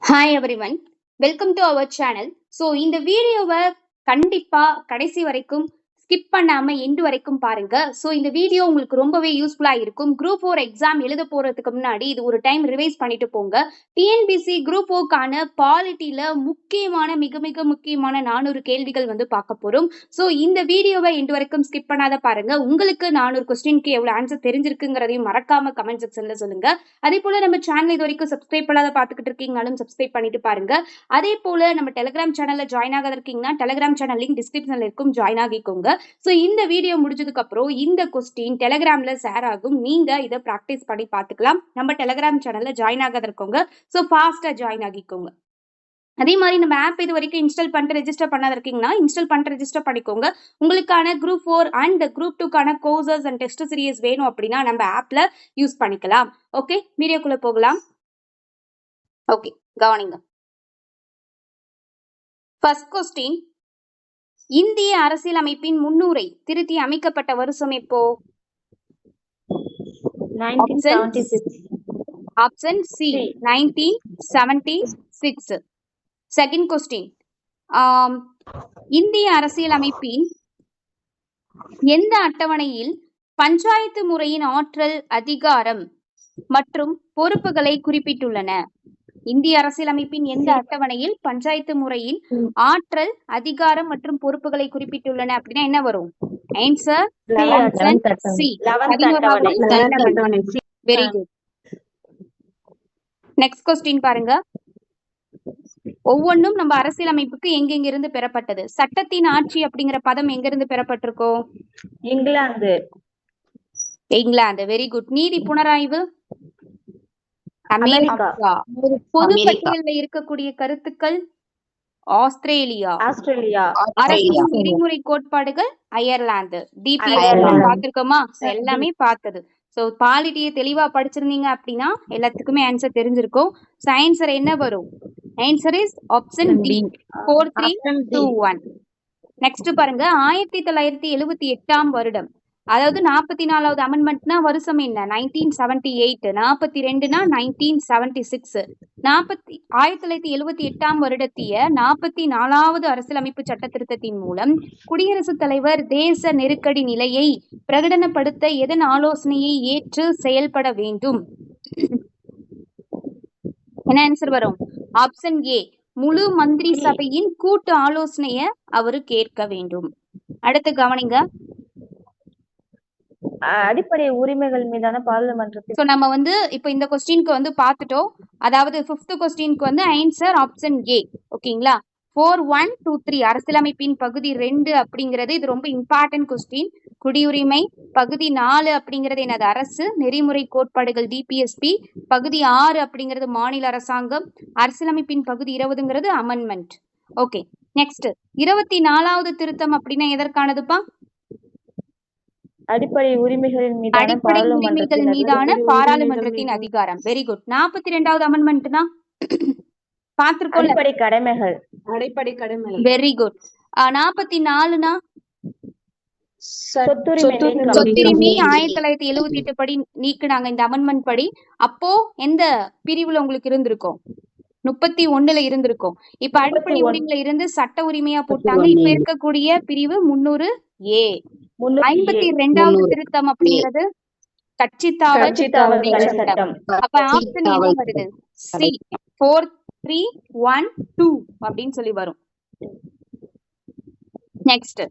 Hi everyone, welcome to our channel. So இந்த வீடியோவை கண்டிப்பா கடைசி வரைக்கும் ஸ்கிப் பண்ணாம எண்டு வரைக்கும் பாருங்க. ஸோ இந்த வீடியோ உங்களுக்கு ரொம்பவே யூஸ்ஃபுல்லா இருக்கும். குரூப் 4 எக்ஸாம் எழுத போறதுக்கு முன்னாடி இது ஒரு டைம் ரிவைஸ் பண்ணிட்டு போங்க. டிஎன்பிசி குரூப் 4க்கான பாலிட்டியில மிக மிக முக்கியமான 400 கேள்விகள் பார்க்க போறோம். ஸோ இந்த வீடியோவை எண்டு வரைக்கும் ஸ்கிப் பண்ணாத பாருங்க. உங்களுக்கு 400 கொஸ்டினுக்கு எவ்வளவு ஆன்சர் தெரிஞ்சிருக்குங்கிறதையும் மறக்காம கமெண்ட் செக்ஷன்ல சொல்லுங்க. அதே போல நம்ம சேனல் இது வரைக்கும் சப்ஸ்கிரைப் பண்ணாத பார்த்துக்கிட்டு இருக்கீங்கனாலும் சப்ஸ்கிரைப் பண்ணிட்டு பாருங்க. அதே போல நம்ம டெலிகிராம் சேனல்ல ஜாயின் ஆகாத இருக்கீங்கன்னா டெலிகிராம் சேனல் லிங்க் டிஸ்கிரிப்ஷன்ல இருக்கும், ஜாயின் ஆகிக்கோங்க. ஸோ இந்த வீடியோ முடிஞ்சதுக்கு அப்புறம் இந்த கொஸ்டின் டெலிகிராம்ல ஷேர் ஆகும். நீங்க இதை பிராக்டிஸ் பண்ணி பார்த்துக்கலாம். நம்ம டெலிகிராம் சேனல்ல ஜாயின் ஆகாத இருக்கோங்க. ஸோ ஃபாஸ்டா ஜாயின் ஆகிக்கோங்க. அதே மாதிரி நம்ம ஆப் இது வரைக்கும் இன்ஸ்டால் பண்ணிட்டு ரெஜிஸ்டர் பண்ணாத இருக்கீங்கன்னா இன்ஸ்டால் பண்ணிட்டு ரெஜிஸ்டர் பண்ணிக்கோங்க. உங்களுக்கான குரூப் 4 அண்ட் குரூப் 2க்கான கோர்சஸ் அண்ட் டெஸ்ட் சீரியஸ் வேணும் அப்படின்னா நம்ம ஆப்ல யூஸ் பண்ணிக்கலாம். ஓகே, வீடியோக்குள்ள போகலாம். ஓகே, கவனிங்க. ஃபர்ஸ்ட் கொஸ்டின், இந்திய அரசியலமைப்பின் முன்னுரை திருத்தி அமைக்கப்பட்ட வருஷம் எப்போ? Option C 1976. செகண்ட் கொஸ்டின், இந்திய அரசியலமைப்பின் எந்த அட்டவணையில் பஞ்சாயத்து முறையின் ஆற்றல், அதிகாரம் மற்றும் பொறுப்புகளை குறிப்பிட்டுள்ளன? இந்திய அரசியலமைப்பின் எந்த அட்டவணையில் பஞ்சாயத்து முறையின் ஆற்றல், அதிகாரம் மற்றும் பொறுப்புகளை குறிப்பிட்டுள்ளன அப்படின்னா என்ன வரும்? Answer C. Very good. Next question பாருங்க. ஒவ்வொன்றும் நம்ம அரசியலமைப்புக்கு எங்கெங்கிருந்து பெறப்பட்டது? சட்டத்தின் ஆட்சி அப்படிங்கிற பதம் எங்கிருந்து பெறப்பட்டிருக்கோம்? இங்கிலாந்து. Very good. நீதி புனராய்வு? அமெரிக்கா. பொது பட்டியல்ல இருக்கக்கூடிய கருத்துக்கள்? ஆஸ்திரேலியா. அரசியல் நெறிமுறை கோட்பாடுகள்? அயர்லாந்து. பார்த்திருக்கோமா? எல்லாமே பார்த்தது. சோ பாலிட்டியை தெளிவா படிச்சிருந்தீங்க அப்படின்னா எல்லாத்துக்குமே ஆன்சர் தெரிஞ்சிருக்கும். சோ ஆன்சர் என்ன வரும்? Answer is option D 4321. Next பாருங்க. 1978 வருடம், அதாவது 44வது அமெண்ட்மெண்ட்னா வருஷம் என்ன? 1978. 42னா 1976. 1978 வருடத்திய 44வது அரசியலமைப்பு சட்ட திருத்தத்தின் மூலம் குடியரசுத் தலைவர் தேச நெருக்கடி நிலையை பிரகடனப்படுத்த எதன் ஆலோசனையை ஏற்று செயல்பட வேண்டும்? என்ன ஆன்சர் வரும்? ஆப்ஷன் ஏ, முழு மந்திரி சபையின் கூட்டு ஆலோசனைய அவரு கேட்க வேண்டும். அடுத்து கவனிங்க. அடிப்படை உரிமைகள் மீதான பாராளுமன்றத்தில். சோ நம்ம இப்ப இந்த கொஸ்டினுக்கு பார்த்துட்டோம். அதாவது 5th கொஸ்டினுக்கு ஆன்சர் ஆப்ஷன் ஏ. ஓகேங்களா? 4123 அரசியலமைப்பின் பகுதி 2 அப்படிங்கிறது இது ரொம்ப இம்பார்ட்டன்ட் கொஸ்டின். குடியுரிமை. பகுதி 4 அப்படிங்கிறது என்னது? அரசு நெறிமுறை கோட்பாடுகள், டிபிஎஸ்பி. பகுதி 6 அப்படிங்கிறது மாநில அரசாங்கம். அரசியலமைப்பின் பகுதி 20ங்கிறது அமெண்ட்மெண்ட். ஓகே, நெக்ஸ்ட் 24வது திருத்தம் அப்படின்னா எதற்கானதுப்பா? அடிப்படை உரிமைகள் மீதான பாராளுமன்றத்தின் அதிகாரம். Very good. 42வது அமெண்ட்மெண்ட்னா பார்த்திருக்கோம். அடிப்படை கடமைகள். Very good. 44னா சொத்துரிமை. 1978 படி நீக்குனாங்க இந்த அமெண்ட்மெண்ட் படி. அப்போ எந்த பிரிவுல உங்களுக்கு இருந்திருக்கும்? 31ல இருந்திருக்கும். இப்ப அடிப்படை உரிமையில இருந்து சட்ட உரிமையா போட்டாங்க. இப்ப இருக்கக்கூடிய பிரிவு 300A. 52வது திருத்தம் அப்படிங்கிறது கட்சி தாவல் சட்டம். அப்ப ஆப்ஷன் என்ன வருது? சி 4312 அப்படின்னு சொல்லி வரும். நெக்ஸ்ட்,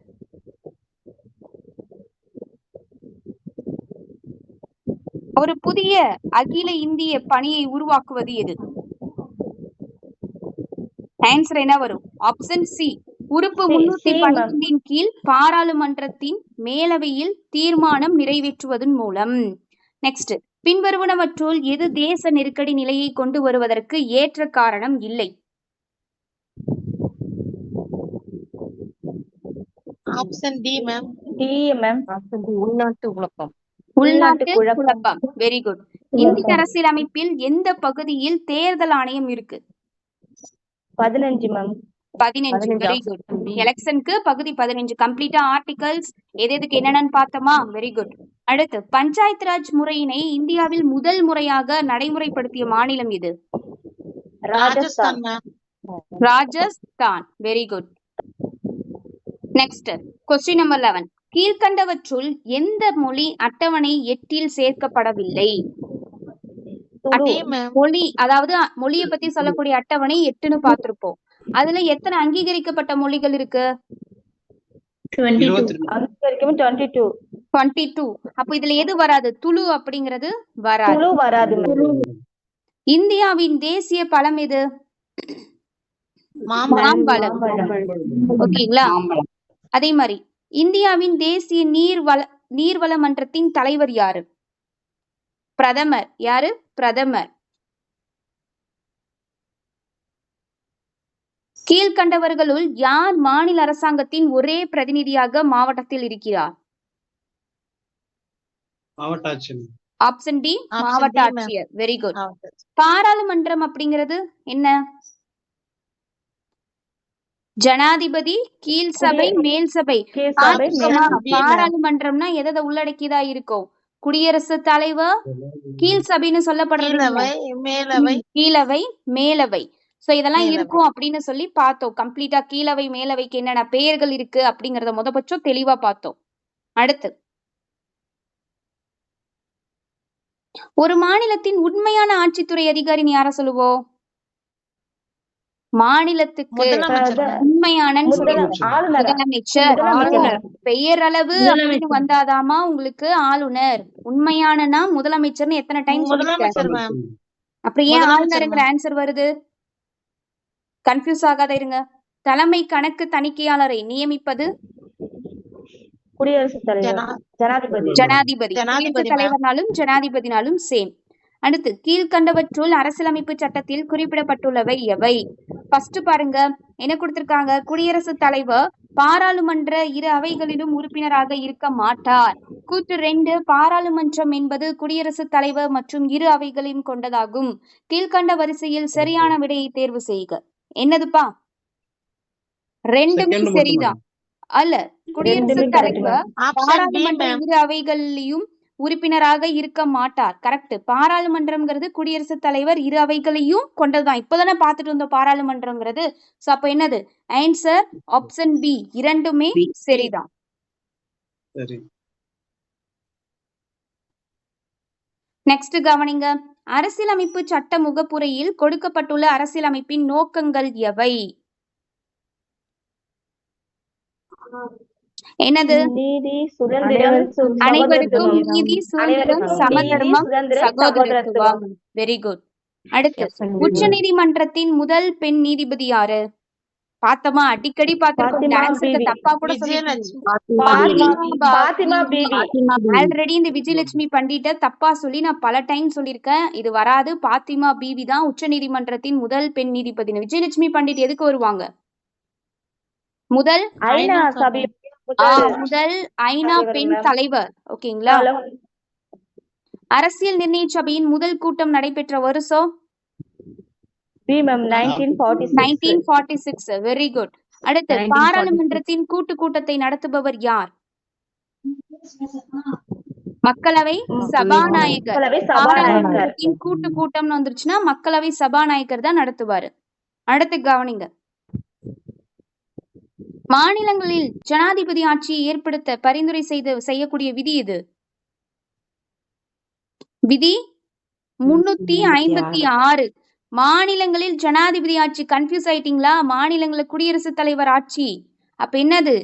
ஒரு புதிய அகில இந்திய பணியை உருவாக்குவது எது? ஆன்சர் என்ன வரும்? ஆப்ஷன் சி, உறுப்பு 312 கீழ் பாராளுமன்றத்தின் மேலவையில் தீர்மானம் நிறைவேற்றுவதன் மூலம். நெக்ஸ்ட், பின்வருவனவற்றுள் எது தேச நெருக்கடி நிலையை கொண்டு வருவதற்கு ஏற்ற காரணம் இல்லை? Option D ma'am. உள்நாட்டு குழப்பம். Very good. இந்திய அரசியலமைப்பில் எந்த பகுதியில் தேர்தல் ஆணையம் இருக்கு? 15 மேம். 15. Very good. எலெக்ஷனுக்கு பகுதி 15. கம்ப்ளீட்டா ஆர்டிகல்ஸ் எதுக்கு என்னன்னு பார்த்தோமா? Very good. அடுத்து, பஞ்சாயத்து ராஜ் முறையினை இந்தியாவில் முதல் முறையாக நடைமுறைப்படுத்திய மாநிலம் இது? Rajasthan, ma'am. Rajasthan. Very good. Next question number 11. கீழ்கண்டவற்றுள் எந்த மொழி அட்டவணை 8 சேர்க்கப்படவில்லை? D, ma'am. மொழி, அதாவது மொழியை பத்தி சொல்லக்கூடிய அட்டவணை 8ன்னு பார்த்திருப்போம். அதுல எத்தனை அங்கீகரிக்கப்பட்ட மொழிகள் இருக்கு? 22. அப்ப இதுல எது வராது? துளு அப்படிங்கிறது வராது. இந்தியாவின் தேசிய பழம் எது? மாம்பழம். ஓகேங்களா? அதே மாதிரி இந்தியாவின் தேசிய நீர்வள மன்றத்தின் தலைவர் யாரு? பிரதமர். யாரு? பிரதமர். கீழ்கண்டவர்களுள் யார் மாநில அரசாங்கத்தின் ஒரே பிரதிநிதியாக மாவட்டத்தில் இருக்கிறார்? ஆப்ஷன் டி, மாவட்ட ஆட்சியர். Very good. பாராளுமன்றம் அப்படிங்கிறது என்ன? ஜனாதிபதி, கீழ் சபை, மேல் சபை. பாராளுமன்றம்னா எதை உள்ளடக்கியதா இருக்கும்? குடியரசுத் தலைவர், கீழ் சபைன்னு சொல்லப்படுறது கீழவை, மேலவை. சோ இதெல்லாம் இருக்கும் அப்படின்னு சொல்லி பார்த்தோம். கம்ப்ளீட்டா கீழவை மேலவைக்கு என்னென்ன பெயர்கள் இருக்கு அப்படிங்கறத முதபட்சம் தெளிவா பார்த்தோம். அடுத்து, ஒரு மாநிலத்தின் உண்மையான ஆட்சித்துறை அதிகாரின்னு யார சொல்லுவோம்? மாநிலத்துக்கு உண்மையான முதலமைச்சர். பெயரளவு அப்படின்னு வந்தாதாமா உங்களுக்கு ஆளுநர். உண்மையானனா முதலமைச்சர்னு எத்தனை டைம் சொல்லிருக்கேன். அப்புறம் ஏன் ஆளுநருங்கிற ஆன்சர் வருது? கன்ஃபியூஸ் ஆகாத இருங்க. தலைமை கணக்கு தணிக்கையாளரை நியமிப்பது குடியரசுத் ஜனாதிபதி. குடியரசுத் தலைவர்னாலும் ஜனாதிபதினாலும் சேம். அடுத்து, கீழ்கண்டவற்றுள் அரசியலமைப்பு சட்டத்தில் குறிப்பிடப்பட்டுள்ளவை எவை? ஃபர்ஸ்ட் பாருங்க, என்ன கொடுத்திருக்காங்க? குடியரசுத் தலைவர் பாராளுமன்ற இரு அவைகளிலும் உறுப்பினராக இருக்க மாட்டார். கூற்று 2, பாராளுமன்றம் என்பது குடியரசுத் தலைவர் மற்றும் இரு அவைகளையும் கொண்டதாகும். கீழ்கண்ட வரிசையில் சரியான விடையை தேர்வு செய்க. என்னதுப்பா? ரெண்டுமே சரிதான். அல்ல, குடியரசுத் தலைவர் பாராளுமன்ற இரு அவைகளிலும் உறுப்பினராக இருக்க மாட்டார். கரெக்ட். பாராளுமன்றம்ங்கிறது குடியரசுத் தலைவர் இரு அவைகளையும் கொண்டதுதான். இப்பதானே பார்த்துட்டு இருந்தோம் பாராளுமன்றம்ங்கிறது. சோ அப்ப என்னது? ஆன்சர் ஆப்ஷன் பி, இரண்டுமே சரிதான். நெக்ஸ்ட் கவனிங்க. அரசியலமைப்பு சட்ட முகப்புரையில் கொடுக்கப்பட்டுள்ள அரசியலமைப்பின் நோக்கங்கள் எவை? என்னது? அனைவருக்கும் நீதி, சுதந்திரம், சமதர்மம், சகோதரத்துவம். Very good. அடுத்து, உச்ச நீதிமன்றத்தின் முதல் பெண் நீதிபதி யாரு? பார்த்தோமா? அடிக்கடி பார்த்திருக்கோம். தப்பா கூட ஆல்ரெடி இந்த விஜயலட்சுமி பண்டிட்ட தப்பா சொல்லி நான் பல டைம் சொல்லியிருக்கேன். இது வராது. பாத்திமா பீவி தான் உச்ச நீதிமன்றத்தின் முதல் பெண் நீதிபதி. விஜயலட்சுமி பண்டிட் எதுக்கு வருவாங்க? முதல் ஐநா பெண் தலைவர். ஓகேங்களா? அரசியல் நிர்ணய சபையின் முதல் கூட்டம் நடைபெற்ற வருஷம் 1946. Very good. அடுத்து, பாராளுமன்றத்தின் கூட்டு கூட்டத்தை நடத்துபவர் யார்? மக்களவை சபாநாயகர். பாராளுமன்றத்தின் கூட்டு கூட்டம் வந்துருச்சுன்னா மக்களவை சபாநாயகர் தான் நடத்துவாரு. அடுத்து கவனிங்க. மாநிலங்களில் ஜனாதிபதி ஆட்சியை ஏற்படுத்த பரிந்துரை செய்யக்கூடிய விதி எது? விதி 356. மாநிலங்களில் ஜனாதிபதி ஆட்சி. கன்ஃபியூஸ் ஆயிட்டீங்களா? மாநிலங்களில் குடியரசுத் தலைவர் ஆட்சி. அப்ப என்னது?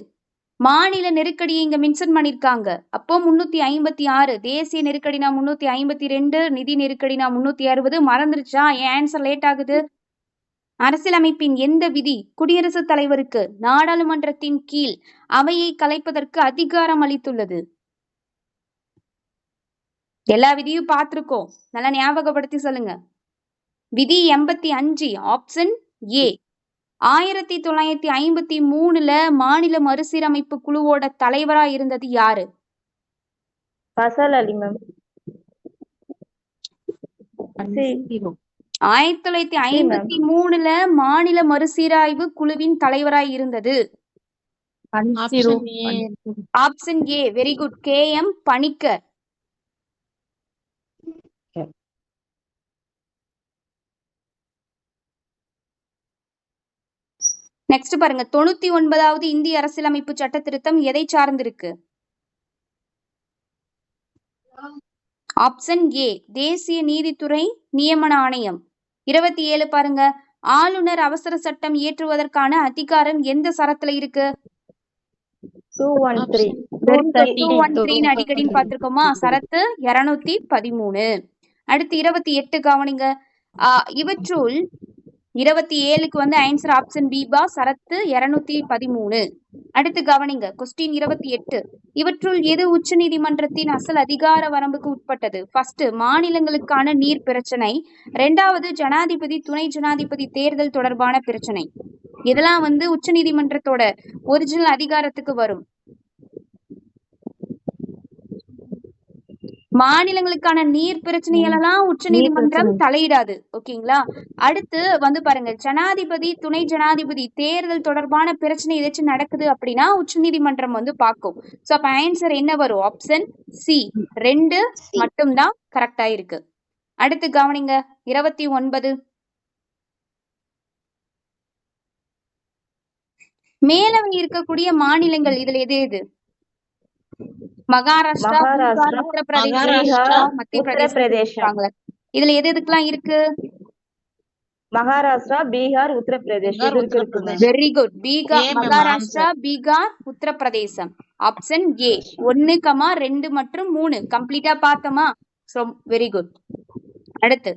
மாநில நெருக்கடியை இங்க மென்ஷன் பண்ணிருக்காங்க. அப்போ 356. தேசிய நெருக்கடினா 352, நிதி நெருக்கடினா 360. மறந்துருச்சா? என் ஆன்சர் லேட் ஆகுது. அரசியலமைப்பின் எந்த விதி குடியரசுத் தலைவருக்கு நாடாளுமன்றத்தின் கீழ் அவையை கலைப்பதற்கு அதிகாரம் அளித்துள்ளது? எல்லா விதியும் பார்த்திருக்கோம். நல்லா ஞாபகப்படுத்தி சொல்லுங்க. விதி 85. Option A. 1953 மாநில மறுசீரமைப்பு குழுவோட தலைவரா இருந்தது யாரு? ஃபசல் அலி மேம். 1953 மாநில மறுசீராய்வு குழுவின் தலைவராய் இருந்தது option A. Very good. KM Panicker. Next பாருங்க 99வது இந்திய அரசியலமைப்பு சட்ட திருத்தம் எதை சார்ந்திருக்கு? ஆப்ஷன் ஏ தேசிய நீதித்துறை நியமன ஆணையம். 27 பாருங்க ஆளுநர் அவசர சட்டம் இயற்றுவதற்கான அதிகாரம் எந்த சரத்துல இருக்கு? 213 அடிக்கடின்னு பாத்திருக்கோமா? சரத்து 213. அடுத்து 28 கவனிங்க. இவற்றுள் 27க்கு வந்து ஆன்சர் ஆப்ஷன் பி பா, சரத்து 213. அடுத்து கவனிங்க கொஸ்டின் 28. இவற்றுள் எது உச்ச நீதிமன்றத்தின் அசல் அதிகார வரம்புக்கு உட்பட்டது? ஃபர்ஸ்ட் மாநிலங்களுக்கான நீர் பிரச்சனை, 2வது ஜனாதிபதி துணை ஜனாதிபதி தேர்தல் தொடர்பான பிரச்சனை. இதெல்லாம் வந்து உச்ச நீதிமன்றத்தோட ஒரிஜினல் அதிகாரத்துக்கு வரும். மாநிலங்களுக்கான நீர் பிரச்சனைகளெல்லாம் உச்ச நீதிமன்றம் தலையிடாது. ஓகேங்களா? அடுத்து வந்து பாருங்க ஜனாதிபதி துணை ஜனாதிபதி தேர்தல் தொடர்பான பிரச்சனை ஏதாச்சும் நடக்குது அப்படின்னா உச்ச நீதிமன்றம் வந்து பார்க்கும். சோ அப்ப ஆன்சர் என்ன வரும்? ஆப்ஷன் சி 2 மட்டும்தான் கரெக்டா இருக்கு. அடுத்து கவனிங்க 29. மேலவை இருக்கக்கூடிய மாநிலங்கள் இதுல எது எது? மகாராஷ்டிரா, உத்தரப்பிரதேசம், மத்திய பிரதேசம். இதுல எது எதுக்கெல்லாம் இருக்கு? Maharashtra, Bihar, Uttar Pradesh. Very good. Maharashtra, Bihar, Uttar Pradesh. Option A 1, 2 மற்றும் 3 கம்ப்ளீட்டா பார்த்தோமா? Very good. அடுத்து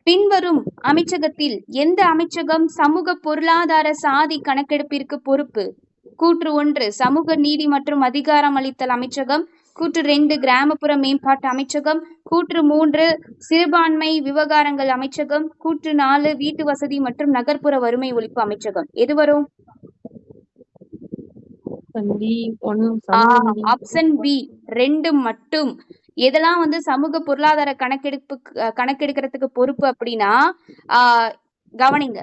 பின்வரும் அமைச்சகத்தில் எந்த அமைச்சகம் சமூக பொருளாதார சாதி கணக்கெடுப்பிற்கு பொறுப்பு? கூற்று 1 சமூக நீதி மற்றும் அதிகாரம் அளித்தல் அமைச்சகம். கூற்று 2 கிராமப்புற மேம்பாட்டு அமைச்சகம். கூற்று 3 சிறுபான்மை விவகாரங்கள் அமைச்சகம். கூற்று 4 வீட்டு வசதி மற்றும் நகர்ப்புற வறுமை ஒழிப்பு அமைச்சகம். எது வரும்? ஆப்ஷன் பி 2 மட்டும். எதெல்லாம் வந்து சமூக பொருளாதார கணக்கெடுக்கிறதுக்கு பொறுப்பு அப்படின்னா கவனிங்க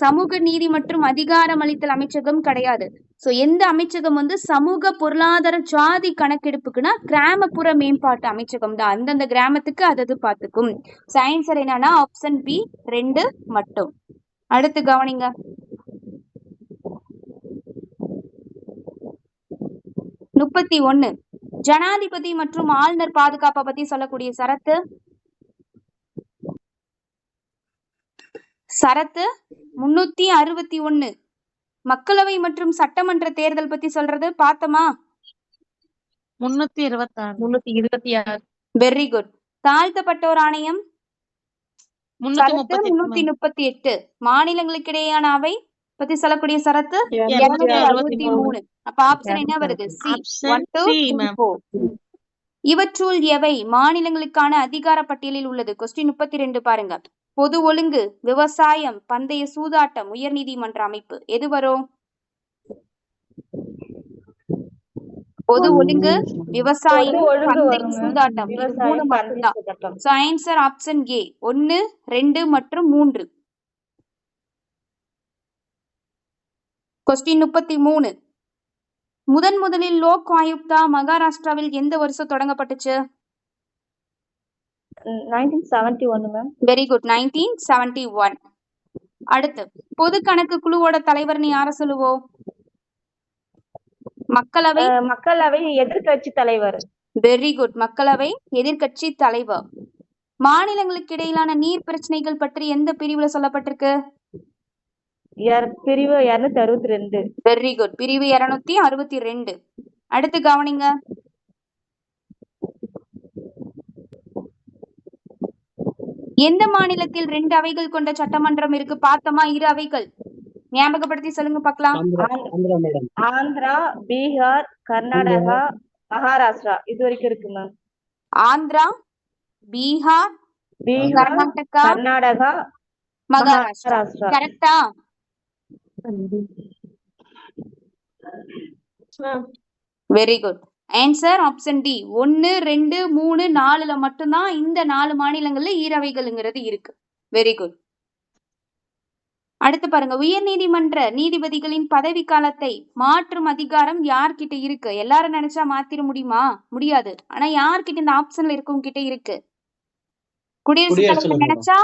சமூக நீதி மற்றும் அதிகாரம் அளித்தல் அமைச்சகம் கிடையாது. சோ எந்த அமைச்சகம் வந்து சமூக பொருளாதார ஜாதி கணக்கெடுப்புக்குன்னா கிராமப்புற மேம்பாட்டு அமைச்சகம் தான். அந்தந்த கிராமத்துக்கு அதது பார்த்துக்கும். ஆன்சர் என்னன்னா ஆப்ஷன் பி 2 மட்டும். அடுத்து கவனிங்க 31 ஜனாதிபதி மற்றும் ஆளுநர் பாதுகாப்பை பத்தி சொல்லக்கூடிய சரத்து. சரத்து 361. மக்களவை மற்றும் சட்டமன்ற தேர்தல் பத்தி சொல்றது பார்த்தோமா? 326. Very good. தாழ்த்தப்பட்டோர் ஆணையம் 338. மாநிலங்களுக்கிடையேயான அவை பத்தி சொல்லக்கூடிய சரத்து 263. அப்ப ஆப்ஷன் என்ன வருது? சி 1 2 3 4. இவற்றுள் எவை மாநிலங்களுக்கான அதிகார பட்டியலில் உள்ளது? கொஸ்டின் 32 பாருங்க. பொது ஒழுங்கு, விவசாயம், பந்தய சூதாட்டம், உயர்நீதிமன்ற அமைப்பு. எது வரும்? பொது ஒழுங்கு, விவசாயம், பந்தய சூதாட்டம். இது 3 மட்டும்தான். சோ ஆன்சர் ஆப்ஷன் ஏ 1 2 மற்றும் 3. கொஸ்டின் 33. முதலில் லோக் ஆயுக்தா மகாராஷ்டிராவில் எந்த வருஷம் தொடங்கப்பட்டுச்சு? 1971 மேம். Very good 1971. அடுத்து பொது கணக்கு குழுவோட தலைவர் நீ யார சொல்லுவோம்? மக்களவை எதிர்கட்சி தலைவர். Very good. மக்களவை எதிர்கட்சி தலைவர். மாநிலங்களுக்கு இடையிலான நீர் பிரச்சனைகள் பற்றி எந்த பிரிவுல சொல்லப்பட்டிருக்கு? பிரிவு 262. Very good. பிரிவு 262. அடுத்து கவனிங்க எந்த மாநிலத்தில் 2 அவைகள் கொண்ட சட்டமன்றம் இருக்கு? பார்த்தோமா? 2 அவைகள் ஞாபகப்படுத்தி சொல்லுங்க பார்க்கலாம். ஆந்திரா, பீகார், கர்நாடகா, மகாராஷ்டிரா. இது வரைக்கும் இருக்கு மேம். ஆந்திரா, பீகார், கர்நாடகா, மகாராஷ்டிரா. கரெக்டா? Very good. Answer option D 1 2 3 4ல மட்டும்தான் இந்த 4 மாநிலங்கள்ல ஈரவைகள்ங்கிறது இருக்கு. Very good. அடுத்து பாருங்க உயர் நீதிமன்ற நீதிபதிகளின் பதவி காலத்தை மாற்றும் அதிகாரம் யார்கிட்ட இருக்கு? எல்லாரும் நினைச்சா மாத்திர முடியுமா? முடியாது. ஆனா யார்கிட்ட இந்த ஆப்ஷன்ல இருக்கவங்க கிட்ட இருக்கு? குடியரசுத் குடியரசுத் தலைவர் தலைவர். நினைச்சா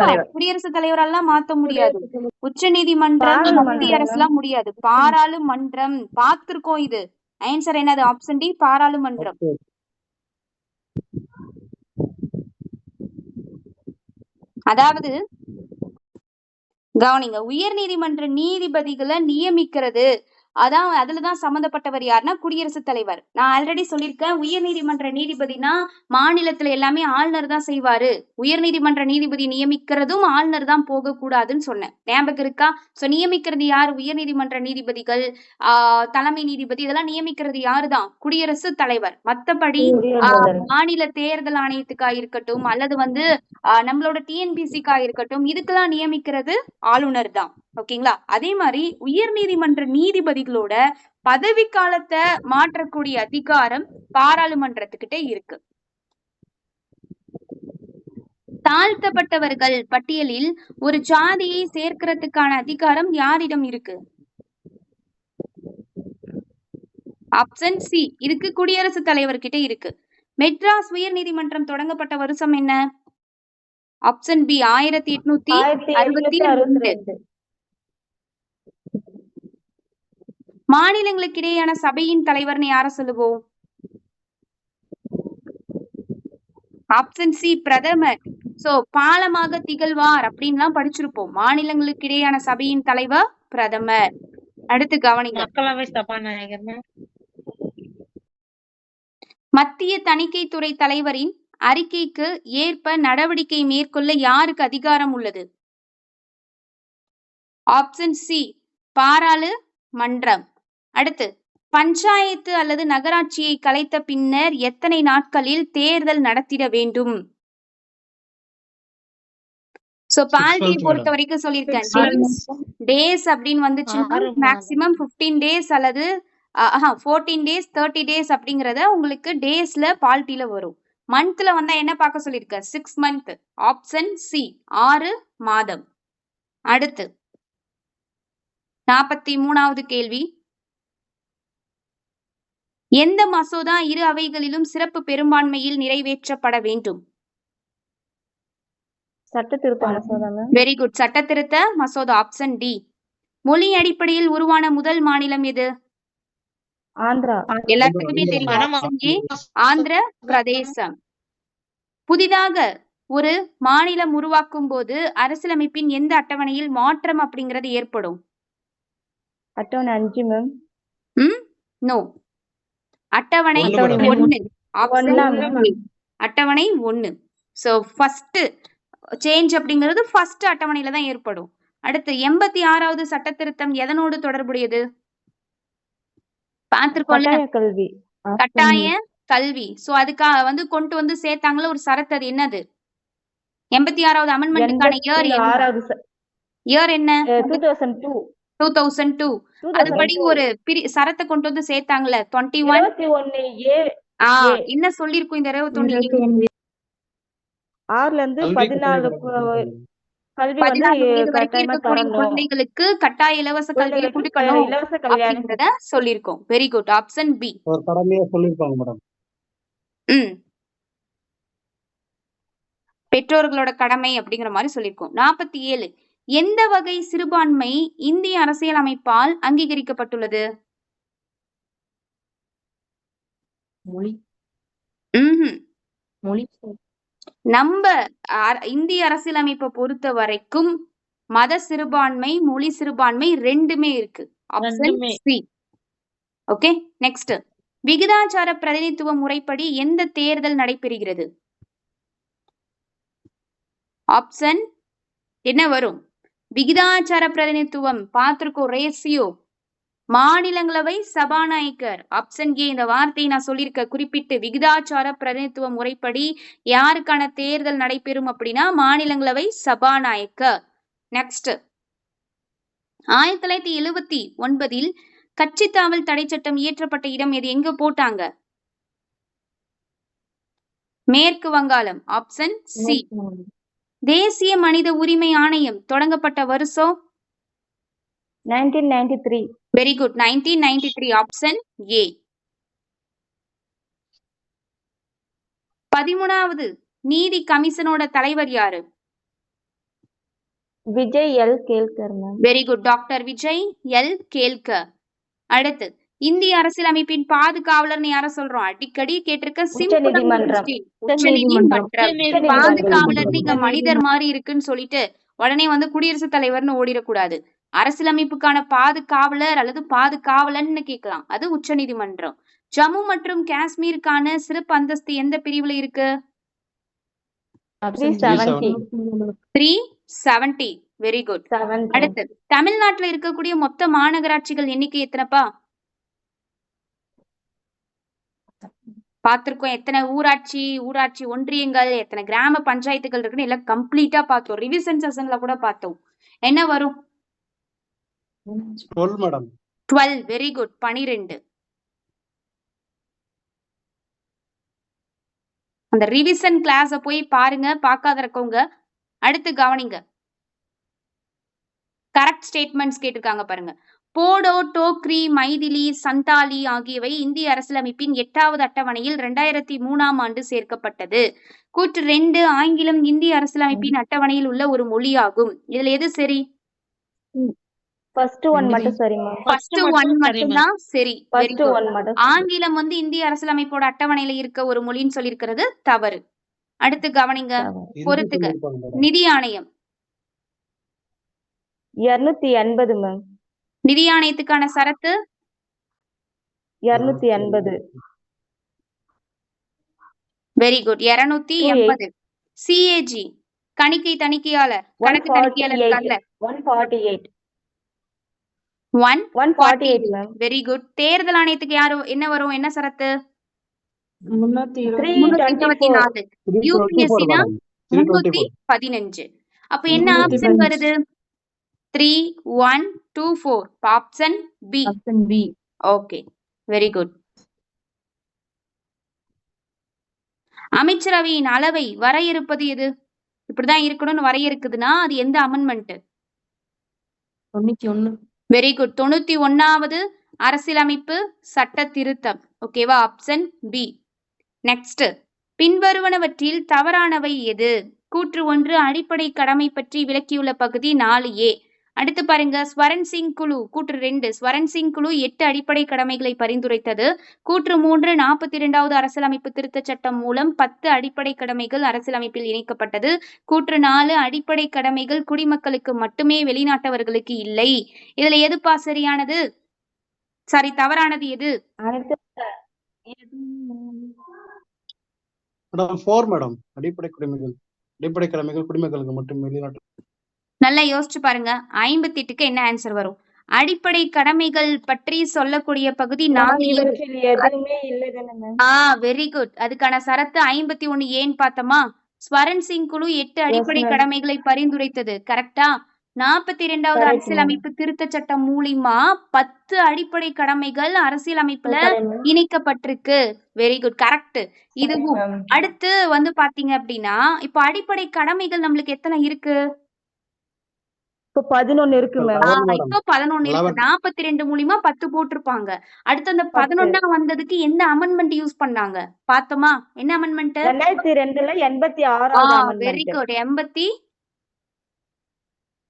தலைவர். குடியரசுத் தலைவரெல்லாம் மாத்த முடியாது. உச்ச நீதிமன்றம், மத்திய அரசுலாம் முடியாது. பாராளுமன்றம். பார்த்திருக்கோம் இது. ஆன்சர் என்னது? ஆப்ஷன் டி, பாராளுமன்றம். அதாவது கவனிங்க, உயர் நீதிமன்ற நீதிபதிகளை நியமிக்கிறது, அதான் அதுலதான் சம்பந்தப்பட்டவர் யாருன்னா குடியரசுத் தலைவர். நான் ஆல்ரெடி சொல்லியிருக்கேன், உயர் நீதிமன்ற நீதிபதினா மாநிலத்துல எல்லாமே ஆளுநர் தான் செய்வாரு. உயர் நீதிமன்ற நீதிபதி நியமிக்கிறதும் ஆளுநர் தான் போக கூடாதுன்னு சொன்னேன். ஞாபகம் இருக்கா? சோ நியமிக்கிறது யார்? உயர் நீதிமன்ற நீதிபதிகள், தலைமை நீதிபதி, இதெல்லாம் நியமிக்கிறது யாருதான்? குடியரசுத் தலைவர். மத்தபடி மாநில தேர்தல் ஆணையத்துக்கா இருக்கட்டும், அல்லது நம்மளோட டிஎன்பிசிக்கா இருக்கட்டும், இதுக்கெல்லாம் நியமிக்கிறது ஆளுநர் தான். ஓகேங்களா? அதே மாதிரி உயர் நீதிமன்ற நீதிபதிகளோட பதவி காலத்தை மாற்றக்கூடிய அதிகாரம் பாராளுமன்றத்துக்கிட்ட இருக்கு. தாழ்த்தப்பட்டவர்கள் பட்டியலில் ஒரு ஜாதியை சேர்க்கிறதுக்கான அதிகாரம் யாரிடம் இருக்கு? ஆப்ஷன் சி, இதுக்கு குடியரசுத் தலைவர் கிட்ட இருக்கு. மெட்ராஸ் உயர் நீதிமன்றம் தொடங்கப்பட்ட வருஷம் என்ன? Option B, 1862. மாநிலங்களுக்கு இடையேயான சபையின் தலைவர்னு யார சொல்லுவோம்? ஆப்ஷன் சி, பிரதமர். சோ பாலமாக திகழ்வார் அப்படின்லாம் படிச்சிருப்போம். மாநிலங்களுக்கு இடையேயான சபையின் தலைவர் பிரதமர். அடுத்து கவனிங்க, மக்களவை சபாநாயகர். மத்திய தணிக்கை துறை தலைவரின் அறிக்கைக்கு ஏற்ப நடவடிக்கை மேற்கொள்ள யாருக்கு அதிகாரம் உள்ளது? ஆப்ஷன் சி, பாராளுமன்றம். அடுத்து, பஞ்சாயத்து அல்லது நகராட்சியை கலைத்த பின்னர் எத்தனை நாட்களில் தேர்தல் நடத்திட வேண்டும்? சோ பால்டியை பொறுத்த வரைக்கும் சொல்லியிருக்கேன், டேஸ் அப்படின்னு வந்துச்சுன்னா மேக்சிமம் 15 டேஸ் அல்லது 14 டேஸ் 30 டேஸ் அப்படிங்கறத உங்களுக்கு டேஸ்ல பால்டில வரும். மந்த்ல வந்தா என்ன பார்க்க சொல்லிருக்க? 6 மந்த். ஆப்ஷன் சி, 6 மாதம். அடுத்து 43வது கேள்வி, எந்த மசோதா இரு அவைகளிலும் சிறப்பு பெரும்பான்மையில் நிறைவேற்றப்பட வேண்டும்? சட்ட திருத்த மசோதா. வெரி குட், சட்ட திருத்த மசோதா. Option D. மொழி அடிப்படையில் உருவான முதல் மாநிலம் எது? ஆந்திரா. எல்லாத்துக்குமே தெரியும். ஆந்திர பிரதேசம். புதிதாக ஒரு மாநிலம் உருவாக்கும் போது அரசியலமைப்பின் எந்த அட்டவணையில் மாற்றம் அப்படிங்கிறது ஏற்படும்? அட்டவணை 5 மேம். நோ, அட்டவணை 1. அட்டவணை 1. சோ ஃபர்ஸ்ட் சேஞ்ச் அப்படிங்கிறது ஃபர்ஸ்ட் அட்டவணையில தான் ஏற்படும். அடுத்து 86வது சட்ட திருத்தம் எதனோடு தொடர்புடையது? பார்த்திருக்கோம்ல, கல்வி. கட்டாய கல்வி. சோ அதுக்காக கொண்டு வந்து சேர்த்தாங்களே ஒரு சரத்து, அது என்னது? 86வது அமெண்ட்மென்ட்கான இயர் என்ன? 2002. அதுபடி ஒரு சரத்தை கொண்டு வந்து சேர்த்தாங்களே 21A. என்ன சொல்லிருக்கும் இந்த 21A? 6ல இருந்து 14 குழந்தைகளுக்கு கட்டாய இலவச கல்வியை கொடுக்கணும் அப்படிங்கறத சொல்லிருக்கோம். Very good, option B. ஒரு கடமையா சொல்லிருப்பாங்க மேடம். பெற்றோர்களோட கடமை அப்படிங்கிற மாதிரி சொல்லிருக்கோம். 47, எந்த வகை சிறுபான்மை இந்திய அரசியல் அமைப்பால் அங்கீகரிக்கப்பட்டுள்ளது? நம்ம இந்திய அரசியலமைப்பை பொறுத்த வரைக்கும் மத சிறுபான்மை, மொழி சிறுபான்மை ரெண்டுமே இருக்கு. Option C. ஓகே, நெக்ஸ்ட், விகிதாச்சார பிரதிநிதித்துவ முறைப்படி எந்த தேர்தல் நடைபெறுகிறது? ஆப்ஷன் என்ன வரும்? விகிதாச்சார பிரதிநிதித்துவம் பார்த்திருக்கோம், ரேசியோ. மாநிலங்களவை சபாநாயகர். Option A. இந்த வார்த்தையை நான் சொல்லியிருக்க குறிப்பிட்டு, விகிதாச்சார பிரதிநிதித்துவ முறைப்படி யாருக்கான தேர்தல் நடைபெறும் அப்படின்னா மாநிலங்களவை சபாநாயகர். நெக்ஸ்ட், 1979 கட்சி தாவல் தடை சட்டம் இயற்றப்பட்ட இடம் எது? எங்க போட்டாங்க? மேற்கு வங்காளம். Option C. தேசிய மனித உரிமை ஆணையம் தொடங்கப்பட்ட வருஷம்? 1993. Very good, 1993. Option A. 13வது நீதி கமிஷனோட தலைவர் யாரு? Vijay L Kelkar ma'am. Very good, doctor Vijay L Kelkar. அடுத்து, இந்திய அரசியலமைப்பின் பாதுகாவலர்னு யார சொல்றோம்? அடிக்கடி கேட்டிருக்க சிம்பிளான உச்சநீதிமன்றம். question. உச்சநீதிமன்றம். உச்சநீதிமன்றம். பாதுகாவலர்னு இங்க மனிதர் மாதிரி இருக்குன்னு சொல்லிட்டு உடனே வந்து குடியரசுத் தலைவர்னு ஓடிடக்கூடாது. அரசியலமைப்புக்கான பாதுகாவலர் அல்லது பாதுகாவலன்னு கேட்கலாம். அது உச்சநீதிமன்றம். ஜம்மு மற்றும் காஷ்மீருக்கான சிறப்பு அந்தஸ்து எந்த பிரிவுல இருக்கு? 370. 370. Very good. 7. அடுத்து, தமிழ்நாட்டுல இருக்கக்கூடிய மொத்த மாநகராட்சிகள் எண்ணிக்கை எத்தனைப்பா? பார்த்திருக்கோம். எத்தனை ஊராட்சி, ஊராட்சி ஒன்றியங்கள், எத்தனை கிராம பஞ்சாயத்துகள் இருக்குன்னு எல்லாம் கம்ப்ளீட்டா பார்த்தோம். ரிவிஷன் செஷன்ல கூட பார்த்தோம். என்ன வரும்? 12 மேடம். 12. Very good. 12. அந்த ரிவிஷன் கிளாஸ போய் பாருங்க, பார்க்காத இருக்கவங்க. அடுத்து கவனிங்க. கரெக்ட் ஸ்டேட்மெண்ட்ஸ் கேட்டிருக்காங்க பாருங்க. போடோ, டோக்ரி, மைதிலி, சந்தாலி ஆகியவை இந்திய அரசியலமைப்பின் 8வது அட்டவணையில் 2003ஆம் ஆண்டு சேர்க்கப்பட்டது. கூற்று 2, ஆங்கிலம் இந்திய அரசியலமைப்பின் அட்டவணையில் உள்ள ஒரு மொழியாகும். இதுல எது சரி? ஃபர்ஸ்ட் ஒன் மட்டும் சரி மேம். ஃபர்ஸ்ட் ஒன் மட்டும்தான் சரி. ஃபர்ஸ்ட் ஒன் மட்டும். ஆங்கிலம் வந்து இந்திய அரசியலமைப்போட அட்டவணையில இருக்க ஒரு மொழின்னு சொல்லியிருக்கிறது தவறு. அடுத்து கவனிங்க, பொறுத்துக்க. சொல்லிருப்பாங்க மேடம். நிதி ஆணையம். 280 மேம். நிதி ஆணையத்துக்கான சரத்து 280. Very good. 280. சிஏஜி கணக்கு தணிக்கையாளர், கணக்கு தணிக்கையாளர் இருக்கார்ல. 148. 148 மேம். Very good. தேர்தல் ஆணையத்துக்கு யாரு என்ன வரும்? என்ன சரத்து? 324. 324. 324 யூபிஎஸ்சி னா மேடம். 324. 315. அப்ப என்ன ஆப்ஷன் வருது? 3124. Option B. Okay, very good. அமைச்சரவையின் அளவை வரையறுப்பது எது? இப்படிதான் இருக்கணும்னு வரையறுக்குதுன்னா அது எந்த அமெண்ட்மெண்ட்? 91. Very good. 91வது அரசியலமைப்பு சட்ட திருத்தம். ஓகேவா? Option B. நெக்ஸ்ட், பின்வருவனவற்றில் தவறானவை எது? கூற்று 1, அடிப்படை கடமை பற்றி விளக்கியுள்ள பகுதி 4A. அடுத்து பாருங்க, ஸ்வரன் சிங் குழு. கூற்று 2, ஸ்வரன் சிங் குழு 8 அடிப்படை கடமைகளை பரிந்துரைத்தது. கூற்று 3, 42வது அரசியலமைப்பு திருத்த சட்டம் மூலம் 10 அடிப்படை கடமைகள் அரசியலமைப்பில் இணைக்கப்பட்டது. கூற்று 4, அடிப்படை கடமைகள் குடிமக்களுக்கு மட்டுமே, வெளிநாட்டவர்களுக்கு இல்லை. இதுல எதுப்பா சரியானது? சாரி, தவறானது எது? Madam 4 madam. அடிப்படை கடமைகள் குடிமக்களுக்கு மட்டும், வெளிநாட்டு. நல்லா யோசிச்சு பாருங்க. 58க்கு என்ன ஆன்சர் வரும்? அடிப்படை கடமைகள் பற்றி சொல்லக்கூடிய பகுதி 4A. இவற்றில் எதுவுமே இல்லை தானே மேம். Very good. அதுக்கான சரத்து 51 ஏன்னு பார்த்தோமா? ஸ்வரன் சிங் குழு 8 அடிப்படை ma'am. கடமைகளை பரிந்துரைத்தது. கரெக்டா? 42வது Correct, அரசியலமைப்பு திருத்த சட்டம் மூலியமா 10 அடிப்படை கடமைகள் அரசியலமைப்புல Correct, ma'am. இணைக்கப்பட்டிருக்கு. Very good, correct. இதுவும் ma'am. அடுத்து வந்து பாத்தீங்க அப்படின்னா, இப்ப அடிப்படை கடமைகள் நம்மளுக்கு எத்தனை இருக்கு? இப்போ 11 இருக்கு மேம். 11 மேடம். இப்போ 11 இருக்கு. 11. 42 மூலியமா 10 போட்டிருப்பாங்க. அடுத்து அந்த 11 வந்ததுக்கு எந்த அமெண்ட்மெண்ட் யூஸ் பண்ணாங்க பார்த்தோமா? என்ன அமெண்ட்மெண்ட்? 2002ல 86வது வெரி அமெண்ட்மெண்ட். குட். 86வது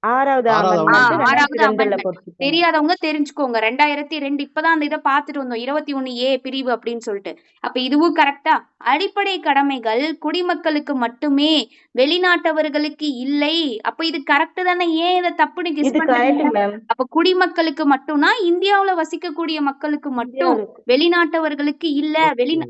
6வது ஆறாவது அமெண்ட்மெண்ட் ஆறாவது 2002ல amendment. போட்டுருக்காங்க. தெரியாதவங்க தெரிஞ்சுக்கோங்க. 2002 இப்பதான் அந்த இதை பார்த்துட்டு வந்தோம். 21A பிரிவு அப்படின்னு சொல்லிட்டு. அப்ப இதுவும் கரெக்டா? அடிப்படை கடமைகள் குடிமக்களுக்கு மட்டுமே, வெளிநாட்டவர்களுக்கு இல்லை. அப்ப இது கரெக்ட் தானே? ஏன் இதை தப்புன்னு கெஸ் இது கரெக்ட் பண்றீங்க? மேம். அப்ப குடிமக்களுக்கு மட்டும்னா இந்தியாவுல வசிக்கக்கூடிய மக்களுக்கு மட்டும், வெளிநாட்டவர்களுக்கு இல்ல.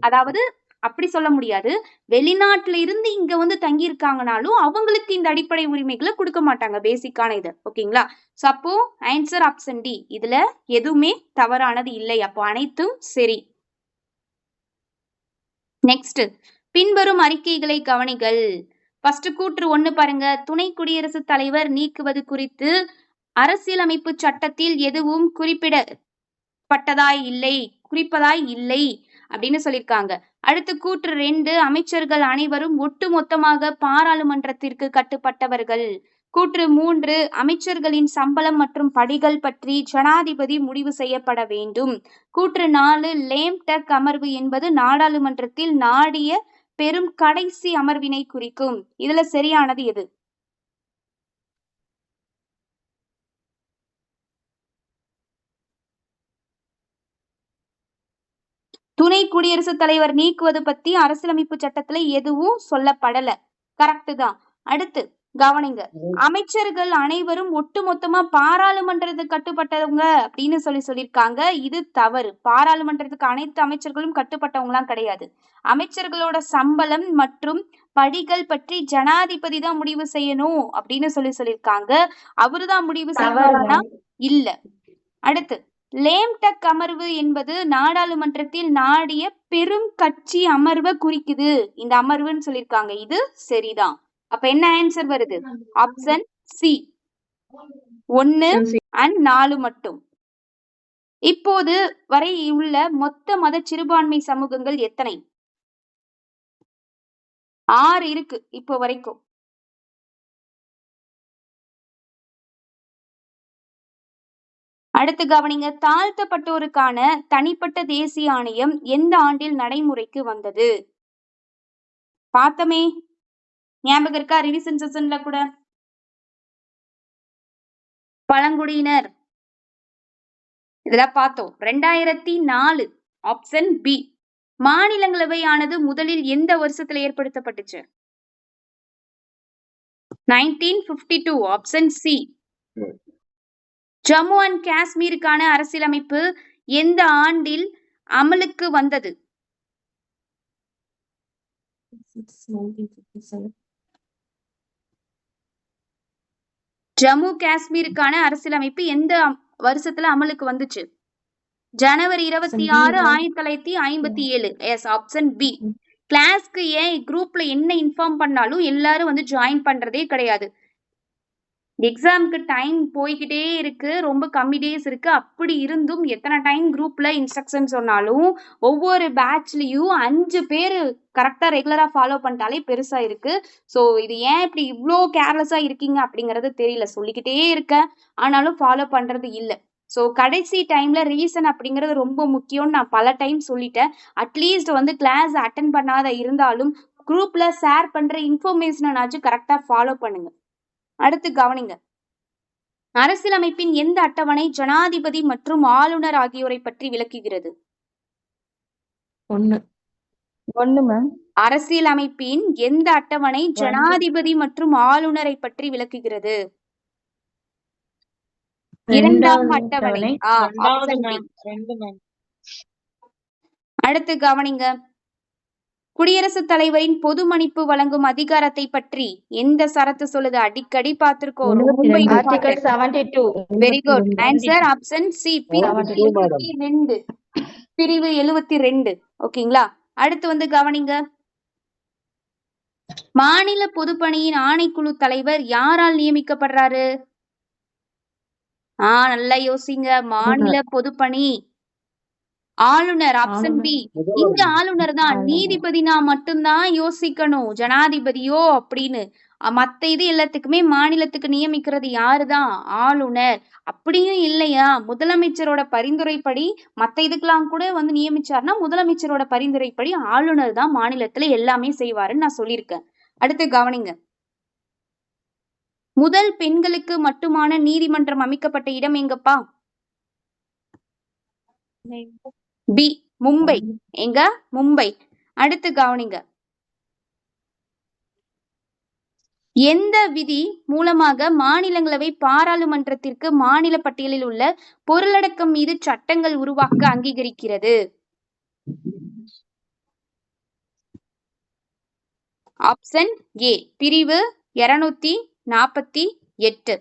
அதாவது அப்படி சொல்ல முடியாது. வெளிநாட்டுல இருந்து இங்க வந்து தங்கி இருக்காங்கனாலும் அவங்களுக்கு இந்த அடிப்படை உரிமைகளை கொடுக்க மாட்டாங்க. பேசிக்கான இது. ஓகேங்களா? சோ அப்போ ஆன்சர் ஆப்ஷன் டி. இதுல எதுவுமே தவறானது இல்லை. அப்போ அனைத்தும் சரி. நெக்ஸ்ட், பின்வரும் அறிக்கைகளை கவனிகள். ஃபர்ஸ்ட் கூற்று 1 பாருங்க. துணை குடியரசுத் தலைவர் நீக்குவது குறித்து அரசியலமைப்பு சட்டத்தில் எதுவும் குறிப்பிடப்பட்டதாய் இல்லை அப்படின்னு சொல்லியிருக்காங்க. அடுத்து கூற்று 2, அமைச்சர்கள் அனைவரும் ஒட்டுமொத்தமாக பாராளுமன்றத்திற்கு கட்டுப்பட்டவர்கள். கூற்று 3, அமைச்சர்களின் சம்பளம் மற்றும் படிகள் பற்றி ஜனாதிபதி முடிவு செய்யப்பட வேண்டும். கூற்று 4, லேம் டக் அமர்வு என்பது நாடாளுமன்றத்தில் நாடிய பெறும் கடைசி அமர்வினை குறிக்கும். இதுல சரியானது எது? துணை குடியரசுத் தலைவர் நீக்குவது பத்தி அரசியலமைப்பு சட்டத்துல எதுவும் சொல்லப்படல. கரெக்ட் தான். அடுத்து கவனிங்க. அமைச்சர்கள் அனைவரும் ஒட்டுமொத்தமா பாராளுமன்றத்துக்கு கட்டுப்பட்டவங்க அப்படின்னு சொல்லியிருக்காங்க. இது தவறு. பாராளுமன்றத்துக்கு அனைத்து அமைச்சர்களும் கட்டுப்பட்டவங்களாம் கிடையாது. அமைச்சர்களோட சம்பளம் மற்றும் படிகள் பற்றி ஜனாதிபதி தான் முடிவு செய்யணும் அப்படின்னு சொல்லியிருக்காங்க. அவருதான் முடிவு செய்வாரா? இல்ல. அடுத்து லேம்டக் அமர்வு என்பது நாடாளுமன்றத்தில் நாடிய பெரும் கட்சி அமர்வை குறிக்குது. இந்த அமர்வுன்னு சொல்லியிருக்காங்க. இது சரிதான். அப்ப என்ன ஆன்சர் வருது? ஆப்ஷன் சி 1 and 4 மட்டும். இப்போது வரை உள்ள மொத்த மத சிறுபான்மை சமூகங்கள் எத்தனை? 6 இருக்கு இப்போ வரைக்கும். அடுத்து கவனிங்க. தாழ்த்தப்பட்டோருக்கான தனிப்பட்ட தேசிய ஆணையம் எந்த ஆண்டில் நடைமுறைக்கு வந்தது? பார்த்தமே, ஞாபகம் இருக்கா? ரிவிஷன் செஷன்ல கூட. பழங்குடியினர் இதெல்லாம் பார்த்தோம். 2004. Option B. மாநிலங்களவை ஆனது முதலில் எந்த வருஷத்துல ஏற்படுத்தப்பட்டுச்சு? 1952. Option C. ஜம்மு அண்ட் காஷ்மீருக்கான அரசியலமைப்பு எந்த ஆண்டில் அமலுக்கு வந்தது? ஜம்மு காஷ்மீருக்கான அரசியலமைப்பு எந்த வருஷத்துல அமலுக்கு வந்துச்சு? ஜனவரி 26, 1957. Yes, option B. கிளாஸ்க்கு ஏன் குரூப்ல என்ன இன்ஃபார்ம் பண்ணாலும் எல்லாரும் வந்து ஜாயின் பண்றதே கிடையாது. எக்ஸாமுக்கு டைம் போய்கிட்டே இருக்கு, ரொம்ப கம்மி டேஸ் இருக்கு. அப்படி இருந்தும் எத்தனை டைம் குரூப்ல இன்ஸ்ட்ரக்ஷன் சொன்னாலும் ஒவ்வொரு பேட்ச்லயும் 5 பேர் கரெக்டா ரெகுலரா ஃபாலோ பண்ணிட்டாலே பெருசா இருக்கு. ஸோ இது ஏன் இப்படி இவ்வளோ கேர்லெஸ்ஸா இருக்கீங்க அப்படிங்கறது தெரியல. சொல்லிக்கிட்டே இருக்க, ஆனாலும் ஃபாலோ பண்றது இல்லை. ஸோ கடைசி டைம்ல ரீசன் அப்படிங்கிறது ரொம்ப முக்கியம்னு நான் பல டைம் சொல்லிட்டேன். அட்லீஸ்ட் வந்து கிளாஸ் அட்டன் பண்ணாத இருந்தாலும் குரூப்ல ஷேர் பண்ற இன்ஃபர்மேஷனாச்சும் கரெக்டா ஃபாலோ பண்ணுங்க. அடுத்து கவனிங்க. அரசியலமைப்பின் எந்த அட்டவணை ஜனாதிபதி மற்றும் ஆளுநர் ஆகியோரை பற்றி விளக்குகிறது? 1 மேம். அரசியலமைப்பின் எந்த அட்டவணை ஜனாதிபதி மற்றும் ஆளுநரை பற்றி விளக்குகிறது? 2ஆம் அட்டவணை. Option B. அடுத்து கவனிங்க. குடியரசுத் தலைவரின் பொது மன்னிப்பு வழங்கும் அதிகாரத்தை பற்றி எந்த சரத்து சொல்லுது? அடிக்கடி பார்த்திருக்கோம். Article 72. Very good answer. Option C. பிரிவு 72. ஓகேங்களா? அடுத்து வந்து கவனிங்க. மாநில பொதுப்பணியின் ஆணைக்குழு தலைவர் யாரால் நியமிக்கப்படுறாரு? நல்லா யோசிங்க. மாநில பொதுப்பணி ஆளுநர். Option B. இங்க ஆளுநர் தான். நீதிபதினா மட்டும்தான் யோசிக்கணும், ஜனாதிபதியோ அப்படின்னு. மத்த இது எல்லாத்துக்குமே மாநிலத்துக்கு நியமிக்கிறது யாருதான்? ஆளுநர். அப்படியும் இல்லையா, முதலமைச்சரோட பரிந்துரைப்படி மத்த இதுக்கெல்லாம் கூட வந்து நியமிச்சாருன்னா முதலமைச்சரோட பரிந்துரைப்படி ஆளுநர் தான் மாநிலத்துல எல்லாமே செய்வாருன்னு நான் சொல்லியிருக்கேன். அடுத்து கவனிங்க. முதல் பெண்களுக்கு மட்டுமான நீதிமன்றம் அமைக்கப்பட்ட இடம் எங்கப்பா? பி. மும்பை. எங்க? மும்பை. அடுத்து கவனிங்க. எந்த விதி மூலமாக மாநிலங்களவை பாராளுமன்றத்திற்கு மாநில பட்டியலில் உள்ள பொருளடக்கம் மீது சட்டங்கள் உருவாக்க அங்கீகரிக்கிறது? Option A. பிரிவு 248.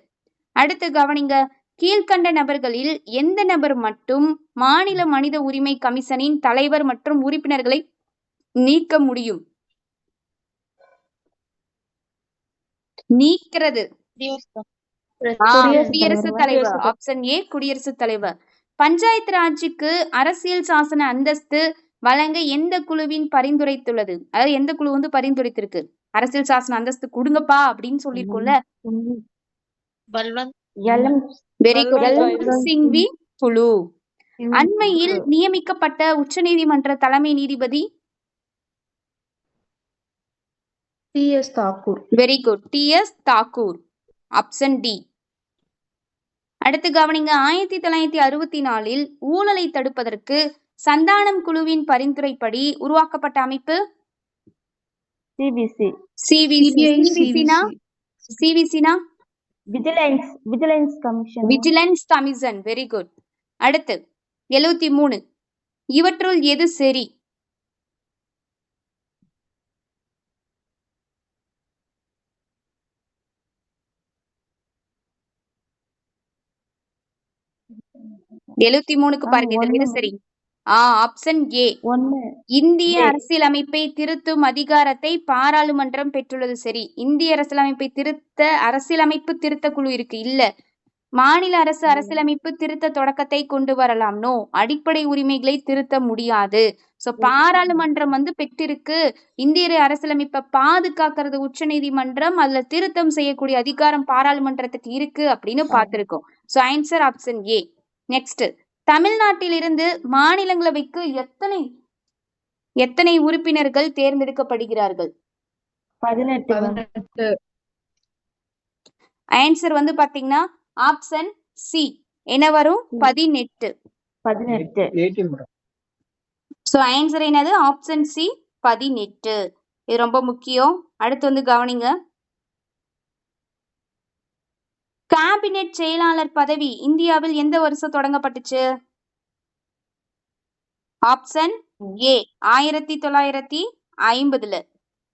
அடுத்து கவனிங்க. கீழ்கண்ட நபர்களில் எந்த நபர் மட்டும் மாநில மனித உரிமை கமிஷனின் தலைவர் மற்றும் உறுப்பினர்களை நீக்க முடியும்? நீக்கிறது குடியரசுத் தலைவர். Option A. குடியரசுத் தலைவர். பஞ்சாயத்து ராஜுக்கு அரசியல் சாசன அந்தஸ்து வழங்க எந்த குழுவின் பரிந்துரைத்துள்ளது? அதாவது எந்த குழு வந்து பரிந்துரைத்திருக்கு அரசியல் சாசன அந்தஸ்து கொடுங்கப்பா அப்படின்னு சொல்லிருக்கோம்ல? Very good. சிங்வி குழு. அண்மையில் நியமிக்கப்பட்ட உச்ச நீதிமன்ற தலைமை நீதிபதி T.S. Thakur. Very good. T S. Thakur. Option D. அடுத்து கவனிங்க. 1964 ஊழலை தடுப்பதற்கு சந்தானம் குழுவின் பரிந்துரைப்படி உருவாக்கப்பட்ட அமைப்பு CBC. சிவிசினா Vigilance Commission. Vigilance commission. Very good. அடுத்து 73 இவற்றுள் எது சரி? எழுபத்தி மூணுக்கு பாருங்க. இதுல எது சரி? Option A. இந்திய அரசியலமைப்பை திருத்தும் அதிகாரத்தை பாராளுமன்றம் பெற்றுள்ளது. சரி. இந்திய அரசியலமைப்பை அரசியலமைப்பு திருத்த குழு இருக்கு இல்ல. மாநில அரசு அரசியலமைப்பு திருத்த தொடக்கத்தை கொண்டு வரலாம். நோ. அடிப்படை உரிமைகளை திருத்த முடியாது. சோ பாராளுமன்றம் பெற்றிருக்கு. இந்திய அரசியலமைப்பை பாதுகாக்கிறது உச்ச நீதிமன்றம். அதுல திருத்தம் செய்யக்கூடிய அதிகாரம் பாராளுமன்றத்துக்கு இருக்கு அப்படின்னு பார்த்திருக்கோம். So answer option A. Next, தமிழ்நாட்டிலிருந்து மாநிலங்களவைக்கு எத்தனை உறுப்பினர்கள் தேர்ந்தெடுக்கப்படுகிறார்கள்? 18. ஆன்சர் பாத்தீங்கன்னா ஆப்ஷன் சி. என்ன வரும்? 18. சோ ஆன்சர் என்னது? Option C 18. இது ரொம்ப முக்கியம். அடுத்து கவனிங்க. கேபினெட் செயலாளர் பதவி இந்தியாவில் எந்த வருஷம் தொடங்கப்பட்டுச்சு? Option A 1950.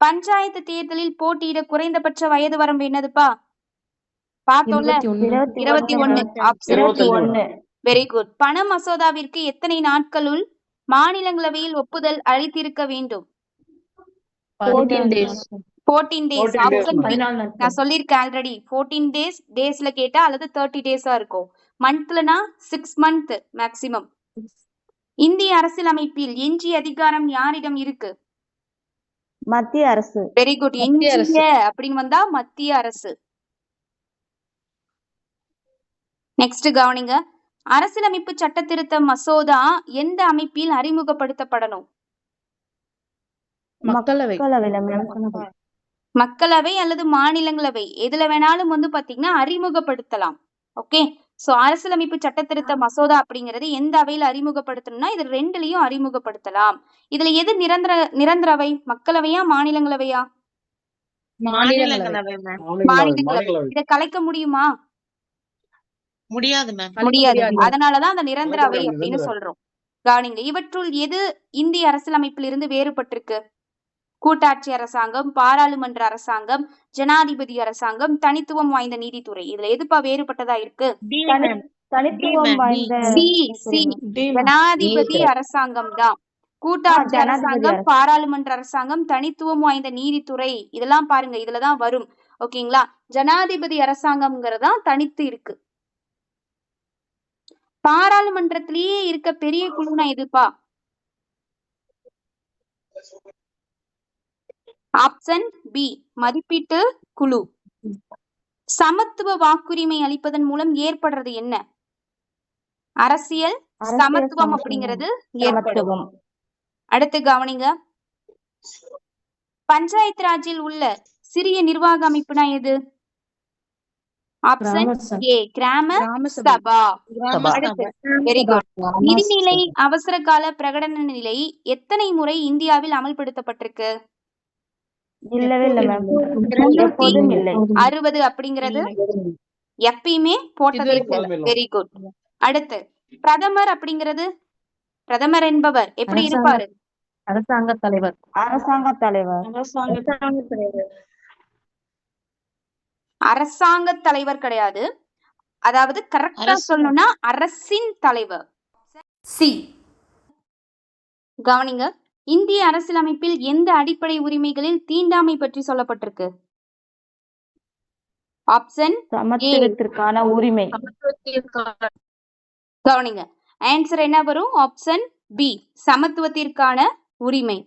பஞ்சாயத்து தேர்தலில் போட்டியிட குறைந்தபட்ச வயது வரம்பு என்னதுப்பா? பார்த்தோம்ல 21. ஆப்ஷன் 21. Very good. பண மசோதாவிற்கு எத்தனை நாட்களுள் மாநிலங்களவையில் ஒப்புதல் அளித்திருக்க வேண்டும்? 14 days. 14 days. Option B. நான் சொல்லியிருக்கேன் ஆல்ரெடி. 14 days டேஸ்ல கேட்டா அல்லது 30 days இருக்கும். மந்த்லனா 6 month மேக்சிமம். இந்திய அரசியலமைப்பில் எஞ்சிய அதிகாரம் யாரிடம் இருக்கு? மத்திய அரசு. Very good. எஞ்சிய அப்படின்னு வந்தா மத்திய அரசு. நெக்ஸ்ட் கவனிங்க. அரசியலமைப்பு சட்ட திருத்த மசோதா எந்த அமைப்பில் அறிமுகப்படுத்தப்படணும்? மக்களவை அல்லது மாநிலங்களவை எதுல வேணாலும் பாத்தீங்கன்னா அறிமுகப்படுத்தலாம். ஓகே. சோ அரசியலமைப்பு சட்ட திருத்த மசோதா அப்படிங்கிறது எந்த அவையில அறிமுகப்படுத்தணும்னா இது ரெண்டுலயும் அறிமுகப்படுத்தலாம். இதுல எது நிரந்தரவை? மக்களவையா மாநிலங்களவையா? மாநிலங்களவை. மாநிலங்களவை. இத கலைக்க முடியுமா? முடியாது மேம். முடியாது. அதனாலதான் அந்த நிரந்தர அவை அப்படின்னு சொல்றோம். கவனிங்க. இவற்றுள் எது இந்திய அரசியலமைப்பில் இருந்து வேறுபட்டிருக்கு? கூட்டாட்சி அரசாங்கம், பாராளுமன்ற அரசாங்கம், ஜனாதிபதி அரசாங்கம், தனித்துவம் வாய்ந்த நீதித்துறை. இதுல எதுப்பா வேறுபட்டதா இருக்கு? தனித்துவம் வாய்ந்த ஜனாதிபதி அரசாங்கம் தான். கூட்டாட்சி அரசாங்கம், பாராளுமன்ற அரசாங்கம், தனித்துவம் வாய்ந்த நீதித்துறை இதெல்லாம் பாருங்க இதுலதான் வரும். ஓகேங்களா? ஜனாதிபதி அரசாங்கம்ங்கிறதா தனித்து இருக்கு. பாராளுமன்றத்திலேயே இருக்க பெரிய குழுனா எதுப்பா? ஆப்ஷன் பி மதிப்பீட்டு குழு. சமத்துவ வாக்குரிமை அளிப்பதன் மூலம் ஏற்படுறது என்ன? அரசியல் சமத்துவம் அப்படிங்கிறது ஏற்படும். அடுத்து கவனிங்க. பஞ்சாயத்து ராஜில் உள்ள சிறிய நிர்வாக அமைப்புனா எது? ஆப்ஷன் ஏ கிராம சபா. Very good. நிதிநிலை அவசர கால பிரகடன நிலை எத்தனை முறை இந்தியாவில் அமல்படுத்தப்பட்டிருக்கு? 60 அப்படிங்கிறது எப்பயுமே போட்டது. Very good. அடுத்து பிரதமர் அப்படிங்கிறது, பிரதமர் என்பவர் எப்படி இருப்பாரு? அரசாங்க தலைவர். அரசாங்க தலைவர் கிடையாது. அதாவது கரெக்டா சொல்லணும்னா அரசின் தலைவர். சி. கவனிங்க. இந்திய அரசியலமைப்பில் எந்த அடிப்படை உரிமைகளில் தீண்டாமை பற்றி சொல்லப்பட்டிருக்கு? ஆப்ஷன் சமத்துவத்திற்கான உரிமை. கவனிங்க. ஆன்சர் என்ன வரும்? ஆப்ஷன் பி சமத்துவத்திற்கான உரிமை.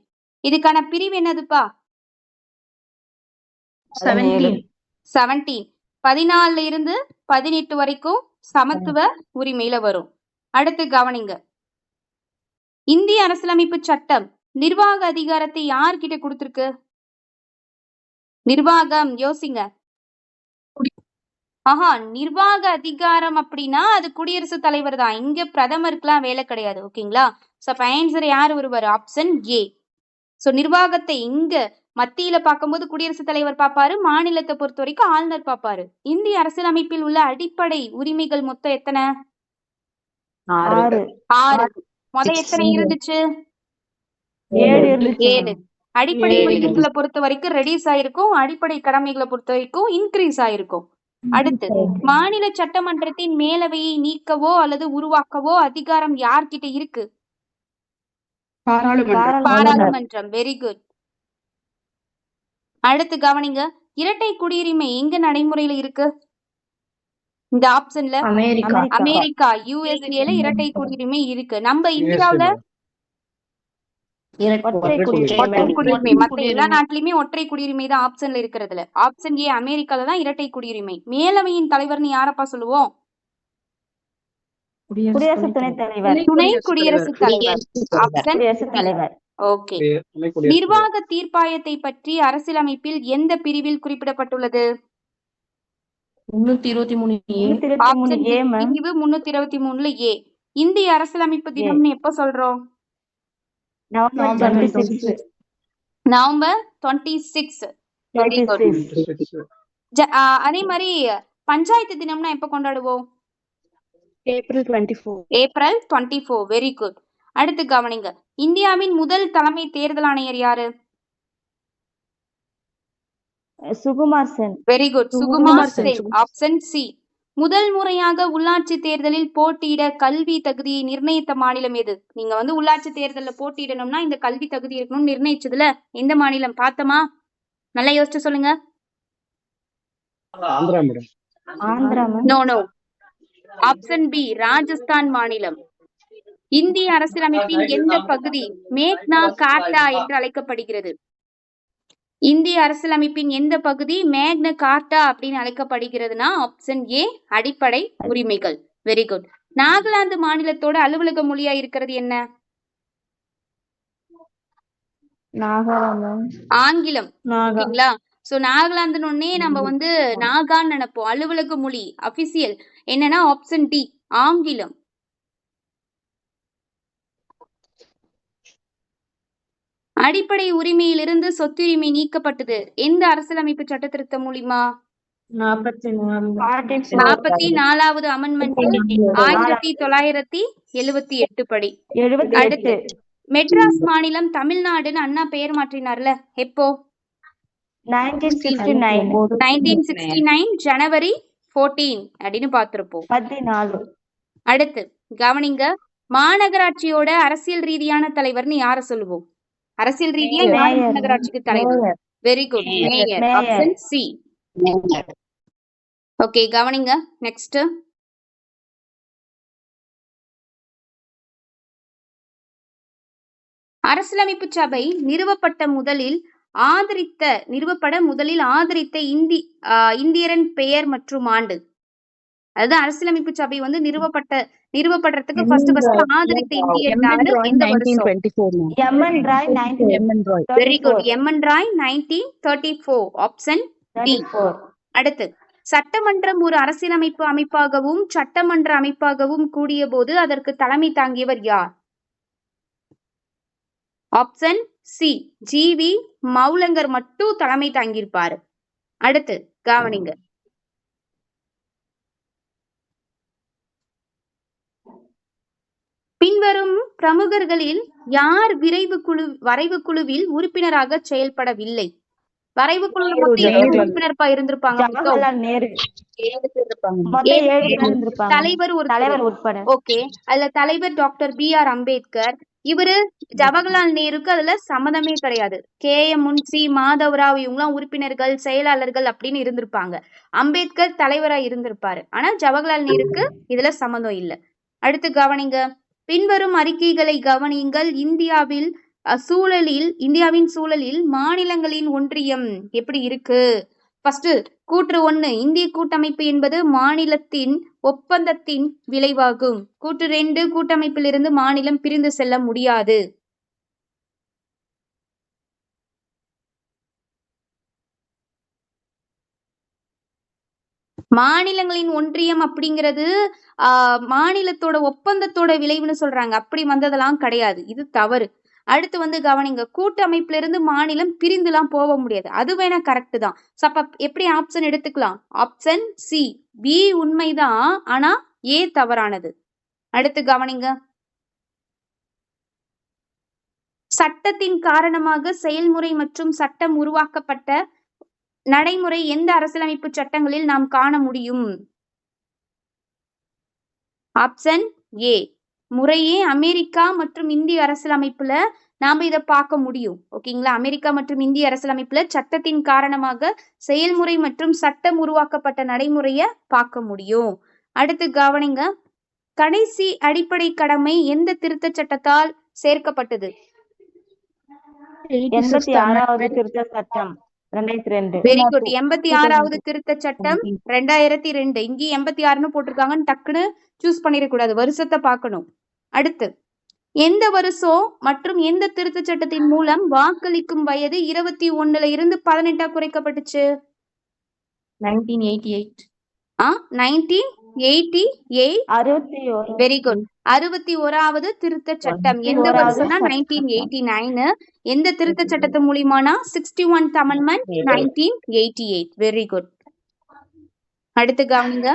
இதுக்கான பிரிவு என்னதுப்பா? 17. 14 இருந்து 18 வரைக்கும் சமத்துவ உரிமையில வரும். அடுத்து கவனிங்க. இந்திய அரசியலமைப்பு சட்டம் நிர்வாக அதிகாரத்தை யார்கிட்ட கொடுத்திருக்கு? நிர்வாகம் யோசிங்க. ஆஹா, நிர்வாக அதிகாரம் அப்படின்னா அது குடியரசுத் தலைவர் தான். இங்க பிரதமருக்குலாம் வேலை கிடையாது. ஓகேங்களா? சோ அப்ப ஆன்சர் யாரு வருவாரு? Option A. சோ நிர்வாகத்தை இங்க மத்தியில பார்க்கும்போது குடியரசுத் தலைவர் பார்ப்பாரு, மாநிலத்தை பொறுத்த வரைக்கும் ஆளுநர் பார்ப்பாரு. இந்திய அரசியலமைப்பில் உள்ள அடிப்படை உரிமைகள் மொத்தம் எத்தனை? 6 6. எத்தனை இருந்துச்சு? 7 இருந்துச்சு 7. அடிப்படை உரிமைகளை பொறுத்த வரைக்கும் ரெடியூஸ் ஆயிருக்கும், அடிப்படை கடமைகளை பொறுத்த வரைக்கும் இன்க்ரீஸ் ஆயிருக்கும். அடுத்து, மாநில சட்டமன்றத்தின் மேலவையை நீக்கவோ அல்லது உருவாக்கவோ அதிகாரம் யார்கிட்ட இருக்கு? பாராளுமன்றம். Very good. அடுத்து கவனிங்க, இரட்டை குடியுரிமை எங்க நடைமுறையில இருக்கு? இந்த ஆப்ஷன்ல அமெரிக்கா, யுஎஸ்ஏல இரட்டை குடியுரிமை இருக்கு. நம்ம இந்தியாவுல ஒற்றை குடியுரிமை. மத்த எல்லா நாட்டிலுமே ஒற்றை குடியுரிமை தான் ஆப்ஷன்ல இருக்கிறதுல. ஆப்ஷன் ஏ அமெரிக்கால தான் இரட்டை குடியுரிமை. மேலவையின் தலைவர்னு யாரப்பா சொல்லுவோம்? குடியரசு துணைத் தலைவர். துணை குடியரசுத் தலைவர். ஆப்ஷன் குடியரசுத் தலைவர். ஓகே. நிர்வாக தீர்ப்பாயத்தை பற்றி அரசியலமைப்பில் எந்த பிரிவில் குறிப்பிடப்பட்டுள்ளது? 323 ஏ மேம். பிரிவு 323ல ஏ. இந்திய அரசியலமைப்பு தினம்னு எப்ப சொல்றோம்? நவம்பர் 26. நவம்பர் 26. அதே மாதிரி பஞ்சாயத்து தினம்னா எப்ப கொண்டாடுவோம்? ஏப்ரல் 24. ஏப்ரல் 24. Very good. அடுத்து கவனிங்க, இந்தியாவின் முதல் தலைமை தேர்தல் ஆணையர் யாரு? Sukumar Sen. Very good, Sukumar Sen. Option C. முதல் முறையாக உள்ளாட்சி தேர்தலில் போட்டியிட கல்வி தகுதியை நிர்ணயித்த மாநிலம் எது? நீங்க உள்ளாட்சி தேர்தல்ல போட்டியிடணும்னா இந்த கல்வி தகுதி இருக்கணும்னு நிர்ணயிச்சதுல எந்த மாநிலம் பார்த்தமா? நல்லா யோசிச்சு சொல்லுங்க. நோ. ஆப்ஷன் பி, ராஜஸ்தான் மாநிலம். இந்திய அரசியலமைப்பின் எந்த பகுதி மேக்னா கார்ட்டா என்று அழைக்கப்படுகிறது? இந்திய அரசியலமைப்பின் எந்த பகுதி மேக்னா கார்ட்டா அப்படின்னு அழைக்கப்படுகிறதுனா ஆப்ஷன் ஏ, அடிப்படை உரிமைகள். Very good. நாகாலாந்து மாநிலத்தோட அலுவலக மொழியா இருக்கிறது என்ன? ஆங்கிலம். ஓகேங்களா? சோ நாகாலாந்துன்னு நம்ம நாகான்னு நினைப்போம். அலுவலக மொழி அபிஷியல் என்னன்னா ஆப்ஷன் டி, ஆங்கிலம். அடிப்படை உரிமையிலிருந்து சொத்துரிமை நீக்கப்பட்டது எந்த அரசியலமைப்பு சட்ட திருத்தம் மூலியமா? 44வது அமெண்ட்மெண்ட் 1978 படி. அடுத்து, மெட்ராஸ் மாநிலம் தமிழ்நாடுன்னு அண்ணா பெயர் மாற்றினார்ல, எப்போ? 1969 ஜனவரி 14 அப்படின்னு பார்த்திருப்போம். 14. அடுத்து கவனிங்க, மாநகராட்சியோட அரசியல் ரீதியான தலைவர்னு யார சொல்லுவோம்? அரசியல் ரீதியா மாநகராட்சிக்கு தலைவர். Very good, mayor. Option C. Okay, கவனிங்க நெக்ஸ்ட். அரசியலமைப்பு சபை நிறுவப்பட முதலில் ஆதரித்த இந்தியரின் பெயர் மற்றும் ஆண்டு. அதாவது அரசியலமைப்பு சபை நிறுவப்படுறதுக்கு ஃபர்ஸ்ட் ஆதரித்த இந்தியர் யாரு? எந்த வருஷம்? Very good, M N Roy 1934. Option D. அடுத்து, சட்டமன்றம் ஒரு அரசியலமைப்பு அமைப்பாகவும் சட்டமன்ற அமைப்பாகவும் கூடிய போது அதற்கு தலைமை தாங்கியவர் யார்? Option C, GV. மௌலங்கர் மட்டும் தலைமை தாங்கியிருப்பாரு. அடுத்து கவனிங்க, பின்வரும் பிரமுகர்களில் யார் வரைவு குழுவில் உறுப்பினராக செயல்படவில்லை? வரைவு குழுல மொத்தம் உறுப்பினர் இருந்திருப்பாங்க. தலைவர் உட்பட. ஓகே, அதுல தலைவர் டாக்டர் B.R. அம்பேத்கர். இவரு ஜவஹர்லால் நேருக்கு அதுல சம்மதமே கிடையாது. K.M. முன்சி, மாதவராவ் இவங்கலாம் உறுப்பினர்கள், செயலாளர்கள் அப்படின்னு இருந்திருப்பாங்க. அம்பேத்கர் தலைவரா இருந்திருப்பாரு. ஆனா ஜவஹர்லால் நேருக்கு இதுல சம்மதம் இல்ல. அடுத்து கவனிங்க, பின்வரும் அறிக்கைகளை கவனியுங்கள். இந்தியாவின் சூழலில் மாநிலங்களின் ஒன்றியம் எப்படி இருக்கு? ஃபர்ஸ்ட் கூற்று 1, இந்திய கூட்டமைப்பு என்பது மாநிலத்தின் ஒப்பந்தத்தின் விளைவாகும். கூற்று 2, கூட்டமைப்பிலிருந்து மாநிலம் பிரிந்து செல்ல முடியாது. மாநிலங்களின் ஒன்றியம் அப்படிங்கிறது மாநிலத்தோட ஒப்பந்தத்தோட விளைவுன்னு சொல்றாங்க. அப்படி வந்ததெல்லாம் கிடையாது. இது தவறு. அடுத்து வந்து கவனிங்க, கூட்டமைப்புல இருந்து மாநிலம் பிரிந்துலாம் போக முடியாது. அது வேணா கரெக்ட் தான். அப்ப எப்படி ஆப்ஷன் எடுத்துக்கலாம்? ஆப்ஷன் சி, பி உண்மைதான், ஆனா ஏ தவறானது. அடுத்து கவனிங்க, சட்டத்தின் காரணமாக செயல்முறை மற்றும் சட்டம் உருவாக்கப்பட்ட நடைமுறை எந்த அரசியலமைப்பு சட்டங்களில் நாம் காண முடியும்? ஆப்ஷன் ஏ, முறையே அமெரிக்கா மற்றும் இந்திய அரசியலமைப்புல நாம இதை பார்க்க முடியும். ஓகேங்களா? அமெரிக்கா மற்றும் இந்திய அரசியலமைப்புல சட்டத்தின் காரணமாக செயல்முறை மற்றும் சட்டம் உருவாக்கப்பட்ட நடைமுறைய பார்க்க முடியும். அடுத்து கவனிங்க, கடைசி அடிப்படை கடமை எந்த திருத்த சட்டத்தால் சேர்க்கப்பட்டது? 86வது திருத்த சட்டம் 2002. Very good. 86வது திருத்த சட்டம் 2002. இங்க 86ன்னு போட்டிருக்காங்கன்னு டக்குன்னு சூஸ் பண்ணிடக்கூடாது, வருஷத்தை பார்க்கணும். அடுத்து, எந்த வருஷம் மற்றும் எந்த திருத்த சட்டத்தின் மூலம் வாக்களிக்கும் வயது 21 இருந்து 18 குறைக்கப்பட்டுச்சு? 1988. 1988. Very good. 61வது திருத்த சட்டம் எந்த வருஷம்னா 1989. எந்த திருத்த சட்டத்து மூலியமானா 61th Amendment 1988. Very good. அடுத்து கவனிங்க,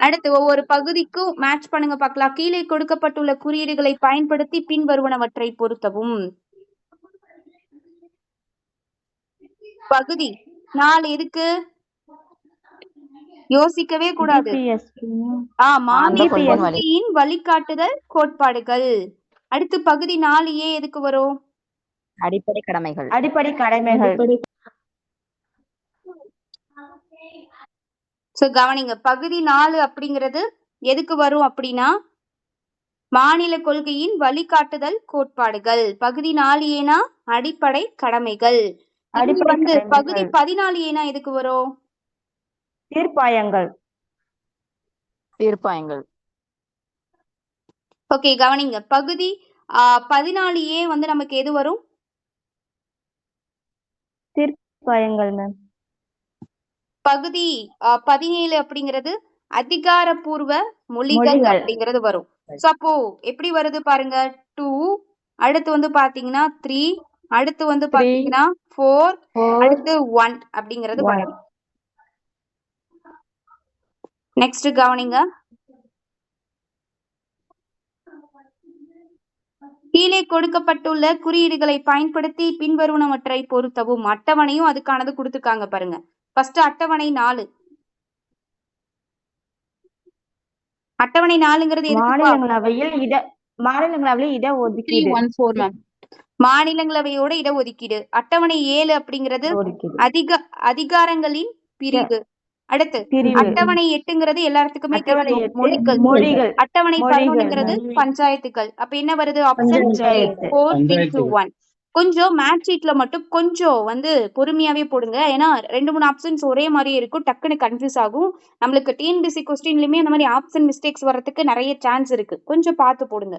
அடுத்து ஒவ்வொரு பகுதிக்கும் மேட்ச் பண்ணுங்க பார்க்கலாம். கீழே கொடுக்கப்பட்டுள்ள குறியீடுகளை பயன்படுத்தி பின்வருவனவற்றை பொருத்தவும். பகுதி 4 எதுக்கு? யோசிக்கவே கூடாது. மாநில கொள்கையின் வழிகாட்டுதல் கோட்பாடுகள். அடுத்து பகுதி 4A எதுக்கு வரும்? அடிப்படை கடமைகள். சோ கவனிங்க, பகுதி 4 அப்படிங்கிறது எதுக்கு வரும் அப்படின்னா மாநில கொள்கையின் வழிகாட்டுதல் கோட்பாடுகள். பகுதி 4Aனா அடிப்படை கடமைகள். வந்து பகுதி 14Aனா எதுக்கு வரும்? தீர்ப்பாயங்கள். ஓகே கவனிங்க, பகுதி 14A வந்து நமக்கு எது வரும்? தீர்ப்பாயங்கள் மேம். பகுதி 17 அப்படிங்கிறது அதிகாரப்பூர்வ மொழிகள் அப்படிங்கிறது வரும். சோ அப்போ எப்படி வருது பாருங்க, 2, அடுத்து வந்து பாத்தீங்கன்னா 3, அடுத்து வந்து பாத்தீங்கன்னா 4, அடுத்து 1 அப்படிங்கிறது வரும். நெக்ஸ்ட் கவனிங்க, கீழே கொடுக்கப்பட்டுள்ள குறியீடுகளை பயன்படுத்தி பின்வருவனவற்றை பொருத்தவும். அட்டவணையும் அதுக்கானது கொடுத்துருக்காங்க பாருங்க. ஃபர்ஸ்ட் அட்டவணை 4. அட்டவணை 4ங்கிறது மாநிலங்களவையோட இடஒதுக்கீடு. அட்டவணை 7 அப்படிங்கிறது அதிகாரங்களின் பிரிவு. அடுத்து அட்டவணை 8ங்கிறது எல்லாத்துக்குமே தெரியும், மொழிகள். அட்டவணை 11ங்கிறது பஞ்சாயத்துகள். அப்ப என்ன வருது? ஆப்ஷன் 4:1. கொஞ்சம் மேட்ச் ஷீட்ல மட்டும் கொஞ்சம் வந்து பொறுமையாவே போடுங்க. ஏன்னா 2-3 ஆப்ஷன்ஸ் ஒரே மாதிரியே இருக்கும், டக்குன்னு கன்ஃபியூஸ் ஆகும். நம்மளுக்கு டிஎன்பிஎஸ்சி கொஸ்டின்லயுமே அந்த மாதிரி ஆப்ஷன் மிஸ்டேக்ஸ் வர்றதுக்கு நிறைய சான்ஸ் இருக்கு, கொஞ்சம் பார்த்து போடுங்க.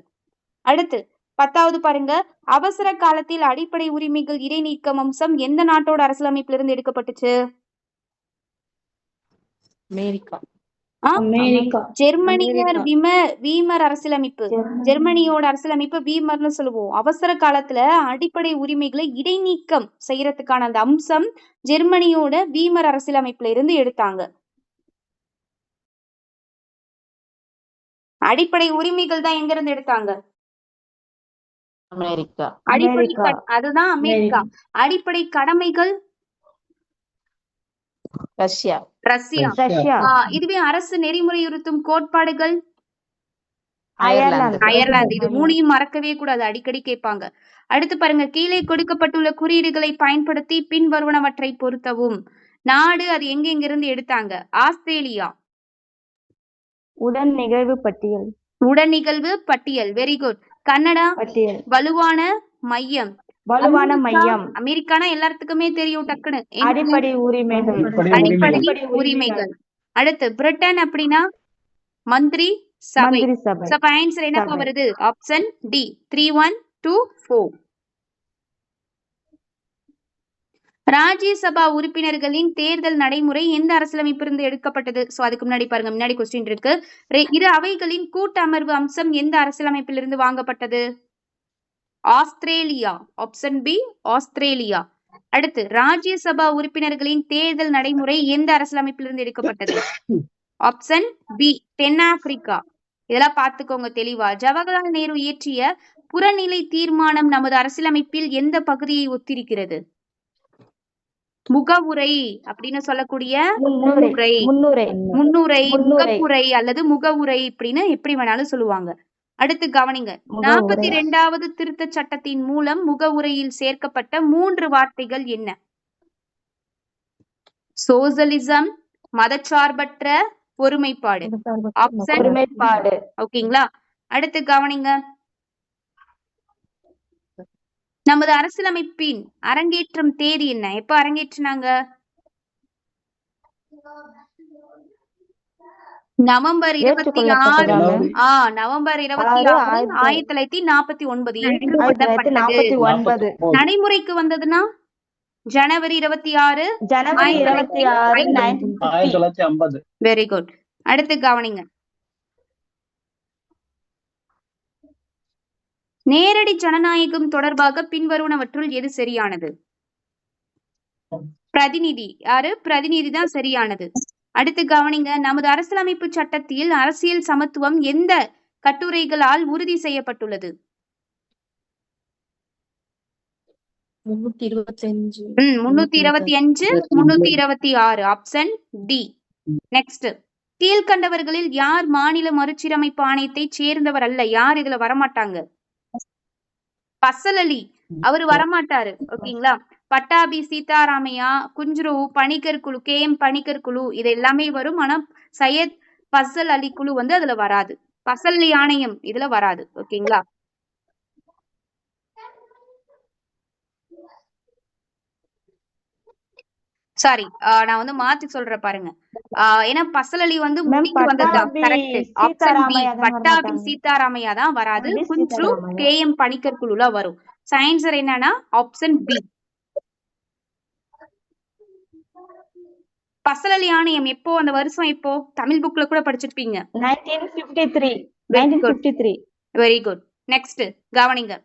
அடுத்து 10வது பாருங்க, அவசர காலத்தில் அடிப்படை உரிமைகள் இடைநீக்கம் அம்சம் எந்த நாட்டோட அரசியலமைப்புல இருந்து எடுக்கப்பட்டுச்சு? ஜெர்மனியர் வீமர் அரசியலமைப்பு. ஜெர்மனியோட அரசியலமைப்பு வீமர்னு சொல்லுவோம். அவசர காலத்துல அடிப்படை உரிமைகளை இடைநீக்கம் செய்யறதுக்கான அந்த அம்சம் ஜெர்மனியோட வீமர் அரசியலமைப்புல இருந்து எடுத்தாங்க. அடிப்படை உரிமைகள் தான் எங்க இருந்து எடுத்தாங்க? அதுதான் அமெரிக்கா. அடிப்படை கடமைகள் ரஷ்யா. இதுவே அரசு நெறிமுறையுறுத்தும் கோட்பாடுகள் அயர்லாந்து. இது 3யும் மறக்கவே கூடாது, அடிக்கடி கேட்பாங்க. அடுத்து பாருங்க, கீழே கொடுக்கப்பட்டுள்ள குறியீடுகளை பயன்படுத்தி பின்வருவனவற்றை பொருத்தவும். நாடு அது எங்கிருந்து எடுத்தாங்க? ஆஸ்திரேலியா. உடன்நிகழ்வு பட்டியல். Very good. கனடா வலுவான மையம். அமெரிக்கானா எல்லாத்துக்குமே தெரியும் டக்குன்னு, அடிப்படை உரிமைகள். அடுத்து பிரிட்டன் அப்படின்னா மந்திரி சபை. அப்ப ஆன்சர் என்னப்பா வருது? Option D, 3, 1, 2, 4. ராஜ்யசபா உறுப்பினர்களின் தேர்தல் நடைமுறை எந்த அரசியலமைப்பிலிருந்து எடுக்கப்பட்டது? சோ அதுக்கு முன்னாடி பாருங்க, முன்னாடி கொஸ்டின் இருக்கு. இரு அவைகளின் கூட்டமர்வு அம்சம் எந்த அரசியலமைப்பிலிருந்து வாங்கப்பட்டது? ஆஸ்திரேலியா. Option B Australia. அடுத்து, ராஜ்யசபா உறுப்பினர்களின் தேர்தல் நடைமுறை எந்த அரசியலமைப்பிலிருந்து எடுக்கப்பட்டது? ஆப்ஷன் பி தென்னாப்பிரிக்கா. இதெல்லாம் பார்த்துக்கோங்க தெளிவா. ஜவஹர்லால் நேரு இயற்றிய புறநிலை தீர்மானம் நமது அரசியலமைப்பில் எந்த பகுதியை ஒத்திருக்கிறது? முகவுரை அப்படின்னு சொல்லக்கூடிய முன்னுரை, முகப்புரை அல்லது முகவுரை இப்படின்னு எப்படி வேணாலும் சொல்லுவாங்க. அடுத்து கவனிங்க, 42வது திருத்த சட்டத்தின் மூலம் முகவுரையில் சேர்க்கப்பட்ட 3 வார்த்தைகள் என்ன? சோசலிசம், மதச்சார்பற்ற, ஒருமைப்பாடு. ஓகேங்களா? அடுத்து கவனிங்க, நமது அரசியலமைப்பின் அரங்கேற்றம் தேதி என்ன? எப்ப அரங்கேற்றினாங்க? நவம்பர் 26. நவம்பர் 26, 1949 ஏற்றுக்கொள்ளப்பட்டது. நடைமுறைக்கு வந்ததுன்னா ஜனவரி 26, 1950. Very good. அடுத்து கவனிங்க, நேரடி ஜனநாயகம் தொடர்பாக பின்வருவனவற்றுள் எது சரியானது? பிரதிநிதி. யாரு? பிரதிநிதி தான் சரியானது. அடுத்து கவனிங்க, நமது அரசியலமைப்பு சட்டத்தில் அரசியல் சமத்துவம் எந்த கட்டுரைகளால் உறுதி செய்யப்பட்டுள்ளது? 325, 325, 326. Option D. நெக்ஸ்ட், கீழ்கண்டவர்களில் யார் மாநில மறுசீரமைப்பு ஆணையத்தை சேர்ந்தவர் அல்ல? யார் இதுல வரமாட்டாங்க? பசல் அலி, அவரு வரமாட்டாரு. ஓகேங்களா? பட்டாபி சீதாராமையா, குஞ்சுரு, பணிக்கர் குழு, KM பணிக்கர் குழு இது எல்லாமே வரும். ஆனா சையத் பசல் அலி குழு வந்து அதுல வராது. பசல் அலி ஆணையம் இதுல வராது. ஓகேங்களா? சாரி, நான் வந்து மாத்தி சொல்றேன் பாருங்க. ஏன்னா பசல் அலி வந்து முடிக்கு வந்ததுதான். Correct. Option B Pattabhi Sitaramayya தான் வராது. குஞ்சுரு, KM பணிக்கர் குழுல வரும். ஆன்சர் என்னன்னா ஆப்ஷன் பி. பசல் அலி ஆணையம் எப்போ, அந்த வருஷம் எப்போ? தமிழ் புக்ல கூட படிச்சிருப்பீங்க. 1953. Very good. நெக்ஸ்ட் கவனிங்க,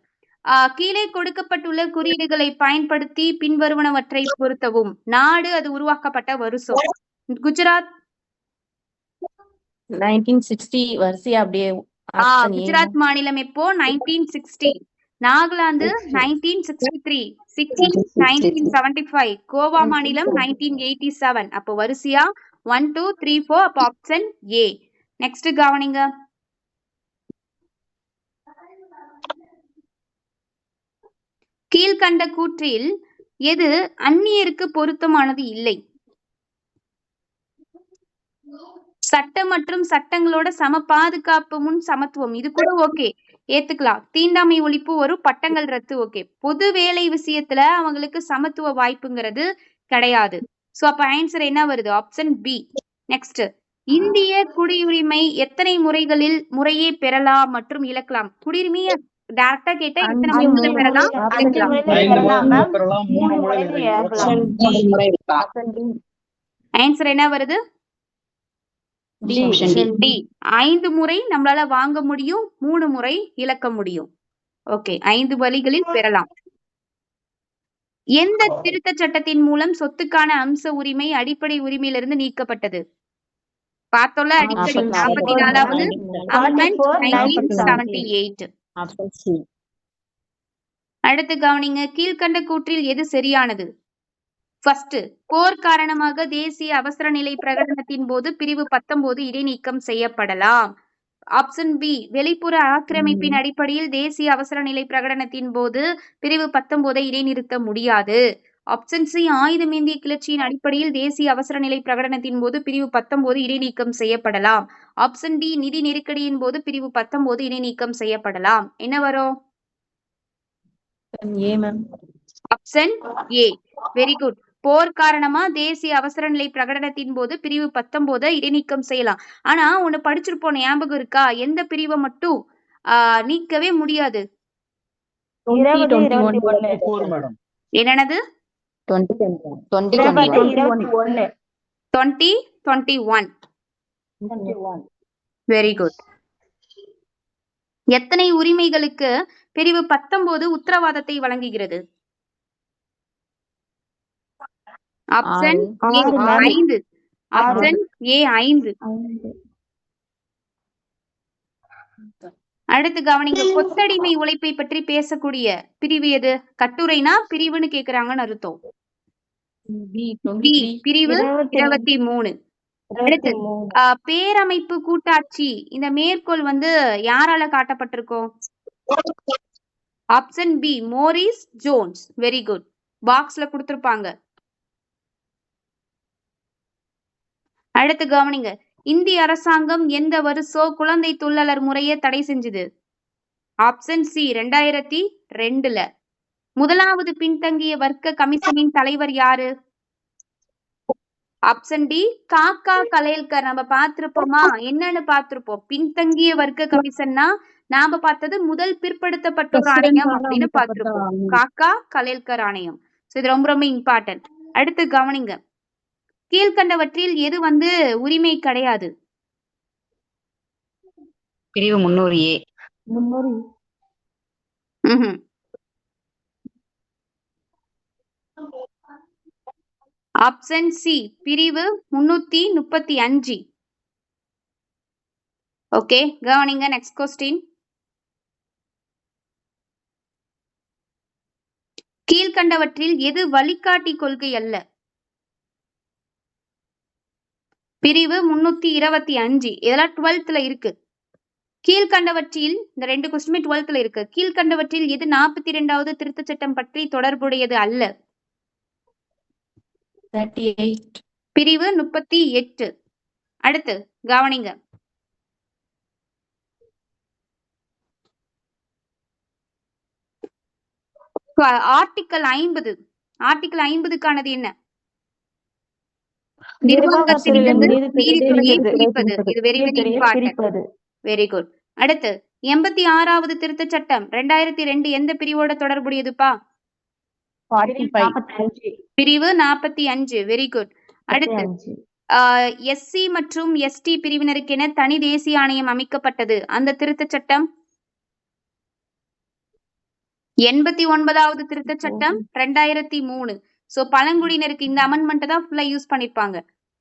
கீழே கொடுக்கப்பட்டுள்ள குறியீடுகளை பயன்படுத்தி பின்வருவனவற்றை பொருத்தவும். நாடு அது உருவாக்கப்பட்ட வருஷம். குஜராத் 1960 வரிசையா அப்படியே. குஜராத் மாநிலம் எப்போ? 1960. நாகாலாந்து 1963, சிக்கிம் 1975, கோவா மாநிலம் 1987. அப்போ வரிசையா 1, 2, 3, 4. அப்போ ஆப்ஷன் ஏ. நெக்ஸ்ட் கவனிங்க, கீழ்கண்ட கூற்றில் எது அந்நியருக்கு பொருத்தமானது இல்லை? சட்டம் மற்றும் சட்டங்களோட சம பாதுகாப்பு முன் சமத்துவம், இது கூட ஓகே, ஏத்துக்கலாம். தீண்டாமை ஒழிப்பு ஒரு, பட்டங்கள் ரத்து, ஓகே. பொது வேலை விஷயத்துல அவங்களுக்கு சமத்துவ வாய்ப்புங்கிறது கிடையாது. சோ அப்ப ஆன்சர் என்ன வருது? Option B. நெக்ஸ்ட், இந்திய குடியுரிமை எத்தனை முறையே பெறலாம் மற்றும் இழக்கலாம்? குடியுரிமையை டைரக்டா கேட்டா எத்தனை முறைகளை பெறலாம், இழக்கலாம்? ஆன்சர் என்ன வருது? டி. 5 முறை நம்மளால வாங்க முடியும், 3 முறை இழக்க முடியும். ஓகே, 5 வழிகளில் பெறலாம். எந்த திருத்த சட்டத்தின் மூலம் சொத்துக்கான அம்ச உரிமை அடிப்படை உரிமையிலிருந்து நீக்கப்பட்டது? பார்த்தோம்ல அடிக்கடி. 44வது அமெண்ட்மென்ட் 1978. அடுத்து கவனிங்க, கீழ்கண்ட கூற்றில் எது சரியானது? ஃபர்ஸ்ட், போர் காரணமாக தேசிய அவசர நிலை பிரகடனத்தின் போது பிரிவு 19 இடைநீக்கம் செய்யப்படலாம். ஆப்ஷன் பி, வெளிப்புற ஆக்கிரமிப்பின் அடிப்படையில் தேசிய அவசர நிலை பிரகடனத்தின் போது பிரிவு 19 இடைநிறுத்த முடியாது. ஆப்ஷன் சி, ஆயுதமேந்திய கிளர்ச்சியின் அடிப்படையில் தேசிய அவசர நிலை பிரகடனத்தின் போது பிரிவு 19 இடைநீக்கம் செய்யப்படலாம். ஆப்ஷன் டி, நிதி நெருக்கடியின் போது பிரிவு 19 இடைநீக்கம் செய்யப்படலாம். என்ன வரும்? Option A. Very good. போர் காரணமா தேசிய அவசர நிலை பிரகடனத்தின் போது பிரிவு 19 இடைநீக்கம் செய்யலாம். ஆனா ஒண்ணு படிச்சிருப்போம், ஞாபகம் இருக்கா? எந்த பிரிவை மட்டும் நீக்கவே முடியாது? என்னது? 2021 2021 வெரி குட். எத்தனை உரிமைகளுக்கு பிரிவு 19 உத்தரவாதத்தை வழங்குகிறது? Option A 6 ma'am. 5. Option A 5. அடுத்து கவனிங்க. கொத்தடிமை உழைப்பை பற்றி பேசக்கூடிய பிரிவு எது? கட்டுரைனா பிரிவுன்னு கேக்குறாங்கன்னு அர்த்தம். பி பி பிரிவு 23. அடுத்து பேரமைப்பு கூட்டாட்சி இந்த மேற்கோள் வந்து யாரால காட்டப்பட்டிருக்கோம்? Option B Morris Jones. Very good. பாக்ஸ்ல கொடுத்திருப்பாங்க. அடுத்து கவனிங்க. இந்திய அரசாங்கம் எந்த வருஷம் குழந்தை தொழிலாளர் முறையை தடை செஞ்சது? ஆப்ஷன் சி 2002ல. முதலாவது பின்தங்கிய வர்க்க கமிஷனின் தலைவர் யாரு? ஆப்ஷன் டி காக்கா கலேல்கர். நம்ம பார்த்திருப்போமா? என்னன்னு பார்த்திருப்போம். பின்தங்கிய வர்க்க கமிஷன்னா நாம பார்த்தது முதல் பிற்படுத்தப்பட்டோர் ஆணையம் அப்படின்னு பார்த்திருப்போம். காக்கா கலேல்கர் ஆணையம். இது ரொம்ப ரொம்ப இம்பார்ட்டன்ட். அடுத்து கவனிங்க. கீழ்கண்டவற்றில் எது வந்து உரிமை கிடையாது? பிரிவு 300A. ஆப்ஷன் சி பிரிவு 335. ஓகே கவனிங்க. Next question. கீழ்கண்டவற்றில் எது வழிகாட்டி கொள்கை அல்ல? பிரிவு 325. இதெல்லாம் 12th இருக்கு. கீழ்கண்டவற்றில் இந்த 2 கொஸ்டின் 12th இருக்கு. கீழ்கண்டவற்றில் எது 42வது திருத்தச் சட்டம் பற்றி தொடர்புடையது அல்ல? 38. பிரிவு 38. அடுத்து கவனிங்க. ஆர்டிக்கல் 50. ஆர்டிக்கல் 50க்கானது என்ன? நிர்வாகத்திலிருந்து நீதித்துறையை பிரிப்பது. இது very very important. Very good. அடுத்து 86வது திருத்தச் சட்டம் 2002 எந்த பிரிவோட தொடர்புடையதுப்பா? 45. பிரிவு 45. Very good. அடுத்து எஸ்சி மற்றும் எஸ்டி பிரிவினருக்கென தனி தேசிய ஆணையம் அமைக்கப்பட்டது. அந்த திருத்தச் சட்டம் 89வது திருத்தச் சட்டம் 2003. சோ பழங்குடியினருக்கு இந்த அமெண்ட்மெண்ட் தான் ஃபுல்லா யூஸ் பண்ணிருப்பாங்க.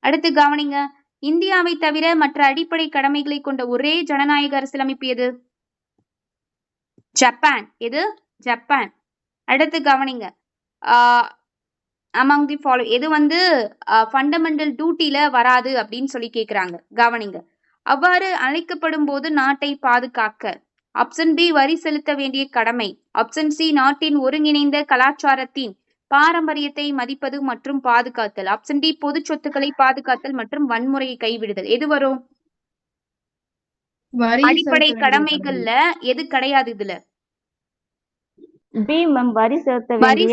அடுத்து கவனிங்க. இந்தியாவை தவிர மற்ற அடிப்படை கடமைகளை கொண்ட ஒரே ஜனநாயக அரசியலமைப்பு எது? ஜப்பான். எது? ஜப்பான். அடுத்து கவனிங்க. among the follow எது வந்து ஃபண்டமெண்டல் டியூட்டில வராது அப்படின்னு சொல்லி கேக்குறாங்க. கவனிங்க. அவ்வாறு அழைக்கப்படும் போது நாட்டை பாதுகாக்க. ஆப்ஷன் பி வரி செலுத்த வேண்டிய கடமை. ஆப்ஷன் சி நாட்டின் ஒருங்கிணைந்த கலாச்சாரத்தின் பாரம்பரியத்தை மதிப்பது மற்றும் பாதுகாத்தல். ஆப்ஷன் டி பொது சொத்துக்களை பாதுகாத்தல் மற்றும் வன்முறையை கைவிடுதல். எது வரும்? அடிப்படை கடமைகள்ல எது கிடையாது இதுல? பி மேம் வரி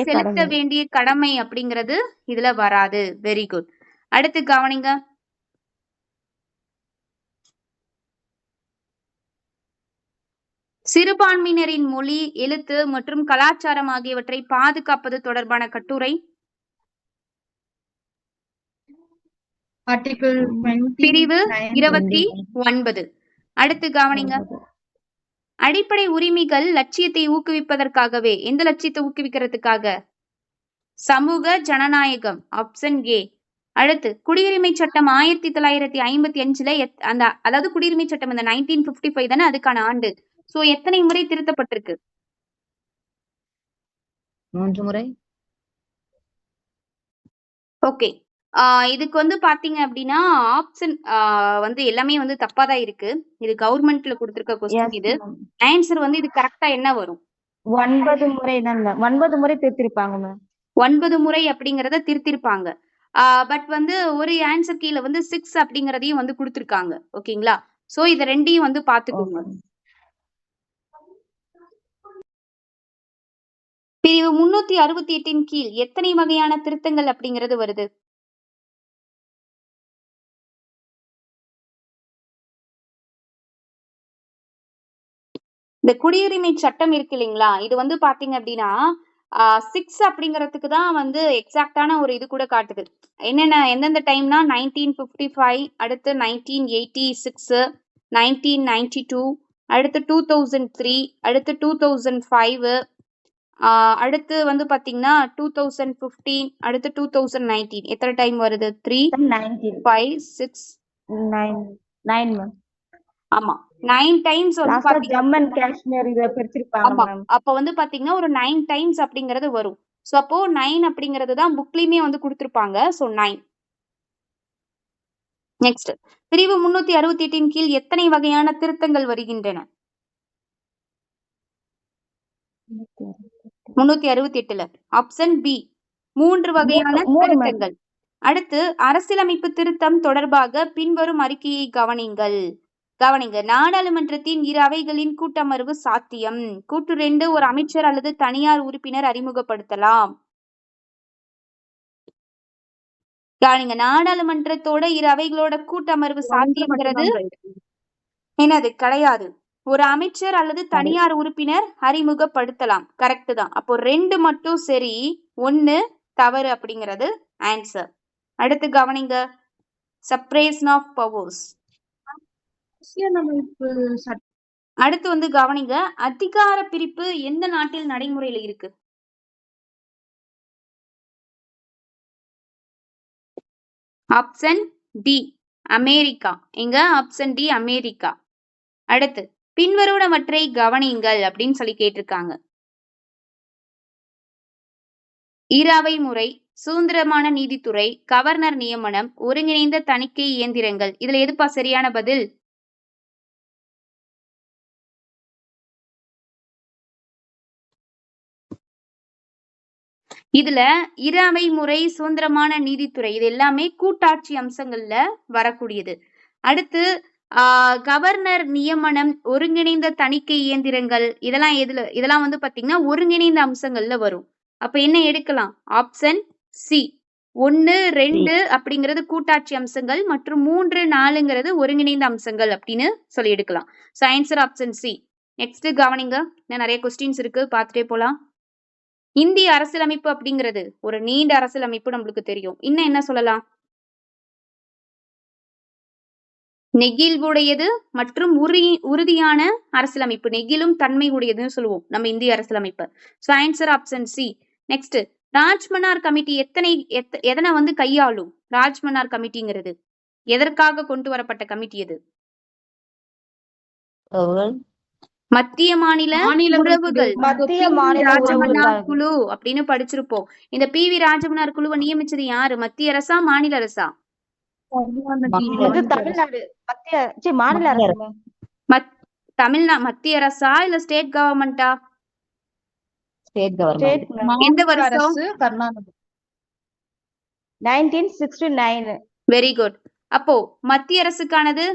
செலுத்த வேண்டிய கடமை அப்படிங்கிறது இதுல வராது. Very good. அடுத்து கவனிங்க. சிறுபான்மையினரின் மொழி, எழுத்து மற்றும் கலாச்சாரம் ஆகியவற்றை பாதுகாப்பது தொடர்பான கட்டுரை. பிரிவு 29. அடுத்து கவனிங்க. அடிப்படை உரிமைகள் லட்சியத்தை ஊக்குவிப்பதற்காகவே. எந்த லட்சியத்தை ஊக்குவிக்கிறதுக்காக? சமூக ஜனநாயகம். Option A. அடுத்து குடியுரிமை சட்டம் 1955ல அதாவது குடியுரிமை சட்டம் இந்த 1955 தானே அதுக்கான ஆண்டு. சோ எத்தனை முறை திருத்தப்பட்டிருக்கு? 3 முறை. ஓகே. இதுக்கு வந்து பாத்தீங்க அப்படின்னா ஆப்ஷன் வந்து எல்லாமே வந்து தப்பாதான் இருக்கு. இது கவர்மெண்ட்ல கொடுத்திருக்க கொஸ்டின். இது ஆன்சர் வந்து இது கரெக்டா என்ன வரும்? 9 முறை தான். 9 முறை திருத்திருப்பாங்க மேம். 9 முறை அப்படிங்கறத திருத்திருப்பாங்க. பட் வந்து ஒரு ஆன்சர் கீழே வந்து 6 அப்படிங்கறதையும் வந்து கொடுத்திருக்காங்க. ஓகேங்களா? சோ இத ரெண்டையும் வந்து பாத்துக்கோங்க. பிரிவு 368 கீழ் எத்தனை வகையான திருத்தங்கள் அப்படிங்கிறது வருது? இந்த குடியுரிமை சட்டம் இருக்கு இல்லைங்களா? இது வந்து பாத்தீங்க அப்படின்னா 6 அப்படிங்கிறதுக்கு தான் வந்து எக்ஸாக்டான ஒரு இது கூட காட்டுது. என்னென்ன எந்தெந்த டைம்னா 1955, அடுத்து 1986, 1992, அடுத்து 2003, அடுத்து 2005, அடுத்து வந்து பாத்தீங்கன்னா 2015, அடுத்து 2019. எத்தனை டைம் வருது? 3, 19 5, 6. 9 மேம். ஆமா 9 டைம்ஸ் வந்து லாஸ்டா பாத்தீங்கன்னா ஜம்மு அண்ட் காஷ்மீர் இத பிரிச்சிருப்பாங்க ஆமா மேம். அப்ப வந்து பாத்தீங்கன்னா ஒரு 9 டைம்ஸ் அப்படிங்கிறது வரும். சோ அப்போ 9 அப்படிங்கிறது தான் புக்லயுமே வந்து கொடுத்திருப்பாங்க. சோ 9. நெக்ஸ்ட், பிரிவு 368 கீழ் எத்தனை வகையான திருத்தங்கள் வருகின்றன? 368ல ஆப்ஷன் பி 3 வகையான 3 மேம். திருத்தங்கள். அடுத்து, அரசியலமைப்பு திருத்தம் தொடர்பாக பின்வரும் அறிக்கையை கவனிங்கள். நாடாளுமன்றத்தின் இரு அவைகளின் கூட்டமர்வு சாத்தியம். கூற்று 2, ஒரு அமைச்சர் அல்லது தனியார் உறுப்பினர் அறிமுகப்படுத்தலாம். கவனிங்க, நாடாளுமன்றத்தோட இரு அவைகளோட கூட்டமர்வு சாத்தியம்ங்கிறது என்னது? கிடையாது. ஒரு அமைச்சர் அல்லது தனியார் உறுப்பினர் அறிமுகப்படுத்தலாம். கரெக்ட் தான். அப்போ 2 மட்டும் சரி, 1 தவறு அப்படிங்கிறது ஆன்சர். அடுத்து கவனிங்க, செப்பரேஷன் ஆஃப் பவர்ஸ். அடுத்து வந்து கவனிங்க, அதிகார பிரிப்பு எந்த நாட்டில் நடைமுறையில இருக்கு? Option D America. எங்க? Option D America. அடுத்து, பின்வருவனவற்றை கவனிங்கள் அப்படின்னு சொல்லி கேட்டிருக்காங்க. இரு அவை முறை, சுதந்திரமான நீதித்துறை, கவர்னர் நியமனம், ஒருங்கிணைந்த தணிக்கை இயந்திரங்கள். இதுல எதுப்பா சரியான பதில்? இதுல இரு அவை முறை, சுதந்திரமான நீதித்துறை இது எல்லாமே கூட்டாட்சி அம்சங்கள்ல வரக்கூடியது. அடுத்து கவர்னர் நியமனம், ஒருங்கிணைந்த தணிக்கை இயந்திரங்கள் இதெல்லாம் வந்து பாத்தீங்கன்னா ஒருங்கிணைந்த அம்சங்கள்ல வரும். அப்ப என்ன எடுக்கலாம்? ஆப்ஷன் சி 1, 2 அப்படிங்கிறது கூட்டாட்சி அம்சங்கள் மற்றும் 3, 4ங்கிறது ஒருங்கிணைந்த அம்சங்கள் அப்படின்னு சொல்லி எடுக்கலாம். So answer option C. Next கவனிங்க, இன்னும் நிறைய கொஸ்டின்ஸ் இருக்கு, பார்த்துட்டே போலாம். இந்திய அரசியலமைப்பு அப்படிங்கிறது ஒரு நீண்ட அரசியலமைப்பு, நம்மளுக்கு தெரியும். இன்னும் என்ன சொல்லலாம்? நெகிழ்வுடையது மற்றும் உறுதியான அரசியலமைப்பு. நெகிழும் தன்மை உடையதுன்னு சொல்லுவோம் நம்ம இந்திய அரசியலமைப்பு. So answer option C. Next, Rajamannar committee எதனை வந்து கையாளும்? ராஜ்மன்னார் கமிட்டிங்கிறது எதற்காக கொண்டு வரப்பட்ட கமிட்டி? அது மத்திய மாநில உறவுகள். மத்திய மாநில ராஜமன்னார் உறவுகள். குழு அப்படின்னு படிச்சிருப்போம். இந்த பி.வி. ராஜமன்னார் குழுவை நியமிச்சது யாரு? மத்திய அரசா மாநில அரசா? இது தமிழ்நாடு மாநில அரசு. மத்திய அரசா இல்ல ஸ்டேட் கவர்மெண்டா? State government. எந்த வருஷம்? 1969. Very good. அப்போ மத்திய அரசுக்கானது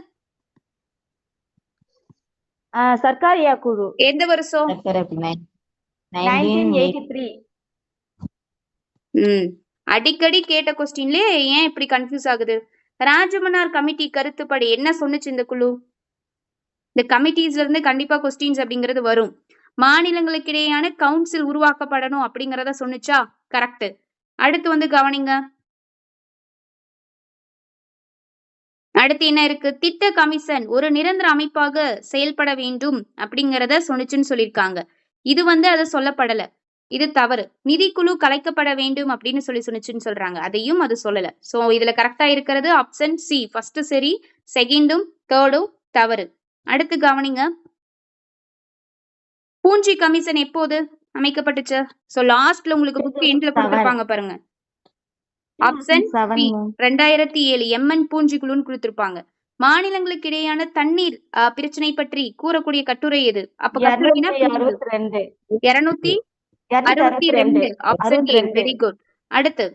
சர்க்காரியா குழு. எந்த வருஷம்? 1983. அடிக்கடி கேட்ட கொஸ்டின்லயே ஏன் இப்படி கன்ஃபியூஸ் ஆகுது? ராஜமன்னார் கமிட்டி கருத்துப்படி என்ன சொன்னுச்சு இந்த குழு? இந்த கமிட்டிஸ்ல இருந்து கண்டிப்பா கொஸ்டின்ஸ் அப்படிங்கிறது வரும். மாநிலங்களுக்கு இடையேயான கவுன்சில் உருவாக்கப்படணும் அப்படிங்கறத சொன்னுச்சா? கரெக்ட். அடுத்து வந்து கவனிங்க, அடுத்து என்ன இருக்கு? திட்ட கமிஷன் ஒரு நிரந்தர அமைப்பாக செயல்பட வேண்டும் அப்படிங்கறத சொன்னுச்சுன்னு சொல்லியிருக்காங்க. இது வந்து அதை சொல்லப்படல, இது தவறு. நிதிக்குழு கலைக்கப்பட வேண்டும் அப்படின்னு சொன்னுச்சுன்னு சொல்றாங்க, அதையும் அது சொல்லல. சோ இதுல கரெக்டா இருக்கிறது ஆப்ஷன் சி. ஃபர்ஸ்ட் சரி, செகண்டும் தேர்டும் தவறு. அடுத்து கவனிங்க, பூஞ்சி கமிஷன் எப்போது அமைக்கப்பட்டுச்சு? சோ லாஸ்ட்ல உங்களுக்கு புக் எண்ட்ல கொடுத்திருப்பாங்க பாருங்க. ஆப்ஷன் பி 2007 எம்என் பூஞ்சி குழுன்னு கொடுத்திருப்பாங்க. மாநிலங்களுக்கு இடையான தண்ணீர் பிரச்சனை பற்றி கூறக்கூடிய கட்டுரை எது? அப்ப கட்டுரை 262. Option A. Very good. அடுத்து,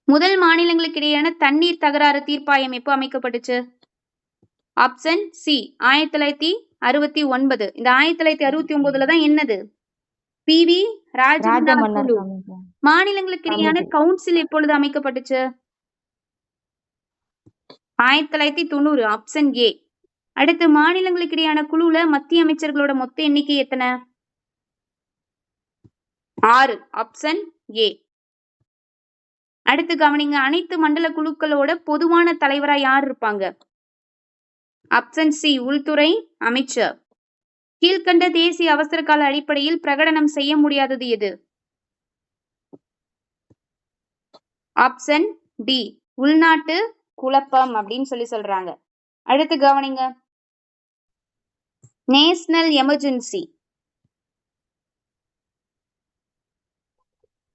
முதல் மாநிலங்களுக்கு இடையான தண்ணீர் தகராறு தீர்ப்பாயம் எப்போ அமைக்கப்பட்டுச்சு? Option C 1969. இந்த 1969 தான் என்னது? பி.வி. ராஜமன்னார் குழு. மாநிலங்களுக்கு இடையான கவுன்சில் எப்பொழுது அமைக்கப்பட்டுச்சு? 1990. Option A. அடுத்து, மாநிலங்களுக்கு இடையான குழுல மத்திய அமைச்சர்களோட மொத்த எண்ணிக்கை எத்தனை? 6 ஆப்ஷன் ஏ. அடுத்து கவனிங்க, அனைத்து மண்டல குழுக்களோட பொதுவான தலைவரா யார் இருப்பாங்க? ஆப்ஷன் சி உள்துறை அமைச்சர். கீழ்கண்ட தேசிய அவசர கால அடிப்படையில் பிரகடனம் செய்ய முடியாதது எது? ஆப்ஷன் டி உள்நாட்டு குழப்பம் அப்படின்னு சொல்றாங்க. அடுத்து கவனிங்க, நேஷனல் எமர்ஜென்சி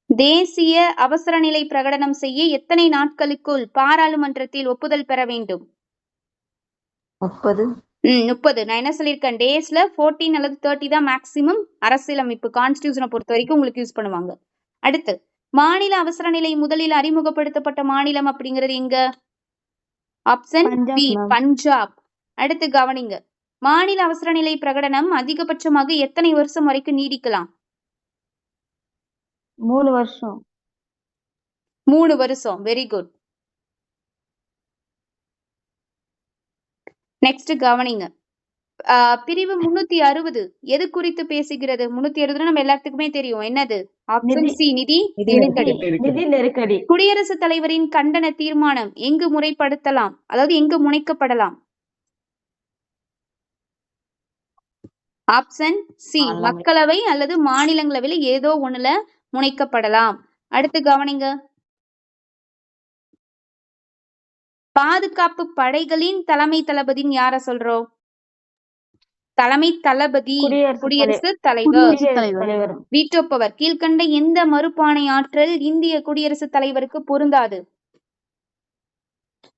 தேசிய அவசர நிலை பிரகடனம் செய்ய எத்தனை நாட்களுக்குள் பாராளுமன்றத்தில் ஒப்புதல் பெற வேண்டும்? 30. 30. நான் என்ன சொல்லியிருக்கேன், டேஸ்ல 14 அல்லது 30 தான் மேக்சிமம் அரசியலமைப்பு கான்ஸ்டிடியூஷனை பொறுத்த வரைக்கும் உங்களுக்கு யூஸ் பண்ணுவாங்க. அடுத்து, மாநில அவசர நிலை முதலில் அறிமுகப்படுத்தப்பட்ட மாநிலம் அப்படிங்கிறது எங்க? Option B Punjab. அடுத்து கவனிங்க, மாநில அவசர நிலை பிரகடனம் அதிகபட்சமாக எத்தனை வருஷம் வரைக்கும் நீடிக்கலாம்? 3 வருஷம். 3 வருஷம். Very good. நெக்ஸ்ட் கவனிங்க, பிரிவு 360 எது குறித்து பேசுகிறது? 360 நம்ம எல்லாத்துக்குமே தெரியும், என்னது? ஆப்ஷன் சி நிதி நெருக்கடி. குடியரசுத் தலைவரின் கண்டன தீர்மானம் எங்கு முறைப்படுத்தலாம், அதாவது எங்கு முனைக்கப்படலாம்? ஆப்ஷன் சி மக்களவை அல்லது மாநிலங்களவையில் ஏதோ ஒண்ணுல முனைக்கப்படலாம். அடுத்து கவனிங்க, பாதுகாப்பு படைகளின் தலைமை தளபதின்னு யார சொல்றோம்? தலைமை தளபதி குடியரசுத் தலைவர். Veto power. கீழ்கண்ட எந்த மறுப்பானை ஆற்றல் இந்திய குடியரசுத் தலைவருக்கு பொருந்தாது?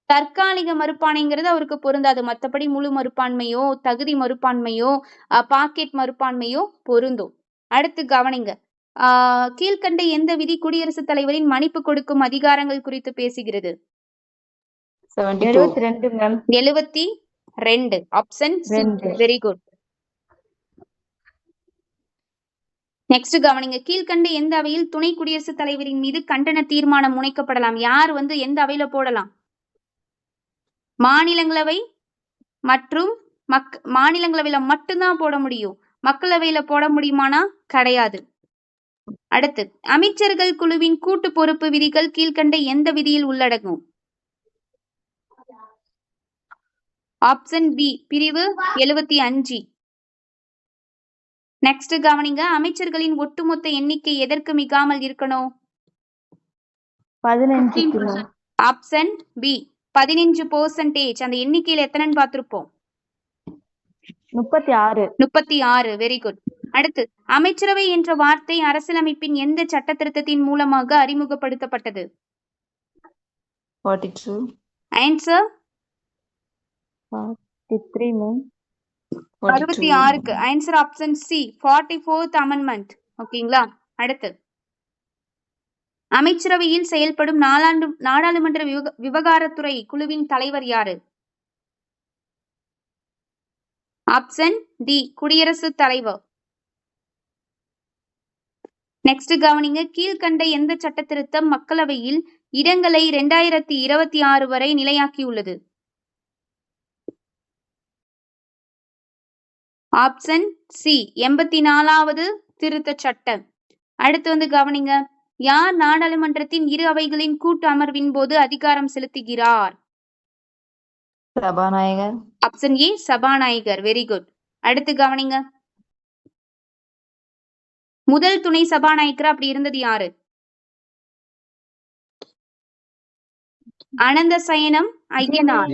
தற்காலிக மறுப்பானைங்கிறது அவருக்கு பொருந்தாது. மற்றபடி முழு மறுப்பான்மையோ, தகுதி மறுப்பான்மையோ, பாக்கெட் மறுப்பான்மையோ பொருந்தும். அடுத்து கவனிங்க, கீழ்கண்ட எந்த விதி குடியரசுத் தலைவரின் மன்னிப்பு கொடுக்கும் அதிகாரங்கள் குறித்து பேசுகிறது? 72. Option C. Very good. Next கவனிங்க, கீழ்கண்ட எந்த அவையில் துணை குடியரசுத் தலைவரின் மீது கண்டன தீர்மானம் முனைக்கப்படலாம்? யார் எந்த அவையில போடலாம்? மாநிலங்களவை மற்றும் மாநிலங்களவையில மட்டும்தான் போட முடியும். மக்களவையில போட முடியுமானா கிடையாது. அடுத்து, அமைச்சர்கள் குழுவின் கூட்டு பொறுப்பு விதிகள் கீழ்கண்ட எந்த விதியில் உள்ளடங்கும்? ஆப்ஷன் பி பிரிவு 75. நெக்ஸ்ட் கவனிங்க, அமைச்சர்களின் ஒட்டுமொத்த எண்ணிக்கை எதற்கு மிகாமல் இருக்கணும்? 15. Option B 15%. அந்த எண்ணிக்கையில எத்தனைன்னு பார்த்திருப்போம்? 36. Very good. அடுத்து, அமைச்சரவை என்ற வார்த்தை அரசியலமைப்பின் எந்த சட்ட திருத்தத்தின் மூலமாக அறிமுகப்படுத்தப்பட்டது? 42. ஆன்சர் 66க்கு answer option C 44th amendment. ஓகேங்களா? அடுத்து, அமைச்சரவையில் செயல்படும் நாடாளுமன்ற விவகாரத்துறை குழுவின் தலைவர் யாரு? ஆப்ஷன் டி குடியரசுத் தலைவர். நெக்ஸ்ட் கவனிங்க, கீழ்கண்ட எந்த சட்ட திருத்தம் மக்களவையில் இடங்களை 2026 வரை நிலையாக்கியுள்ளது? ஆப்ஷன் சி 84வது திருத்த சட்டம். அடுத்து கவனிங்க, யார் நாடாளுமன்றத்தின் இரு அவைகளின் கூட்டு அமர்வின் போது அதிகாரம் செலுத்துகிறார்? சபாநாயகர். ஆப்ஷன் ஏ சபாநாயகர். Very good. அடுத்து கவனிங்க, முதல் துணை சபாநாயகர் அப்படி இருந்தது யாரு? அனந்த சயனம் ஐயனார்.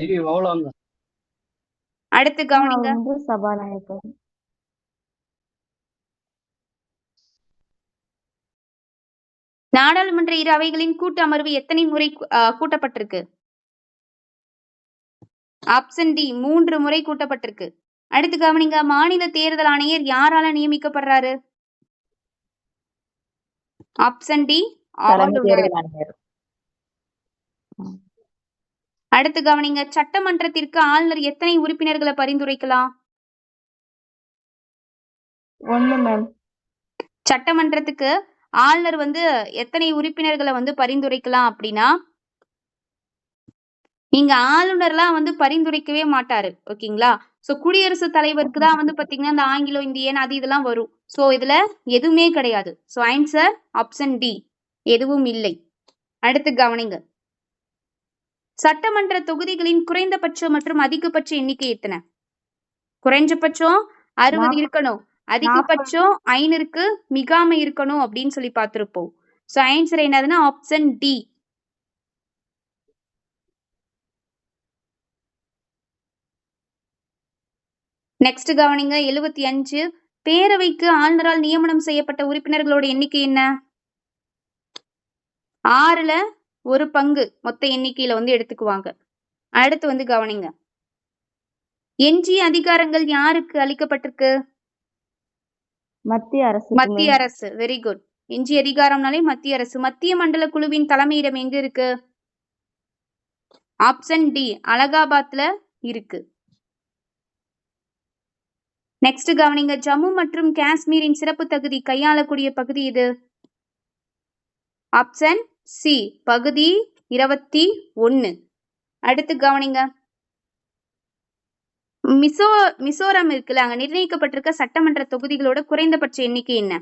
அடுத்து கவனிங்க, சபாநாயகர். நாடாளுமன்ற இரு அவைகளின் கூட்டு அமர்வு எத்தனை முறை கூட்டப்பட்டிருக்கு? ஆப்ஷன் டி 3 முறை கூட்டப்பட்டிருக்கு. அடுத்து கவனிங்க, மாநில தேர்தல் ஆணையர் யாரால நியமிக்கப்படுறாரு? ஆப்ஷன் டி ஆளுநர். அடுத்து கவனிங்க, சட்டமன்றத்திற்கு ஆளுநர் எத்தனை உறுப்பினர்களை பரிந்துரைக்கலாம்? 1 மேம். சட்டமன்றத்துக்கு ஆளுநர் எத்தனை உறுப்பினர்களை பரிந்துரைக்கலாம் அப்படின்னா இங்க ஆளுநர்லாம் வந்து பரிந்துரைக்கவே மாட்டாரு. ஓகேங்களா? சோ குடியரசுத் தலைவருக்கு தான் வந்து பாத்தீங்கன்னா இந்த ஆங்கிலோ இந்தியன் அது இதெல்லாம் வரும். சோ இதுல எதுவுமே கிடையாது. So answer option D. எதுவும் இல்லை. அடுத்து கவனிங்க. சட்டமன்ற தொகுதிகளின் குறைந்தபட்ச மற்றும் அதிகபட்ச எண்ணிக்கை எத்தனை? குறைஞ்சபட்சம் 60 இருக்கணும், அதிகபட்சம் 500க்கு மிகாம இருக்கணும் அப்படின்னு சொல்லி பார்த்திருப்போம். சோ ஆன்சர் என்னதுன்னா ஆப்ஷன் டி. நெக்ஸ்ட் கவனிங்க. 75 பேரவைக்கு ஆளுநரால் நியமனம் செய்யப்பட்ட உறுப்பினர்களோட எண்ணிக்கை என்ன? 6ல 1 பங்கு மொத்த எண்ணிக்கையில வந்து எடுத்துக்குவாங்க. அடுத்து வந்து கவனிங்க. எஞ்சிய அதிகாரங்கள் யாருக்கு அளிக்கப்பட்டிருக்கு? மத்திய அரசு. மத்திய அரசு. Very good. எஞ்சிய அதிகாரம்னாலே மத்திய அரசு. மத்திய மண்டல குழுவின் தலைமையிடம் எங்க இருக்கு? Option D. அலகாபாத்ல இருக்கு. நெக்ஸ்ட் கவனிங்க. ஜம்மு மற்றும் காஷ்மீரின் சிறப்பு தகுதி கையாளக்கூடிய பகுதி இது. Option C. பகுதி 21. அடுத்து கவனிங்க. மிசோரம் இருக்குல்ல, அங்க நிர்ணயிக்கப்பட்டிருக்க சட்டமன்ற தொகுதிகளோட குறைந்தபட்ச எண்ணிக்கை என்ன?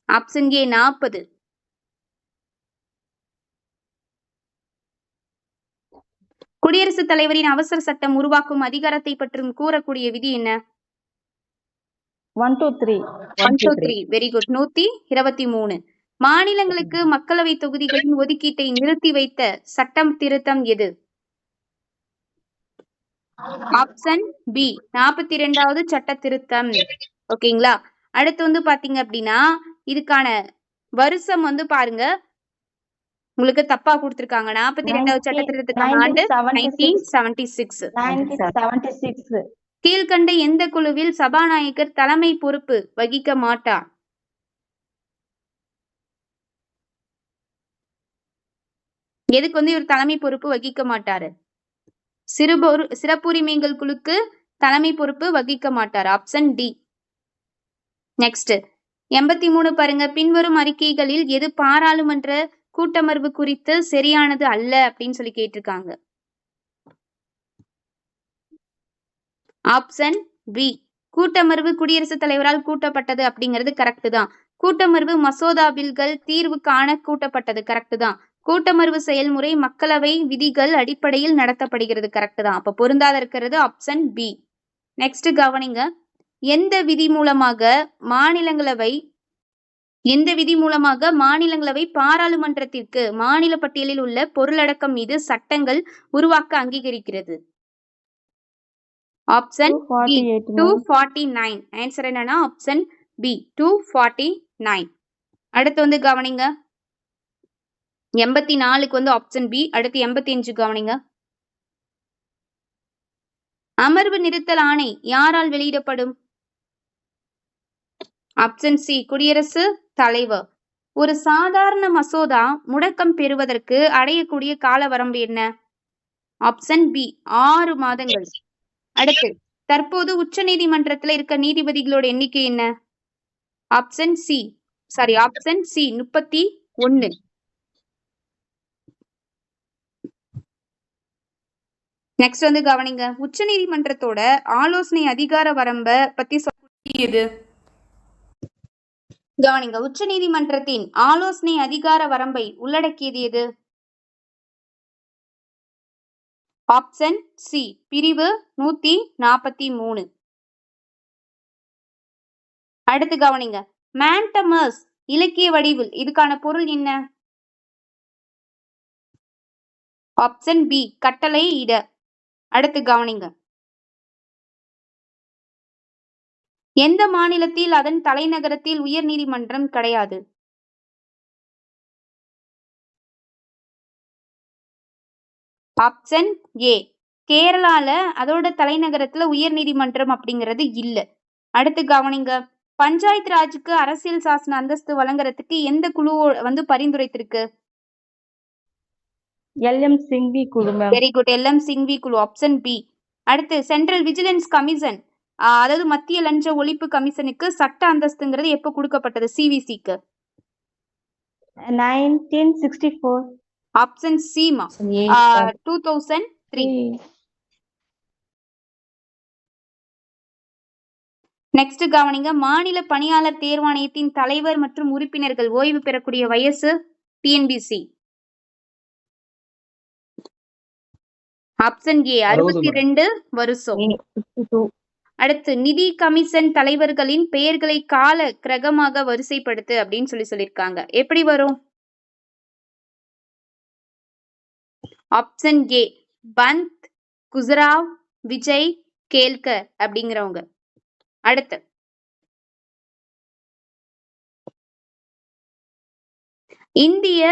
Option A 40. குடியரசுத் தலைவரின் அவசர சட்டம் உருவாக்கும் அதிகாரத்தை பற்றும் கூறக்கூடிய விதி என்ன? 123. Very good. 123. மாநிலங்களுக்கு மக்களவை தொகுதிகளின் ஒதுக்கீட்டை நிறுத்தி வைத்த சட்டம் திருத்தம் எது? Option B. 42வது சட்ட திருத்தம். ஓகேங்களா? அடுத்து வந்து பாத்தீங்க அப்படின்னா இதுக்கான வருஷம் வந்து பாருங்க, உங்களுக்கு தப்பா கொடுத்திருக்காங்க. 42வது சட்ட திருத்தத்துக்கான ஆண்டு 1976. கீழ்கண்ட எந்த குழுவில் சபாநாயகர் தலைமை பொறுப்பு வகிக்க மாட்டார்? எதுக்கு வந்து இவர் தலைமை பொறுப்பு வகிக்க மாட்டாரு? சிறப்புரிமைகள் குழுக்கு தலைமை பொறுப்பு வகிக்க மாட்டார். Option D. நெக்ஸ்ட் 83 பாருங்க. பின்வரும் அறிக்கைகளில் எது பாராளுமன்ற கூட்டமர்வு குறித்து சரியானது அல்ல அப்படின்னு சொல்லி கேட்டிருக்காங்க. Option B. கூட்டமர்வு குடியரசுத் தலைவரால் கூட்டப்பட்டது அப்படிங்கிறது கரெக்ட் தான். கூட்டமர்வு மசோதா பில்கள் தீர்வு காண கூட்டப்பட்டது கரெக்ட் தான். கூட்டமர்வு செயல்முறை மக்களவை விதிகள் அடிப்படையில் நடத்தப்படுகிறது கரெக்ட் தான். அப்ப பொருந்தாத இருக்கிறது ஆப்ஷன் பி. நெக்ஸ்ட் கவனிங்க. எந்த விதி மூலமாக மாநிலங்களவை பாராளுமன்றத்திற்கு மாநில பட்டியலில் உள்ள பொருளடக்கம் மீது சட்டங்கள் உருவாக்க அங்கீகரிக்கிறது? Option B. 249. ஆன்சர் என்னன்னா ஆப்ஷன் பி. 249. அடுத்து வந்து கவனிங்க. 84க்கு வந்து ஆப்ஷன் பி. அடுத்து 85 கவனிங்க. அமர்வு நிறுத்தல் ஆணை யாரால் வெளியிடப்படும்? Option C. குடியரசு தலைவர். ஒரு சாதாரண மசோதா முடக்கம் பெறுவதற்கு அடையக்கூடிய கால வரம்பு என்ன? Option B. 6 மாதங்கள். அடுத்து தற்போது உச்ச நீதிமன்றத்துல இருக்க நீதிபதிகளோட எண்ணிக்கை என்ன? Option C. 31. நெக்ஸ்ட் வந்து கவனிங்க. உச்ச நீதிமன்றத்தோட ஆலோசனை அதிகார வரம்ப பத்தி சொல்லியது. கவனிங்க. உச்ச நீதிமன்றத்தின் ஆலோசனை அதிகார வரம்பை உள்ளடக்கியது எது? Option C. பிரிவு 143. அடுத்து கவனிங்க. மேண்டமஸ் இலக்கிய வடிவில் இதுக்கான பொருள் என்ன? Option B. கட்டளை இட. அடுத்து கவனிங்க. எந்த மாநிலத்தில் அதன் தலைநகரத்தில் உயர் நீதிமன்றம் கிடையாது? Option A. கேரளால அதோட தலைநகரத்துல உயர் நீதிமன்றம் அப்படிங்கிறது இல்ல. அடுத்து கவனிங்க. பஞ்சாயத்து ராஜுக்கு அரசியல் சாசன அந்தஸ்து வழங்குறதுக்கு எந்த குழு வந்து பரிந்துரைத்திருக்கு? எல்.எம். சிங்வி குழு. Very good. எல்.எம். சிங்வி குழு. Option B. அடுத்து சென்ட்ரல் விஜிலன்ஸ் கமிஷன், அதாவது மத்திய லஞ்ச ஒழிப்பு கமிஷனுக்கு சட்ட அந்தஸ்துங்கிறது எப்ப கொடுக்கப்பட்டது? சிவிசிக்கு 1964. Option C ma'am Option A, sir. 2003. Next கவனிங்க, மாநில பணியாளர் தேர்வாணையத்தின் தலைவர் மற்றும் உறுப்பினர்கள் ஓய்வு பெறக்கூடிய வயசு டிஎன்பிசி. ஆப்ஷன் ஏ 62 வருஷம். A 52. அடுத்து, நிதி கமிஷன் தலைவர்களின் பெயர்களை கால கிரகமாக வரிசைப்படுத்து அப்படின்னு சொல்லியிருக்காங்க. எப்படி வரும்? ஆப்ஷன் ஏ பந்த், குஜராவ், விஜய், கேல்கர் அப்படிங்கிறவங்க. அடுத்து, இந்திய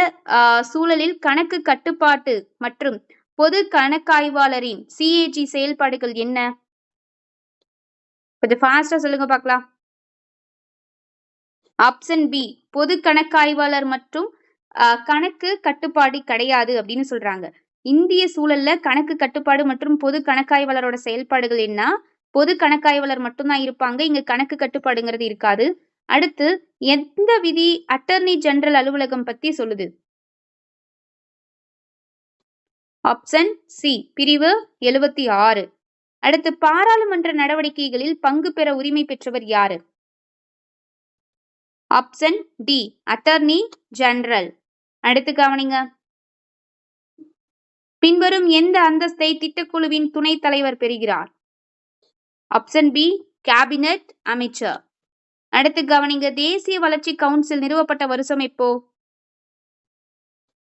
சூழலில் கணக்கு கட்டுப்பாட்டு மற்றும் பொது கணக்காய்வாளரின் CAG செயல்பாடுகள் என்ன? கொஞ்சம் ஃபாஸ்டா சொல்லுங்க பார்க்கலாம். ஆப்ஷன் பி பொது கணக்காய்வாளர் மற்றும் கணக்கு கட்டுப்பாடு கிடையாது அப்படின்னு சொல்றாங்க. இந்திய சூழல்ல கணக்கு கட்டுப்பாடு மற்றும் பொது கணக்காய்வாளரோட செயல்பாடுகள் என்ன? பொது கணக்காய்வாளர் மட்டும்தான் இருப்பாங்க, இங்க கணக்கு கட்டுப்பாடுங்கிறது இருக்காது. அடுத்து, எந்த விதி அட்டர்னி ஜெனரல் அலுவலகம் பத்தி சொல்லுது? ஆப்ஷன் சி பிரிவு 76. அடுத்து, பாராளுமன்ற நடவடிக்கைகளில் பங்கு பெற உரிமை பெற்றவர் யாரு? Option D attorney general. அடுத்து கவனிங்க, பின்வரும் எந்த அந்தஸ்தை திட்டக்குழுவின் துணைத் தலைவர் பெறுகிறார்? ஆப்ஷன் பி கேபினட் அமைச்சர். அடுத்து கவனிங்க, தேசிய வளர்ச்சி கவுன்சில் நிறுவப்பட்ட வருஷம் எப்போ?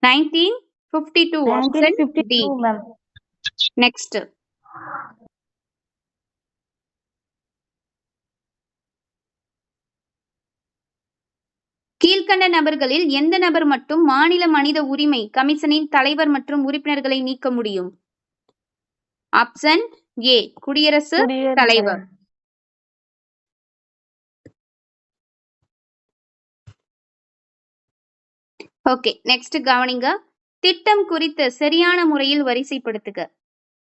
1952. Option D. 1952 ma'am. நெக்ஸ்ட், கீழ்கண்ட நபர்களில் எந்த நபர் மட்டும் மாநில மனித உரிமை கமிஷனின் தலைவர் மற்றும் உறுப்பினர்களை நீக்க முடியும்? ஆப்ஷன் ஏ குடியரசு தலைவர். ஓகே, நெக்ஸ்ட் கவனிங்க, திட்டம் குறித்து சரியான முறையில் வரிசைப்படுத்துக.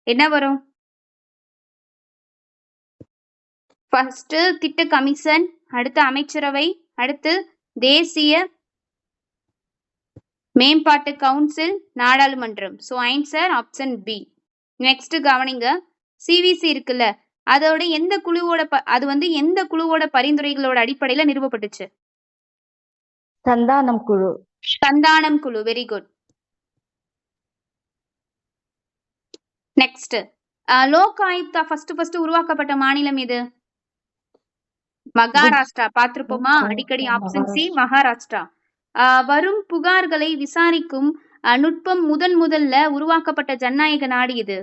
என்ன வரும்? ஃபர்ஸ்ட் திட்ட கமிஷன், அடுத்து அமைச்சரவை, அடுத்து தேசிய மேம்பாட்டு கவுன்சில், நாடாளுமன்றம். So answer option B. Next கவனிங்க, சிவிசி இருக்குல்ல, அதோட எந்த குழுவோட அது எந்த குழுவோட பரிந்துரைகளோட அடிப்படையில நிறுவப்பட்டுச்சு? சந்தானம் குழு. சந்தானம் குழு. Very good. Next, Lok Ayukta first உருவாக்கப்பட்ட மாநிலம் எது? மகாராஷ்டிரா. பார்த்திருப்போமா அடிக்கடி? Option C Maharashtra. வரும் புகார்களை விசாரிக்கும் நுட்பம் முதல்ல உருவாக்கப்பட்ட ஜனநாயக நாடு எது?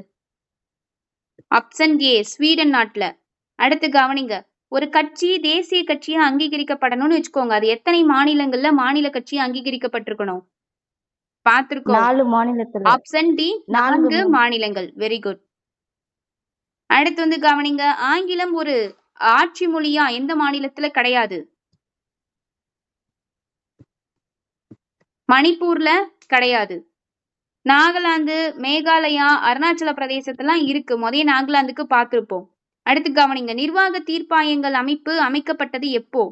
ஆப்ஷன் ஏ ஸ்வீடன் நாட்டுல. அடுத்து கவனிங்க, ஒரு கட்சி தேசிய கட்சியா அங்கீகரிக்கப்படணும்னு வச்சுக்கோங்க, அது எத்தனை மாநிலங்கள்ல மாநில கட்சியா அங்கீகரிக்கப்பட்டிருக்கணும்? பார்த்திருக்கோம், 4 மாநிலத்துல. ஆப்ஷன் டி 4 மாநிலங்கள். Very good. அடுத்து கவனிங்க, ஆங்கிலம் ஒரு ஆட்சி மொழியா எந்த மாநிலத்துல கிடையாது? மணிப்பூர்ல கிடையாது. நாகாலாந்து, மேகாலயா, அருணாச்சல பிரதேசத்தெல்லாம் இருக்கு. முதல்ல நாகாலாந்துக்கு பார்த்திருப்போம். அடுத்து கவனிங்க, நிர்வாக தீர்ப்பாயங்கள் அமைப்பு அமைக்கப்பட்டது எப்போ?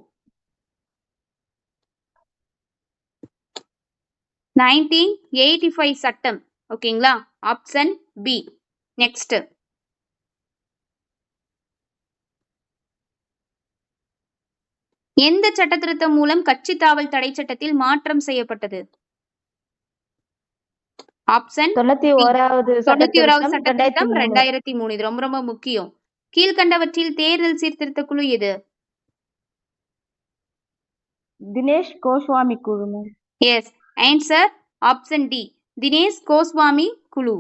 1985 சட்டம். ஓகேங்களா? Option B. நெக்ஸ்ட், எந்த சட்ட திருத்தம் மூலம் கட்சி தாவல் தடை சட்டத்தில் மாற்றம் செய்யப்பட்டது? ஆப்ஷன் 91வது சட்ட திருத்தம் 2003. இது ரொம்ப முக்கியம். கீழ்கண்டவற்றில் தேர்தல் சீர்திருத்த குழு எது? தினேஷ் கோஸ்வாமி குழு. Yes, answer option D Dinesh Goswami குழு.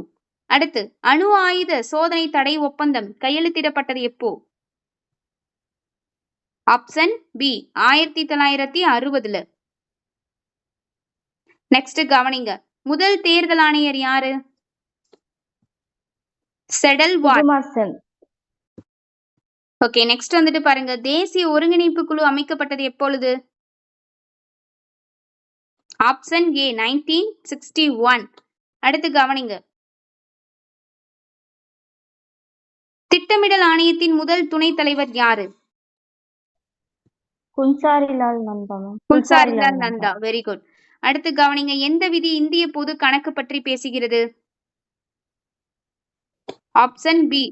அடுத்து, அணு ஆயுத சோதனை தடை ஒப்பந்தம் கையெழுத்திடப்பட்டது எப்போ? Option B 1960. நெக்ஸ்ட் கவனிங்க, முதல் தேர்தல் ஆணையர் யாரு? செடல் வாட்சன். ஓகே, நெக்ஸ்ட் பாருங்க, தேசிய ஒருங்கிணைப்பு குழு அமைக்கப்பட்டது எப்பொழுது? Option A 1961. அடுத்து கவனிங்க, திட்டமிடல் ஆணையத்தின் முதல் துணைத் தலைவர் யாரு? குல்சாரிலால் நந்தா. குல்சாரிலால் நந்தா. Very good. அடுத்து கவனிங்க, எந்த விதி இந்திய பொது கணக்கு பற்றி பேசுகிறது? Option B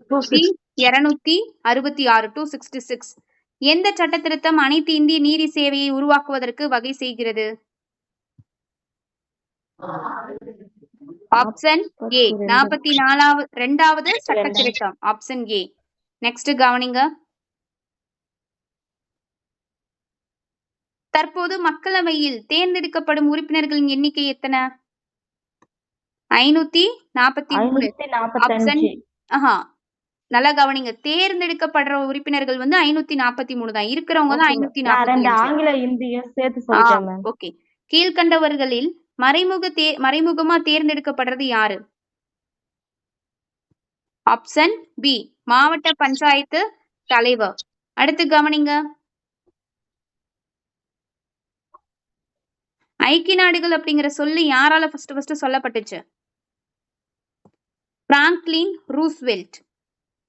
266 266. எந்த சட்ட திருத்தம் அனைத்து இந்திய நீதி சேவையை உருவாக்குவதற்கு வகை செய்கிறது? ஆப்ஷன் ஏ 42வது சட்ட திருத்தம். Option A. நெக்ஸ்ட் கவனிங்க, தற்போது மக்களவையில் தேர்ந்தெடுக்கப்படும் உறுப்பினர்களின் எண்ணிக்கை எத்தனை? 543. ஆப்ஷன் 545. நல்லா கவனிங்க, தேர்ந்தெடுக்கப்படுற உறுப்பினர்கள் வந்து 543 தான், இருக்கிறவங்க தான் நான் 2 545. ஆங்கில இந்தியும் சேர்த்து சொல்லிட்டேன் மேம். ஓகே. கீழ்கண்டவர்களில் மறைமுகமா தேர்ந்தெடுக்கப்படுறது யாரு? ஆப்ஷன் பி மாவட்ட பஞ்சாயத்து தலைவர். அடுத்து கவனிங்க, ஐக்கிய நாடுகள் அப்படிங்கிற சொல்லி யாரால ஃபர்ஸ்ட் சொல்லப்பட்டுச்சு? Franklin Roosevelt.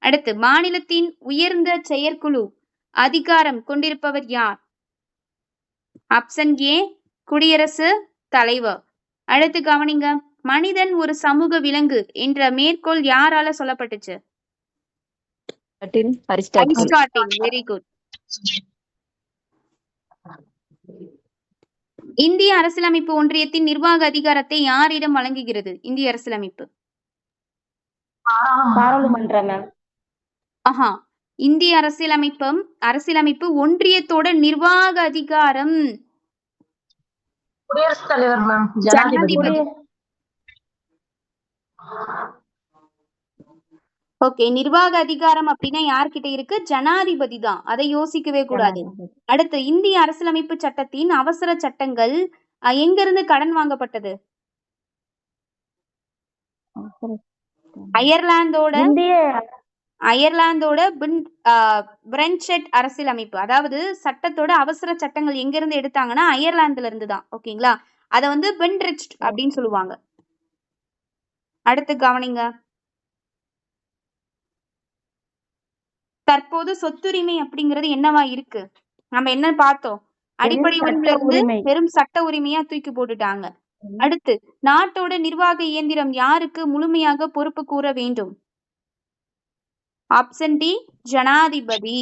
அடுத்து மாநிலத்தின் உயர்ந்த செயற்குழு அதிகாரம் கொண்டிருப்பவர் யார்? ஆப்ஷன் ஏ குடியரசு தலைவர். அடுத்து கவனிங்க, மனிதன் ஒரு சமூக விலங்கு என்ற மேற்கோள் யாரால சொல்லப்பட்டுச்சு? அரிஸ்டாட்டில். Very good. இந்திய அரசியலமைப்பு ஒன்றியத்தின் நிர்வாக அதிகாரத்தை யாரிடம் வழங்குகிறது? இந்திய அரசியலமைப்பு பாராளுமன்றம் மேம். இந்திய அரசியலமைப்பு ஒன்றியத்தோட நிர்வாக அதிகாரம் குடியரசுத் தலைவர் மேம். ஜனாதிபதி. ஓகே, நிர்வாக அதிகாரம் அப்படின்னா யார்கிட்ட இருக்கு? ஜனாதிபதி தான், அதை யோசிக்கவே கூடாது. அடுத்து, இந்திய அரசியலமைப்பு சட்டத்தின் அவசர சட்டங்கள் எங்கிருந்து கடன் வாங்கப்பட்டது? அயர்லாந்தோட பிரென்செட் அரசியலமைப்பு, அதாவது சட்டத்தோட அவசர சட்டங்கள் எங்க இருந்து எடுத்தாங்கன்னா அயர்லாந்துல இருந்து தான். ஓகேங்களா, அத வந்து பென்ட்ரிச் அப்படின்னு சொல்லுவாங்க. அடுத்து கவனிங்க, தற்போது சொத்துரிமை அப்படிங்கிறது என்னவா இருக்கு? நம்ம என்ன பார்த்தோம்? அடிப்படை உரிமையில இருந்து வெறும் சட்ட உரிமையா தூக்கி போட்டுட்டாங்க. அடுத்து, நாட்டோட நிர்வாக இயந்திரம் யாருக்கு முழுமையாக பொறுப்பு கூற வேண்டும்? ஆப்ஷன் டி ஜனாதிபதி.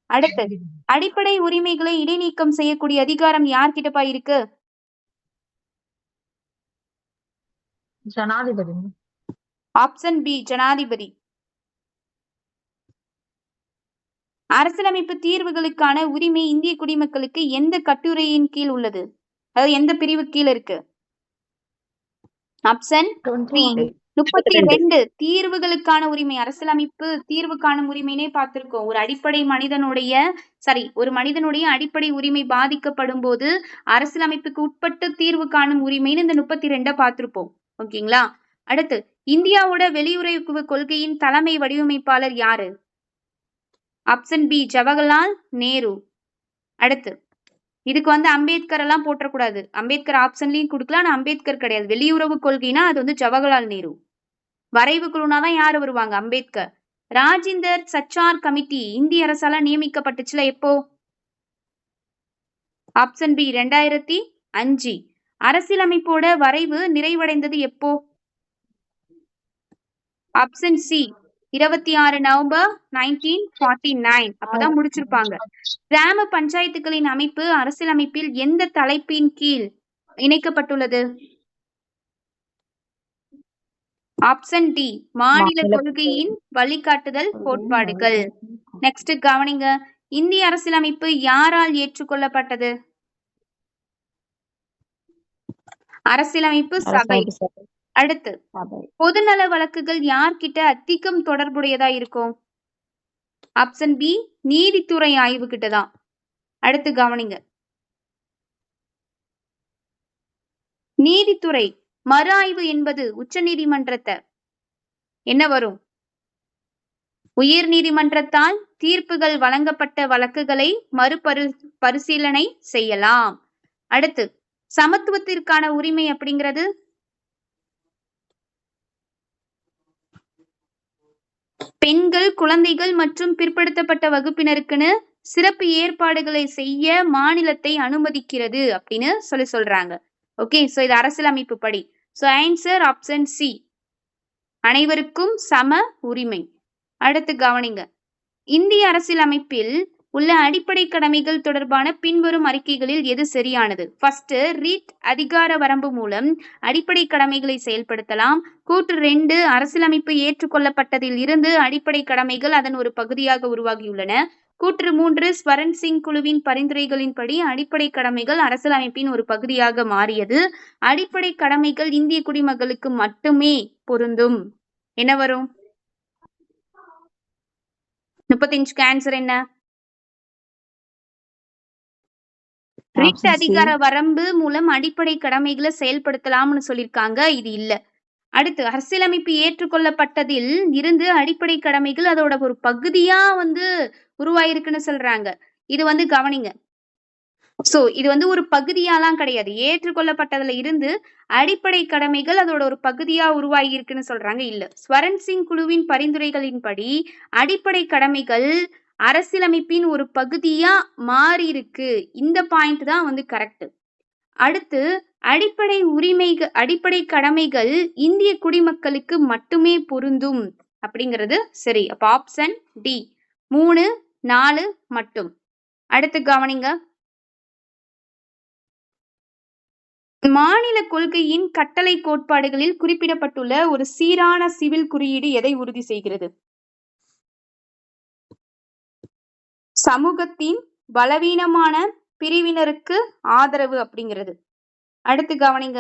அடுத்து, அடிப்படை உரிமைகளை இடைநீக்கம் செய்யக்கூடிய அதிகாரம் யார்கிட்டப்பா இருக்கு? ஜனாதிபதி. ஆப்ஷன் பி ஜனாதிபதி. அரசியலமைப்பு தீர்வுகளுக்கான உரிமை இந்திய குடிமக்களுக்கு எந்த கட்டுரையின் கீழ் உள்ளது? அதாவது எந்த பிரிவு கீழ் இருக்கு? ஆப்ஷன் 32. தீர்வுகளுக்கான உரிமை, அரசியலமைப்பு தீர்வு காணும் உரிமைனே பார்த்திருக்கோம். ஒரு மனிதனுடைய அடிப்படை உரிமை பாதிக்கப்படும் போது அரசியலமைப்புக்கு உட்பட்டு தீர்வு காணும் உரிமைன்னு இந்த 32 பார்த்திருப்போம். ஓகேங்களா. அடுத்து, இந்தியாவோட வெளியுறவு கொள்கையின் தலைமை வடிவமைப்பாளர் யாரு? Option B Jawaharlal Nehru. அடுத்து, இதுக்கு வந்து அம்பேத்கர் எல்லாம் போட்டக்கூடாது. அம்பேத்கர் ஆப்ஷன்லயும் கொடுக்கலாம், ஆனா அம்பேத்கர் கிடையாது. வெளியுறவு கொள்கைனா அது வந்து ஜவஹர்லால் நேரு. வரைவு குழுனாதான் யாரு வருவாங்க? அம்பேத்கர். ராஜிந்தர் சச்சார் கமிட்டி இந்திய அரசால நியமிக்கப்பட்டுச்சுல, எப்போ? Option B 2005. அரசியலமைப்போட வரைவு நிறைவடைந்தது எப்போ? Option C 26 November 1949. அப்பதான் முடிச்சிருப்பாங்க. கிராம பஞ்சாயத்துகளின் அமைப்பு அரசியலமைப்பில் எந்த தலைப்பின் கீழ் இணைக்கப்பட்டுள்ளது? ஆப்ஷன் டி மாநில கொள்கையின் வழிகாட்டுதல் கோட்பாடுகள். நெக்ஸ்ட் கவனிங்க, இந்திய அரசியலமைப்பு யாரால் ஏற்றுக்கொள்ளப்பட்டது? அரசியலமைப்பு சபை. அடுத்து, பொதுநல வழக்குகள் யார்கிட்ட அதிகம் தொடர்புடையதா இருக்கும்? ஆப்ஷன் பி நீதித்துறை ஆய்வு கிட்டதான். அடுத்து கவனிங்க, நீதித்துறை மறு ஆய்வு என்பது உச்ச நீதிமன்றத்தை என்ன வரும்? உயர் நீதிமன்றத்தால் தீர்ப்புகள் வழங்கப்பட்ட வழக்குகளை பரிசீலனை செய்யலாம். அடுத்து, சமத்துவத்திற்கான உரிமை அப்படிங்கிறது பெண்கள், குழந்தைகள் மற்றும் பிற்படுத்தப்பட்ட வகுப்பினருக்குன்னு சிறப்பு ஏற்பாடுகளை செய்ய மாநிலத்தை அனுமதிக்கிறது அப்படின்னு சொல்றாங்க. ஓகே, சோ இது அரசியலமைப்பு படி. சோ ஆன்சர் ஆப்ஷன் சி, அனைவருக்கும் சம உரிமை. அடுத்து கவனிங்க, இந்திய அரசியலமைப்பில் உள்ள அடிப்படை கடமைகள் தொடர்பான பின்வரும் அறிக்கைகளில் எது சரியானது? ஃபர்ஸ்ட், ரீட் அதிகார வரம்பு மூலம் அடிப்படை கடமைகளை செயல்படுத்தலாம். கூற்று 2, அரசியலமைப்பு ஏற்றுக்கொள்ளப்பட்டதில் இருந்து அடிப்படை கடமைகள் அதன் ஒரு பகுதியாக உருவாகியுள்ளன. கூற்று 3, ஸ்வரன் சிங் குழுவின் பரிந்துரைகளின்படி அடிப்படை கடமைகள் அரசியலமைப்பின் ஒரு பகுதியாக மாறியது. அடிப்படை கடமைகள் இந்திய குடிமக்களுக்கு மட்டுமே பொருந்தும். என்ன வரும்? 35க்கு ஆன்சர் என்ன? Writ Option C. அதிகார வரம்பு மூலம் அடிப்படை கடமைகளை செயல்படுத்தலாம்னு சொல்லியிருக்காங்க, இது இல்ல. அடுத்து, அரசியலமைப்பு ஏற்றுக்கொள்ளப்பட்டதில் இருந்து அடிப்படை கடமைகள் அதோட ஒரு பகுதியா உருவாயிருக்குன்னு சொல்றாங்க. இது கவனிங்க. சோ இது ஒரு பகுதியாலாம் கிடையாது. ஏற்றுக்கொள்ளப்பட்டதுல இருந்து அடிப்படை கடமைகள் அதோட ஒரு பகுதியா உருவாகி இருக்குன்னு சொல்றாங்க, இல்ல. ஸ்வரன் சிங் குழுவின் பரிந்துரைகளின்படி அடிப்படை கடமைகள் அரசியலமைப்பின் ஒரு பகுதியா மாறி இருக்கு. இந்த பாயிண்ட் தான் கரெக்ட். அடுத்து, அடிப்படை கடமைகள் இந்திய குடிமக்களுக்கு மட்டுமே பொருந்தும் அப்படிங்கிறது சரி. அப்ப ஆப்ஷன் டி, 3, 4 மட்டும். அடுத்து கவனிங்க, மாநில கொள்கையின் கட்டளை கோட்பாடுகளில் குறிப்பிடப்பட்டுள்ள ஒரு சீரான சிவில் குறியீடு எதை உறுதி செய்கிறது? சமூகத்தின் பலவீனமான பிரிவினருக்கு ஆதரவு அப்படிங்கிறது. அடுத்து கவனிங்க,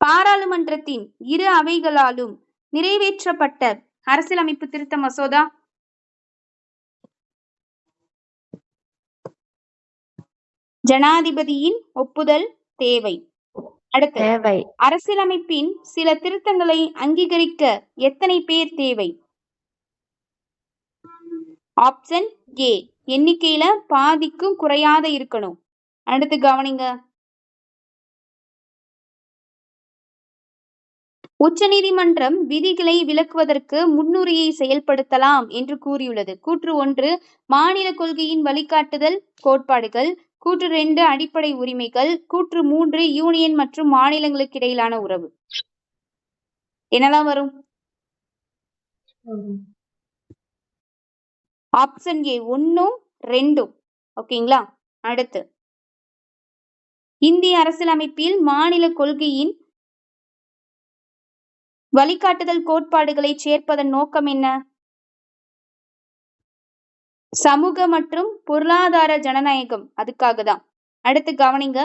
பாராளுமன்றத்தின் இரு அவைகளாலும் நிறைவேற்றப்பட்ட அரசியலமைப்பு திருத்த மசோதா. ஜனாதிபதியின் ஒப்புதல் தேவை. அடுத்து, தேவை. அரசியலமைப்பின் சில திருத்தங்களை அங்கீகரிக்க எத்தனை பேர் தேவை? ஆப்ஷன் ஏ, எண்ணிக்கையில பாதிக்கும் குறையாத இருக்கணும். அடுத்து கவனிங்க, உச்சநீதிமன்றம் விதிகளை விளக்குவதற்கு முன்னுரிமையை செயல்படுத்தலாம் என்று கூறியுள்ளது. கூற்று 1, மாநில கொள்கையின் வழிகாட்டுதல் கோட்பாடுகள். கூற்று 2, அடிப்படை உரிமைகள். கூற்று 3, யூனியன் மற்றும் மாநிலங்களுக்கு இடையிலான உறவு. என்னதான் வரும்? ஆப்ஷன் ஏ, 1, 2. ஓகேங்களா? அடுத்து, இந்திய அரசியலமைப்பில் மாநில கொள்கையின் வழிகாட்டுதல் கோட்பாடுகளை சேர்ப்பதன் நோக்கம் என்ன? சமூக மற்றும் பொருளாதார ஜனநாயகம், அதுக்காக தான். அடுத்து கவனிங்க,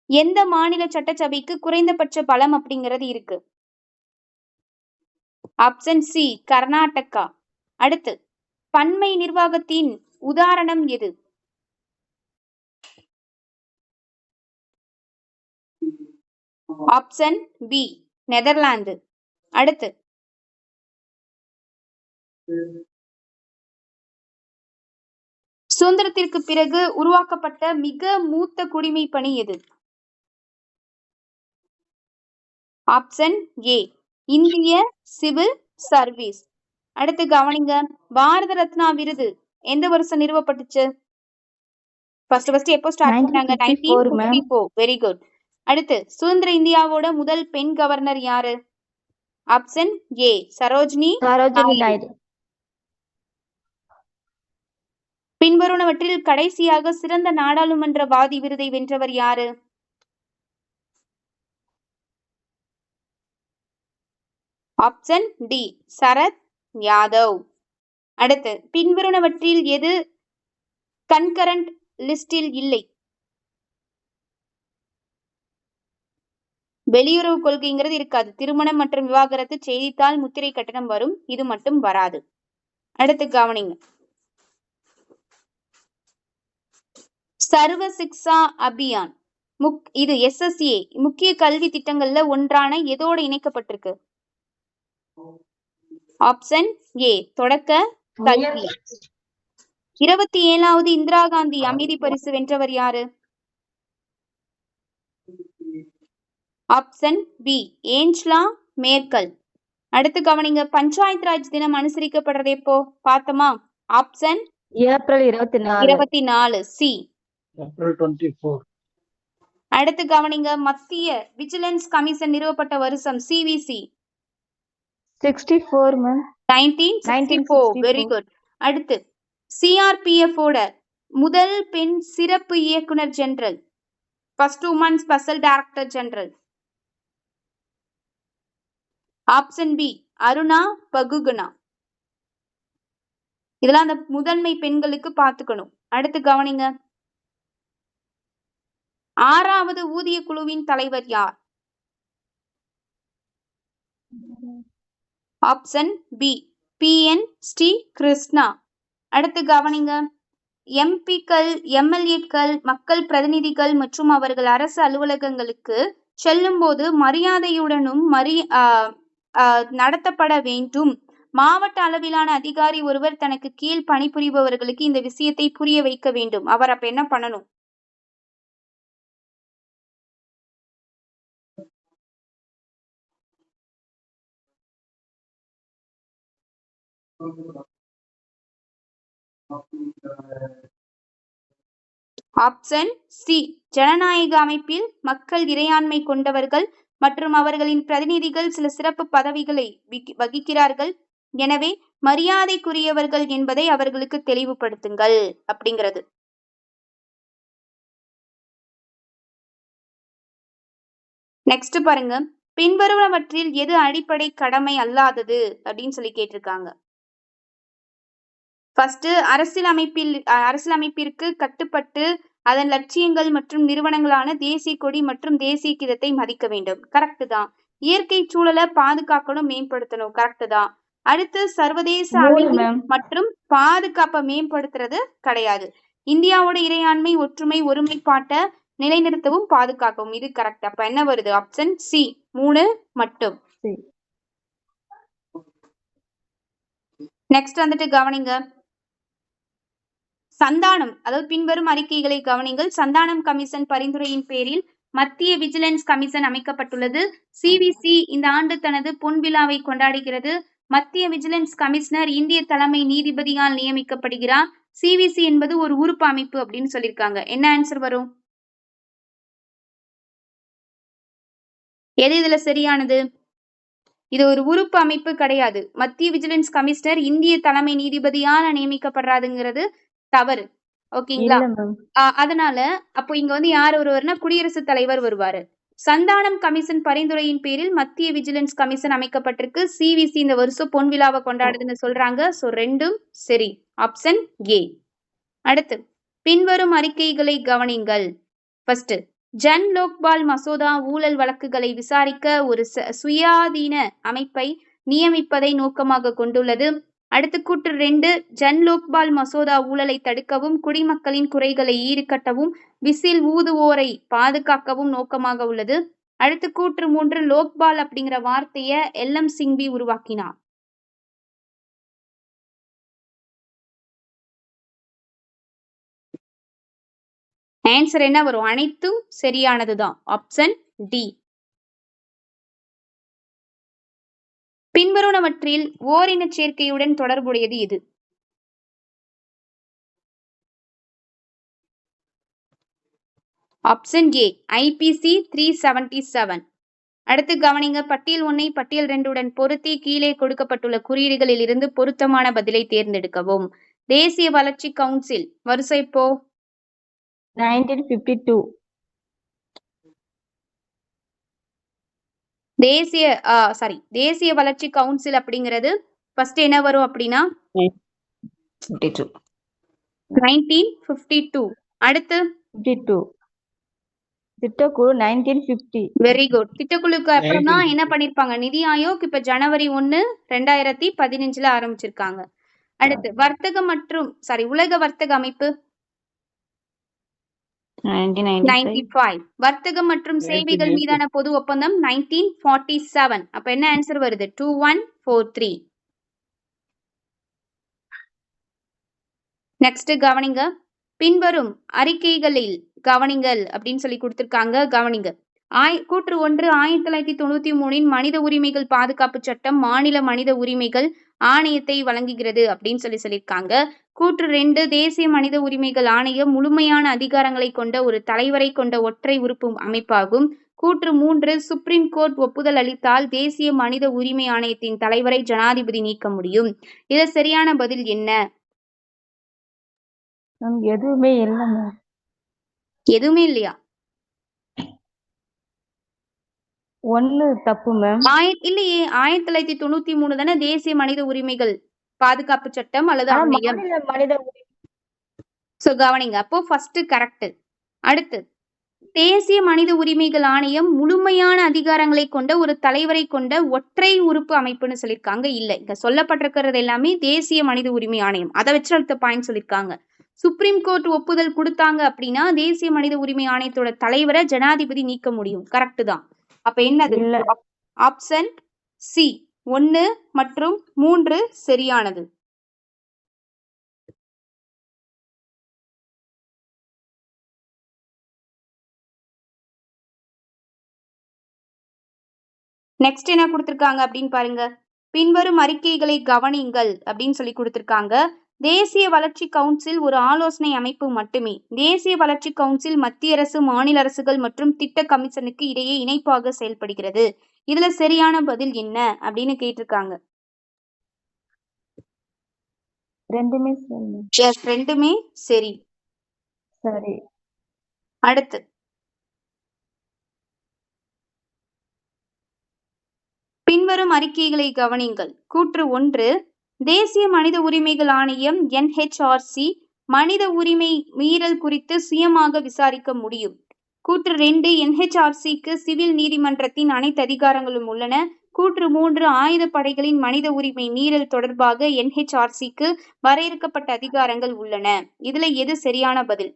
எந்த மாநில சட்டசபைக்கு குறைந்தபட்ச பலம் அப்படிங்கிறது இருக்கு? Option C, Karnataka. அடுத்து, பன்மை நிர்வாகத்தின் உதாரணம் எது? Option B, Netherlands. அடுத்து, சுதந்திரத்திற்கு பிறகு உருவாக்கப்பட்ட மிக மூத்த குடிமை பணி எது? ஆப்ஷன் ஏ, இந்திய சிவில் சர்வீஸ். அடுத்து கவனிங்க, பாரத ரத்னா விருது எந்த வருஷம் நிறுவப்பட்டுச்சு? ஃபர்ஸ்ட் எப்போ ஸ்டார்ட் பண்ணாங்க? 1954. Very good. அடுத்து, சுதந்திர இந்தியாவோட முதல் பெண் கவர்னர் யாரு? Option A, Sarojini Naidu. பின்வருவனவற்றில் கடைசியாக சிறந்த நாடாளுமன்றவாதி விருதை வென்றவர் யாரு? Option D, Sharad Yadav. அடுத்து, பின்வருவனவற்றில் எது கன்கரண்ட் லிஸ்டில் இல்லை? வெளியுறவு கொள்கைங்கிறது இருக்காது. திருமணம் மற்றும் விவாகரத்து, செய்தித்தாள், முத்திரை கட்டணம் வரும், இது மட்டும் வராது. அடுத்து கவனிங்க, சர்வ சிக்ஷா அபியான் இது SSA முக்கிய கல்வி திட்டங்கள்ல ஒன்றான எதோட இணைக்கப்பட்டிருக்கு? ஆப்ஷன் ஏ, தொடக்க கல்வி. 27வது இந்திரா காந்தி அமைதி பரிசு வென்றவர் யாரு? Option B, Angela Merkel. அடுத்து கவனிங்க, பஞ்சாயத்து ராஜ் தினம் அனுசரிக்கப்படுறது எப்போ பார்த்தோமா? Option April 24. 24. சி. ஏப்ரல் 24. அடுத்து கவனிங்க, மத்திய விஜிலன்ஸ் கமிஷன் நிறுவப்பட்ட வருஷம். CVC 64 ma'am. 1964. வெரி 1964. குட். அடுத்து சிஆர்பிஎஃப் ஓட முதல் பெண் சிறப்பு இயக்குனர் general, first woman special director general. Option B Aruna Bahuguna. இதெல்லாம் அந்த முதன்மை பெண்களுக்கு பார்த்துக்கணும். அடுத்து கவனிங்க, 6வது ஊதிய குழுவின் தலைவர் யார்? Option B PN Sri Krishna. அடுத்து கவனிங்க, எம்பிக்கள், எம்எல்ஏக்கள், மக்கள் பிரதிநிதிகள் மற்றும் அவர்கள் அரசு அலுவலகங்களுக்கு செல்லும் போது மரியாதையுடனும் நடத்தப்பட வேண்டும். மாவட்ட அளவிலான அதிகாரி ஒருவர் தனக்கு கீழ் பணிபுரிபவர்களுக்கு இந்த விஷயத்தை புரிய வைக்க வேண்டும். அவர் அப்ப என்ன பண்ணணும்? ஆப்ஷன் சி ஜனநாயக அமைப்பில் மக்கள் இறையாண்மை கொண்டவர்கள் மற்றும் அவர்களின் பிரதிநிதிகள் சில சிறப்பு பதவிகளை வகிக்கிறார்கள், எனவே மரியாதைக்குரியவர்கள் என்பதை அவர்களுக்கு தெளிவுபடுத்துங்கள் அப்படிங்கிறது. நெக்ஸ்ட் பாருங்க, பின்வருவனவற்றில் எது அடிப்படை கடமை அல்லாதது அப்படின்னு சொல்லி கேட்டிருக்காங்க. ஃபர்ஸ்ட், அரசியலமைப்பிற்கு கட்டுப்பட்டு அதன் லட்சியங்கள் மற்றும் நிறுவனங்களான தேசிய கொடி மற்றும் தேசிய கீதத்தை மதிக்க வேண்டும். கரெக்ட் தான். இயற்கை சூழலை பாதுகாக்கணும், மேம்படுத்தணும். கரெக்ட் தான். அடுத்து, சர்வதேச அமைதி மற்றும் பாதுகாப்பை மேம்படுத்துறது கிடையாது. இந்தியாவோட இறையாண்மை, ஒற்றுமை, ஒருமைப்பாட்டை நிலைநிறுத்தவும் பாதுகாக்கவும். இது கரெக்ட். அப்ப என்ன வருது? ஆப்ஷன் சி 3 மட்டும். நெக்ஸ்ட் வந்துட்டு கவனிங்க, சந்தானம், அதாவது பின்வரும் அறிக்கைகளை கவனிங்கள். சந்தானம் கமிஷன் பரிந்துரையின் பேரில் மத்திய விஜிலன்ஸ் கமிஷன் அமைக்கப்பட்டுள்ளது. சிவிசி இந்த ஆண்டு தனது பொன் விழாவை கொண்டாடுகிறது. மத்திய விஜிலன்ஸ் கமிஷனர் இந்திய தலைமை நீதிபதியால் நியமிக்கப்படுகிறார். சிவிசி என்பது ஒரு உறுப்பு அமைப்பு அப்படின்னு சொல்லியிருக்காங்க. என்ன ஆன்சர் வரும்? எது இதுல சரியானது? இது ஒரு உறுப்பு அமைப்பு கிடையாது. மத்திய விஜிலன்ஸ் கமிஷனர் இந்திய தலைமை நீதிபதியால நியமிக்கப்படுறாதுங்கிறது தவறு. ஓகேங்களா? அதனால அப்போ இங்க வந்து யார் வருவாருன்னா குடியரசுத் தலைவர் வருவாரு. சந்தானம் கமிஷன் பரிந்துரையின் பேரில் மத்திய விஜிலன்ஸ் கமிஷன் அமைக்கப்பட்டிருக்கு. சிவிசி இந்த வருஷம் பொன் விழாவை கொண்டாடுதுன்னு சொல்றாங்க. சோ ரெண்டும் சரி. Option A. அடுத்து, பின்வரும் அறிக்கைகளை கவனிங்கள். ஃபர்ஸ்ட், ஜன் லோக்பால் மசோதா ஊழல் வழக்குகளை விசாரிக்க ஒரு சுயாதீன அமைப்பை நியமிப்பதை நோக்கமாக கொண்டுள்ளது. அடுத்து கூற்று 2, ஜன் லோக்பால் மசோதா ஊழலை தடுக்கவும் குடிமக்களின் குறைகளை ஈடுகட்டவும் விசில் ஊதுவோரை பாதுகாக்கவும் நோக்கமாக உள்ளது. அடுத்து கூற்று 3, லோக்பால் அப்படிங்கிற வார்த்தைய LM சிங்வி உருவாக்கினார். ஆன்சர் என்ன வரும்? அனைத்தும் சரியானதுதான். Option D. பின்வருவனவற்றில் ஓரின சேர்க்கையுடன் தொடர்புடையது எது? Option A IPC 377. அடுத்து கவனிங்க, பட்டியல் 1ஐ பட்டியல் 2உடன் பொருத்தி கீழே கொடுக்கப்பட்டுள்ள குறியீடுகளில் இருந்து பொருத்தமான பதிலை தேர்ந்தெடுக்கவும். தேசிய வளர்ச்சி கவுன்சில் வருஷம் இப்போ 1952. தேசிய வளர்ச்சி கவுன்சில் அப்படிங்கிறது ஃபர்ஸ்ட் என்ன வரும் அப்படின்னா 1952. அடுத்து 52. திட்டக்குழு 1950. Very good. திட்டக்குழுக்கு அப்புறம் தான் என்ன பண்ணிருப்பாங்க? நிதி ஆயோக் இப்ப ஜனவரி 1, 2015 ஆரம்பிச்சிருக்காங்க. அடுத்து, வர்த்தக மற்றும் உலக வர்த்தக அமைப்பு 1995. வர்த்தகம் மற்றும் சேவைகள் மீதான பொது ஒப்பந்தம் 1947. அப்ப என்ன ஆன்சர் வருது? 2143. நெக்ஸ்ட் கவனிங்க, பின்வரும் அறிக்கைகளில் கவனிங்கள் அப்படின்னு சொல்லி கொடுத்திருக்காங்க. கவனிங்க, கூற்று 1 1993 மனித உரிமைகள் பாதுகாப்பு சட்டம் மாநில மனித உரிமைகள் ஆணையத்தை வழங்குகிறது அப்படின்னு சொல்லியிருக்காங்க. கூற்று 2 தேசிய மனித உரிமைகள் ஆணையம் முழுமையான அதிகாரங்களை கொண்ட ஒரு தலைவரை கொண்ட ஒற்றை உறுப்பு அமைப்பாகும். கூற்று 3 சுப்ரீம் கோர்ட் ஒப்புதல் அளித்தால் தேசிய மனித உரிமை ஆணையத்தின் தலைவரை ஜனாதிபதி நீக்க முடியும். இதுல சரியான பதில் என்ன? மேம் எதுவுமே இல்லை மேம். எதுவுமே இல்லையா? 1 தப்பு மேம். இல்லையே, 1993 தானே தேசிய மனித உரிமைகள் பாதுகாப்பு சட்டம் அல்லது ஆனா ஆணையம். மாநில மனித உரிமை சோ கவனிங்க, அப்போ ஃபர்ஸ்ட் கரெக்ட். அடுத்து தேசிய மனித உரிமைகள் ஆணையம் முழுமையான அதிகாரங்களை கொண்ட ஒரு தலைவரை கொண்ட ஒற்றை உறுப்பு அமைப்புன்னு சொல்லியிருக்காங்க. இல்ல, இங்க சொல்லப்பட்டிருக்கிறது எல்லாமே தேசிய மனித உரிமை ஆணையம். அதை வச்சு அடுத்த பாயிண்ட் சொல்லியிருக்காங்க. சுப்ரீம் கோர்ட் ஒப்புதல் கொடுத்தாங்க அப்படின்னா தேசிய மனித உரிமை ஆணையத்தோட தலைவரை ஜனாதிபதி நீக்க முடியும். கரெக்ட் தான். அப்ப என்னது? இல்ல. ஆப்ஷன் சி 1 மற்றும் 3 சரியானது. நெக்ஸ்ட் என்ன கொடுத்திருக்காங்க அப்படின்னு பாருங்க. பின்வரும் அறிக்கைகளை கவனிங்கள் அப்படின்னு சொல்லி கொடுத்திருக்காங்க. தேசிய வளர்ச்சி கவுன்சில் ஒரு ஆலோசனை அமைப்பு மட்டுமே. தேசிய வளர்ச்சி கவுன்சில் மத்திய அரசு, மாநில அரசுகள் மற்றும் திட்ட கமிஷனுக்கு இடையே இணைப்பாக செயல்படுகிறது. இதுல சரியான பதில் என்ன அப்படின்னு கேட்டிருக்காங்க. ரெண்டுமே சரி. எஸ், ரெண்டுமே சரி. சரி. அடுத்து பின்வரும் அறிக்கைகளை கவனிங்கள். கூற்று 1 தேசிய மனித உரிமைகள் ஆணையம் NHRC மனித உரிமை மீறல் குறித்து சுயமாக விசாரிக்க முடியும். கூற்று 2 NHRCக்கு சிவில் நீதிமன்றத்தின் அனைத்து அதிகாரங்களும் உள்ளன. கூற்று 3 ஆயுதப்படைகளின் மனித உரிமை மீறல் தொடர்பாக NHRCக்கு வரையறுக்கப்பட்ட அதிகாரங்கள் உள்ளன. இதுல எது சரியான பதில்?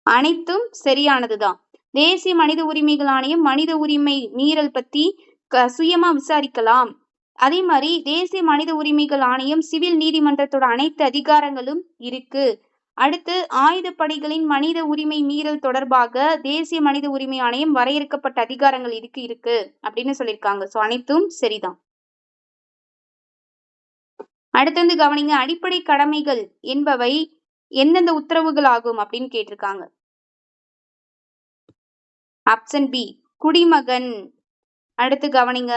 அனைத்தும் சரியானதுதான். தேசிய மனித உரிமைகள் ஆணையம் மனித உரிமை மீறல் பத்தி சுயமா விசாரிக்கலாம். அதே மாதிரி தேசிய மனித உரிமைகள் ஆணையம் சிவில் நீதிமன்றத்தோட அனைத்து அதிகாரங்களும் இருக்கு. அடுத்து ஆயுதப்படைகளின் மனித உரிமை மீறல் தொடர்பாக தேசிய மனித உரிமை ஆணையம் வரையறுக்கப்பட்ட அதிகாரங்கள் இருக்கு அப்படின்னு சொல்லியிருக்காங்க. சோ அனைத்தும் சரிதான். அடுத்து வந்து கவனிங்க, அடிப்படை கடமைகள் என்பவை எந்தெந்த உத்தரவுகள் ஆகும் அப்படின்னு கேட்டிருக்காங்க. ஆப்ஷன் பி குடிமகன். அடுத்து கவனிங்க,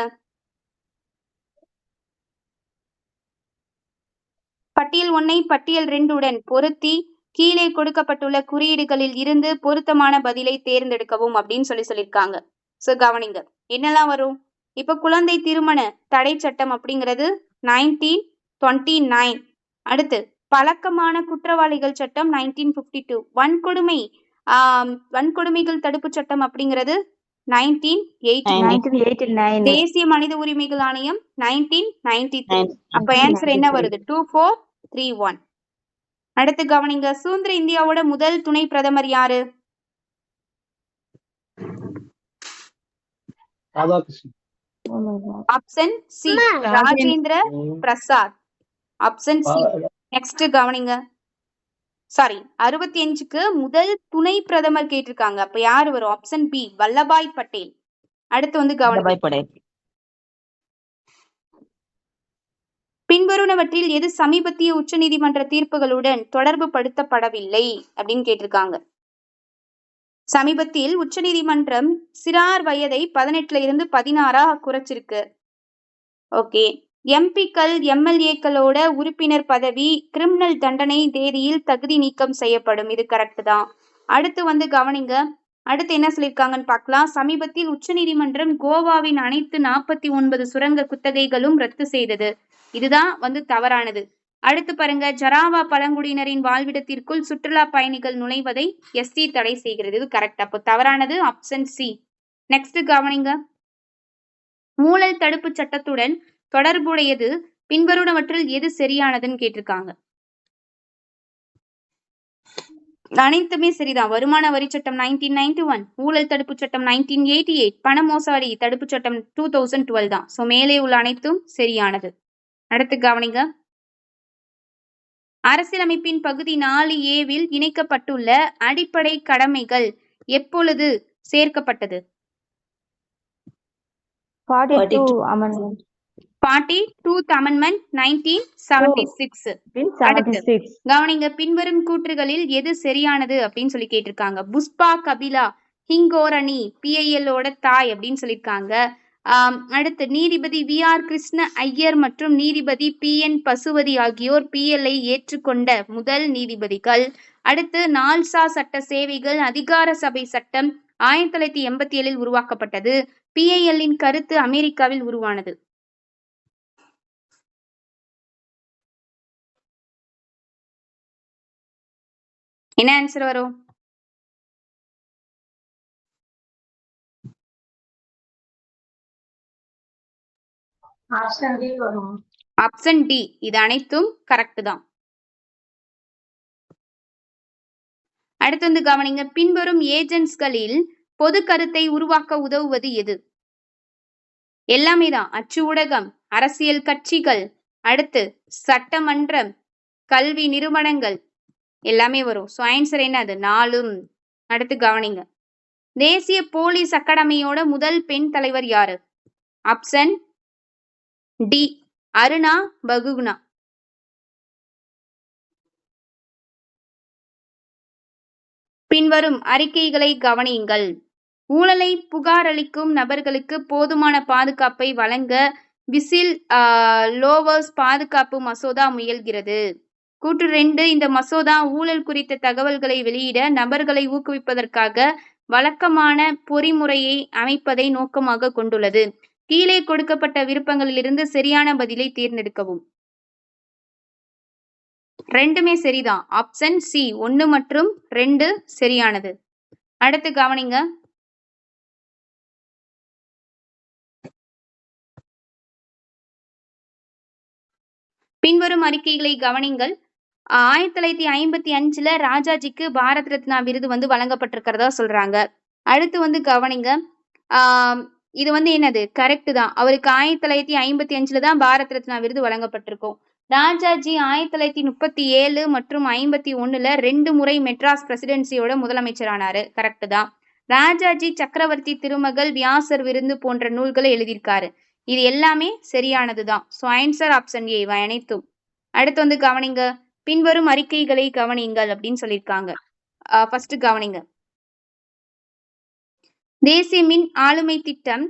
பட்டியல் 1 பட்டியல் 2 பொருத்தி கீழே கொடுக்கப்பட்டுள்ள குறியீடுகளில் இருந்து பொருத்தமான பதிலை தேர்ந்தெடுக்கவும் அப்படின்னு சொல்லியிருக்காங்க. சோ கவனிங்க, என்னெல்லாம் வரும்? இப்ப குழந்தை திருமண தடை சட்டம் அப்படிங்கிறது 1929. அடுத்து பழக்கமான குற்றவாளிகள் சட்டம் 1952. வன்கொடுமைகள் தடுப்பு சட்டம் அப்படிங்கிறது 1989. தேசிய மனித உரிமைகள் ஆணையம் 1993. அப்ப ஆன்சர் என்ன வருது? 2431. அடுத்து கவனிங்க, சுதந்திர இந்தியாவோட முதல் துணை பிரதமர் யாரு? Option C Rajendra Prasad. Option C. Next கவனிங்க, 65க்கு முதல் துணை பிரதமர் கேட்டிருக்காங்க. அப்ப யாரு வரும்? Option B Vallabhbhai Patel. அடுத்து வந்து கவனிங்க, பின்வருவனவற்றில் எது சமீபத்திய உச்சநீதிமன்ற தீர்ப்புகளுடன் தொடர்பு படுத்தப்படவில்லை அப்படின்னு கேட்டிருக்காங்க. சமீபத்தில் உச்சநீதிமன்றம் சிறார் வயதை 18ல இருந்து 16ஆ குறைச்சிருக்கு. ஓகே. எம்பிக்கள் MLAக்களோட உறுப்பினர் பதவி கிரிமினல் தண்டனை தேதியில் தகுதி நீக்கம் செய்யப்படும். இது கரெக்ட் தான். அடுத்து வந்து கவனிங்க, அடுத்து என்ன சொல்லியிருக்காங்கன்னு பார்க்கலாம். சமீபத்தில் உச்சநீதிமன்றம் கோவாவின் அனைத்து 49 சுரங்க குத்தகைகளும் ரத்து செய்தது. இதுதான் வந்து தவறானது. அடுத்து பாருங்க, ஜராவா பழங்குடியினரின் வாழ்விடத்திற்குள் சுற்றுலா பயணிகள் நுழைவதை SC தடை செய்கிறது. இது கரெக்ட். அப்போ தவறானது ஆப்ஷன் சி. நெக்ஸ்ட் கவனிங்க, ஊழல் தடுப்பு சட்டத்துடன் தொடர்புடையது பின்வருவனவற்றில் எது சரியானதுன்னு கேட்டிருக்காங்க. அனைத்துமே சரிதான். வருமான வரி சட்டம் 1991, ஊழல் தடுப்பு சட்டம் 1988, பண மோசடி தடுப்பு சட்டம் 2012 தான். சோ மேலே உள்ள அனைத்தும் சரியானது. அடுத்து கவனிங்க. அரசியலமைப்பின் பகுதி 4A-வில் இணைக்கப்பட்டுள்ள அடிப்படை கடமைகள் எப்பொழுது சேர்க்கப்பட்டது? 42 amendment 42th amendment 1976. அடுத்து 76. கவனிங்க. பின்வரும் கூற்றுகளில் எது சரியானது அப்படின்னு சொல்லி கேட்டிருக்காங்க. புஷ்பா கபிலா ஹிங்கோரணி PIL ஓட தாய் அப்படின்னு சொல்லியிருக்காங்க. அடுத்து நீதிபதி VR கிருஷ்ண ஐயர் மற்றும் நீதிபதி PN பசுபதி ஆகியோர் PL-ஐ ஏற்றுக்கொண்ட முதல் நீதிபதிகள். அடுத்து நால்சா சட்ட சேவைகள் அதிகார சபை சட்டம் 1987 உருவாக்கப்பட்டது. PIL-இன் கருத்து அமெரிக்காவில் உருவானது. என்ன ஆன்சர் வரும்? ஆப்ஷன் டி வரும். Option D. இது அனைத்தும் கரெக்ட் தான். அடுத்து வந்து கவனிங்க. பின்வரும் ஏஜென்ட்ஸ்களில் பொது கருத்தை உருவாக்க உதவுவது எது? எல்லாமே தான். அச்சு ஊடகம், அரசியல் கட்சிகள், அடுத்து சட்டமன்றம், கல்வி நிறுவனங்கள் எல்லாமே வரும். சோ ஆன்சர் என்னது? 4. அடுத்து கவனிங்க. தேசிய போலீஸ் அகாடமியோட முதல் பெண் தலைவர் யாரு? Option D Aruna Bahuguna. பின்வரும் அறிக்கைகளை கவனியுங்கள். ஊழலை புகாரளிக்கும் நபர்களுக்கு போதுமான பாதுகாப்பை வழங்க விசில் லோவர்ஸ் பாதுகாப்பு மசோதா முயல்கிறது. கூற்று 2. இந்த மசோதா ஊழல் குறித்த தகவல்களை வெளியிட நபர்களை ஊக்குவிப்பதற்காக வழக்கமான பொறிமுறையை அமைப்பதை நோக்கமாக கொண்டுள்ளது. கீழே கொடுக்கப்பட்ட விருப்பங்களிலிருந்து சரியான பதிலை தேர்ந்தெடுக்கவும். ரெண்டுமே சரிதான். ஆப்ஷன் சி 1 மற்றும் 2 சரியானது. அடுத்து கவனிங்க. பின்வரும் அறிக்கைகளை கவனிங்கள். 1955 ராஜாஜிக்கு பாரத் ரத்னா விருது வந்து வழங்கப்பட்டிருக்கிறதா சொல்றாங்க. அடுத்து வந்து கவனிங்க. இது வந்து என்னது? கரெக்ட் தான். அவருக்கு 1955 தான் பாரத் ரத்னா விருது வழங்கப்பட்டிருக்கும். ராஜாஜி 1937 மற்றும் 51 2 முறை மெட்ராஸ் பிரசிடென்சியோட முதலமைச்சரானாரு. கரெக்ட் தான். ராஜாஜி சக்கரவர்த்தி திருமகள், வியாசர் விருந்து போன்ற நூல்களை எழுதியிருக்காரு. இது எல்லாமே சரியானதுதான். சோ ஆன்சர் ஆப்ஷன் ஏ அனைத்தும். அடுத்து வந்து கவனிங்க. பின்வரும் அறிக்கைகளை கவனிங்கள் அப்படின்னு சொல்லியிருக்காங்க. ஃபர்ஸ்ட் கவனிங்க. தேசிய மின் ஆளுமை திட்டம்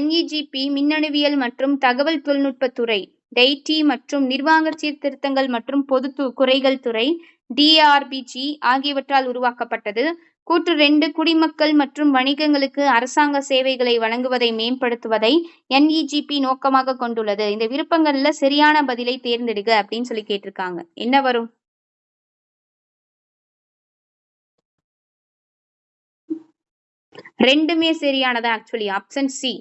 NEGP, மின்னணுவியல் மற்றும் தகவல் தொழில்நுட்பத்துறை DEIT மற்றும் நிர்வாக சீர்திருத்தங்கள் மற்றும் பொது குறைகள் துறை DRBG ஆகியவற்றால் உருவாக்கப்பட்டது. கூற்று 2. குடிமக்கள் மற்றும் வணிகங்களுக்கு அரசாங்க சேவைகளை வழங்குவதை மேம்படுத்துவதை NEGP நோக்கமாக கொண்டுள்ளது. இந்த விருப்பங்கள்ல சரியான பதிலை தேர்ந்தெடுக்க அப்படின்னு சொல்லி கேட்டிருக்காங்க. என்ன வரும்? ரெண்டுமே சரியானதா? Actually option C.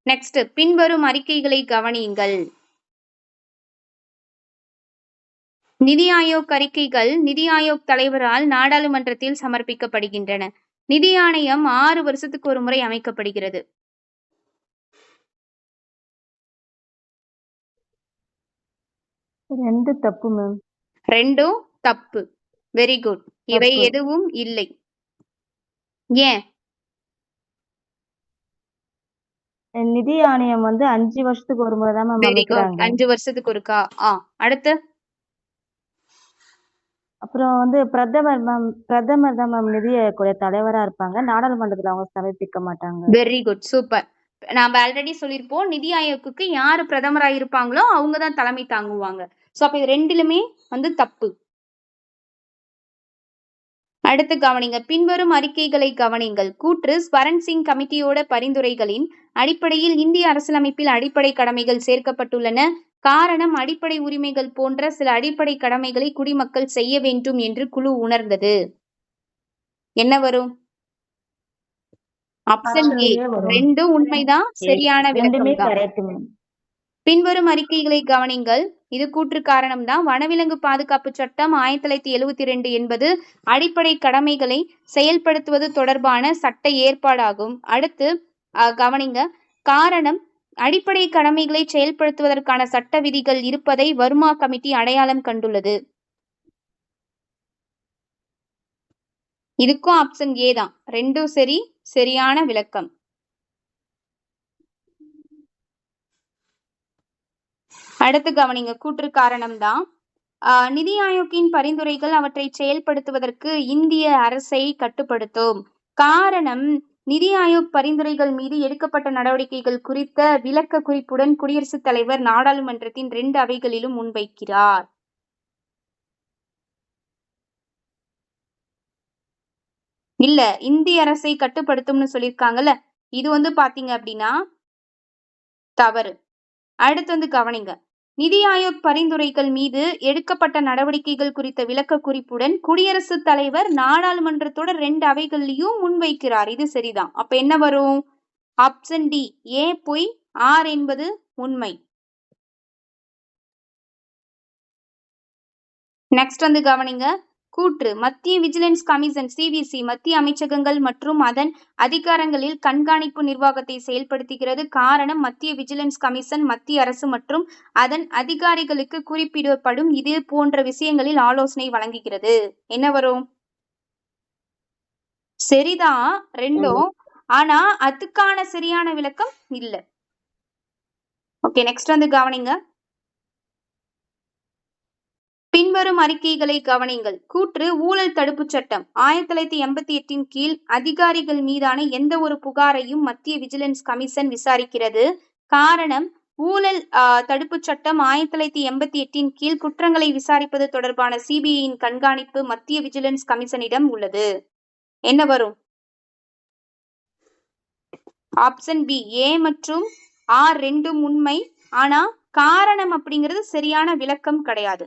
நெக்ஸ்ட், பின்வரும் அறிக்கைகளை கவனியுங்கள். நிதி ஆயோக் அறிக்கைகள் நிதி ஆயோக் தலைவரால் நாடாளுமன்றத்தில் சமர்ப்பிக்கப்படுகின்றன. நிதி ஆணையம் 6 வருஷத்துக்கு ஒரு முறை அமைக்கப்படுகிறது. 2 தப்பு மேம். 2ம் தப்பு. Very good. இவை எதுவும் இல்லை. ஏன்? நிதி ஆணையம் வந்து 5 வருஷத்துக்கு ஒரு முறை தான் மேம் வெரி குட். அமைக்கிறாங்க. 5 வருஷத்துக்கு ஒருக்கா. அடுத்து அப்புறம் வந்து பிரதமர் தான் மேம் நிதி ஆயோக்குடைய தலைவரா இருப்பாங்க. நாடாளுமன்றத்துல அவங்க சமர்ப்பிக்க மாட்டாங்க. Very good, super. நாம ஆல்ரெடி சொல்லியிருப்போம், நிதி ஆயோக்குக்கு யாரு பிரதமரா இருப்பாங்களோ அவங்க தான் தலைமை தாங்குவாங்க. சோ அப்ப இது ரெண்டிலுமே வந்து தப்பு. அடுத்து கவனிங்க. பின்வரும் அறிக்கைகளை கவனிங்கள். கூற்று ஸ்வரன் சிங் கமிட்டியோட பரிந்துரைகளின் அடிப்படையில் இந்திய அரசியலமைப்பில் அடிப்படை கடமைகள் சேர்க்கப்பட்டுள்ளன. காரணம், அடிப்படை உரிமைகள் போன்ற சில அடிப்படை கடமைகளை குடிமக்கள் செய்ய வேண்டும் என்று குழு உணர்ந்தது. என்ன வரும்? ஆப்ஷன் ஏ. 2 உண்மைதான். சரியான விளக்கம் தான். Correct ma'am. பின்வரும் அறிக்கைகளை கவனிங்கள். இது கூற்று காரணம் தான். வனவிலங்கு பாதுகாப்பு சட்டம் 1972 என்பது அடிப்படை கடமைகளை செயல்படுத்துவது தொடர்பான சட்ட ஏற்பாடாகும். அடுத்து கவனிங்க. காரணம், அடிப்படை கடமைகளை செயல்படுத்துவதற்கான சட்ட விதிகள் இருப்பதை வர்மா கமிட்டி அடையாளம் கண்டுள்ளது. இதுக்கும் ஆப்ஷன் ஏ தான். ரெண்டும் சரி, சரியான விளக்கம். அடுத்து கவனிங்க. கூற்று காரணம் தான். நிதி ஆயோக்கின் பரிந்துரைகள் அவற்றை செயல்படுத்துவதற்கு இந்திய அரசை கட்டுப்படுத்தும். காரணம், நிதி ஆயோக் பரிந்துரைகள் மீது எடுக்கப்பட்ட நடவடிக்கைகள் குறித்த விளக்க குறிப்புடன் குடியரசுத் தலைவர் நாடாளுமன்றத்தின் 2 அவைகளிலும் முன்வைக்கிறார். இல்ல, இந்திய அரசை கட்டுப்படுத்தும்னு சொல்லியிருக்காங்கல்ல, இது பாத்தீங்க அப்படின்னா தவறு. அடுத்து கவனிங்க. நிதி ஆயோக் பரிந்துரைகள் மீது எடுக்கப்பட்ட நடவடிக்கைகள் குறித்த விளக்க குறிப்புடன் குடியரசுத் தலைவர் நாடாளுமன்றத்தோட 2 அவைகள்லயும் முன்வைக்கிறார். இது சரிதான். அப்ப என்ன வரும்? ஆப்ஷன் டி, ஏ பொய், ஆர் என்பது உண்மை. நெக்ஸ்ட் கவனிங்க. கூற்று, மத்திய விஜிலன்ஸ் கமிஷன் சிவிசி மத்திய அமைச்சகங்கள் மற்றும் அதன் அதிகாரங்களில் கண்காணிப்பு நிர்வாகத்தை செயல்படுத்துகிறது. காரணம், மத்திய விஜிலன்ஸ் கமிஷன் மத்திய அரசு மற்றும் அதன் அதிகாரிகளுக்கு குறிப்பிடப்படும் இது போன்ற விஷயங்களில் ஆலோசனை வழங்குகிறது. என்ன வரும்? சரிதான் ரெண்டும், ஆனா அதுக்கான சரியான விளக்கம் இல்ல. ஓகே, நெக்ஸ்ட் கவனிங்க. பின்வரும் அறிக்கைகளை கவனிங்கள். கூற்று, ஊழல் தடுப்பு சட்டம் 1988 கீழ் அதிகாரிகள் மீதான எந்த ஒரு புகாரையும் மத்திய விஜிலன்ஸ் கமிஷன் விசாரிக்கிறது. காரணம், ஊழல் தடுப்பு சட்டம் 1988 கீழ் குற்றங்களை விசாரிப்பது தொடர்பான சிபிஐயின் கண்காணிப்பு மத்திய விஜிலன்ஸ் கமிஷனிடம் உள்ளது. என்ன வரும்? ஆப்ஷன் பி, ஏ மற்றும் ஆர் ரெண்டும் உண்மை. ஆனா காரணம் அப்படிங்கிறது சரியான விளக்கம் கிடையாது.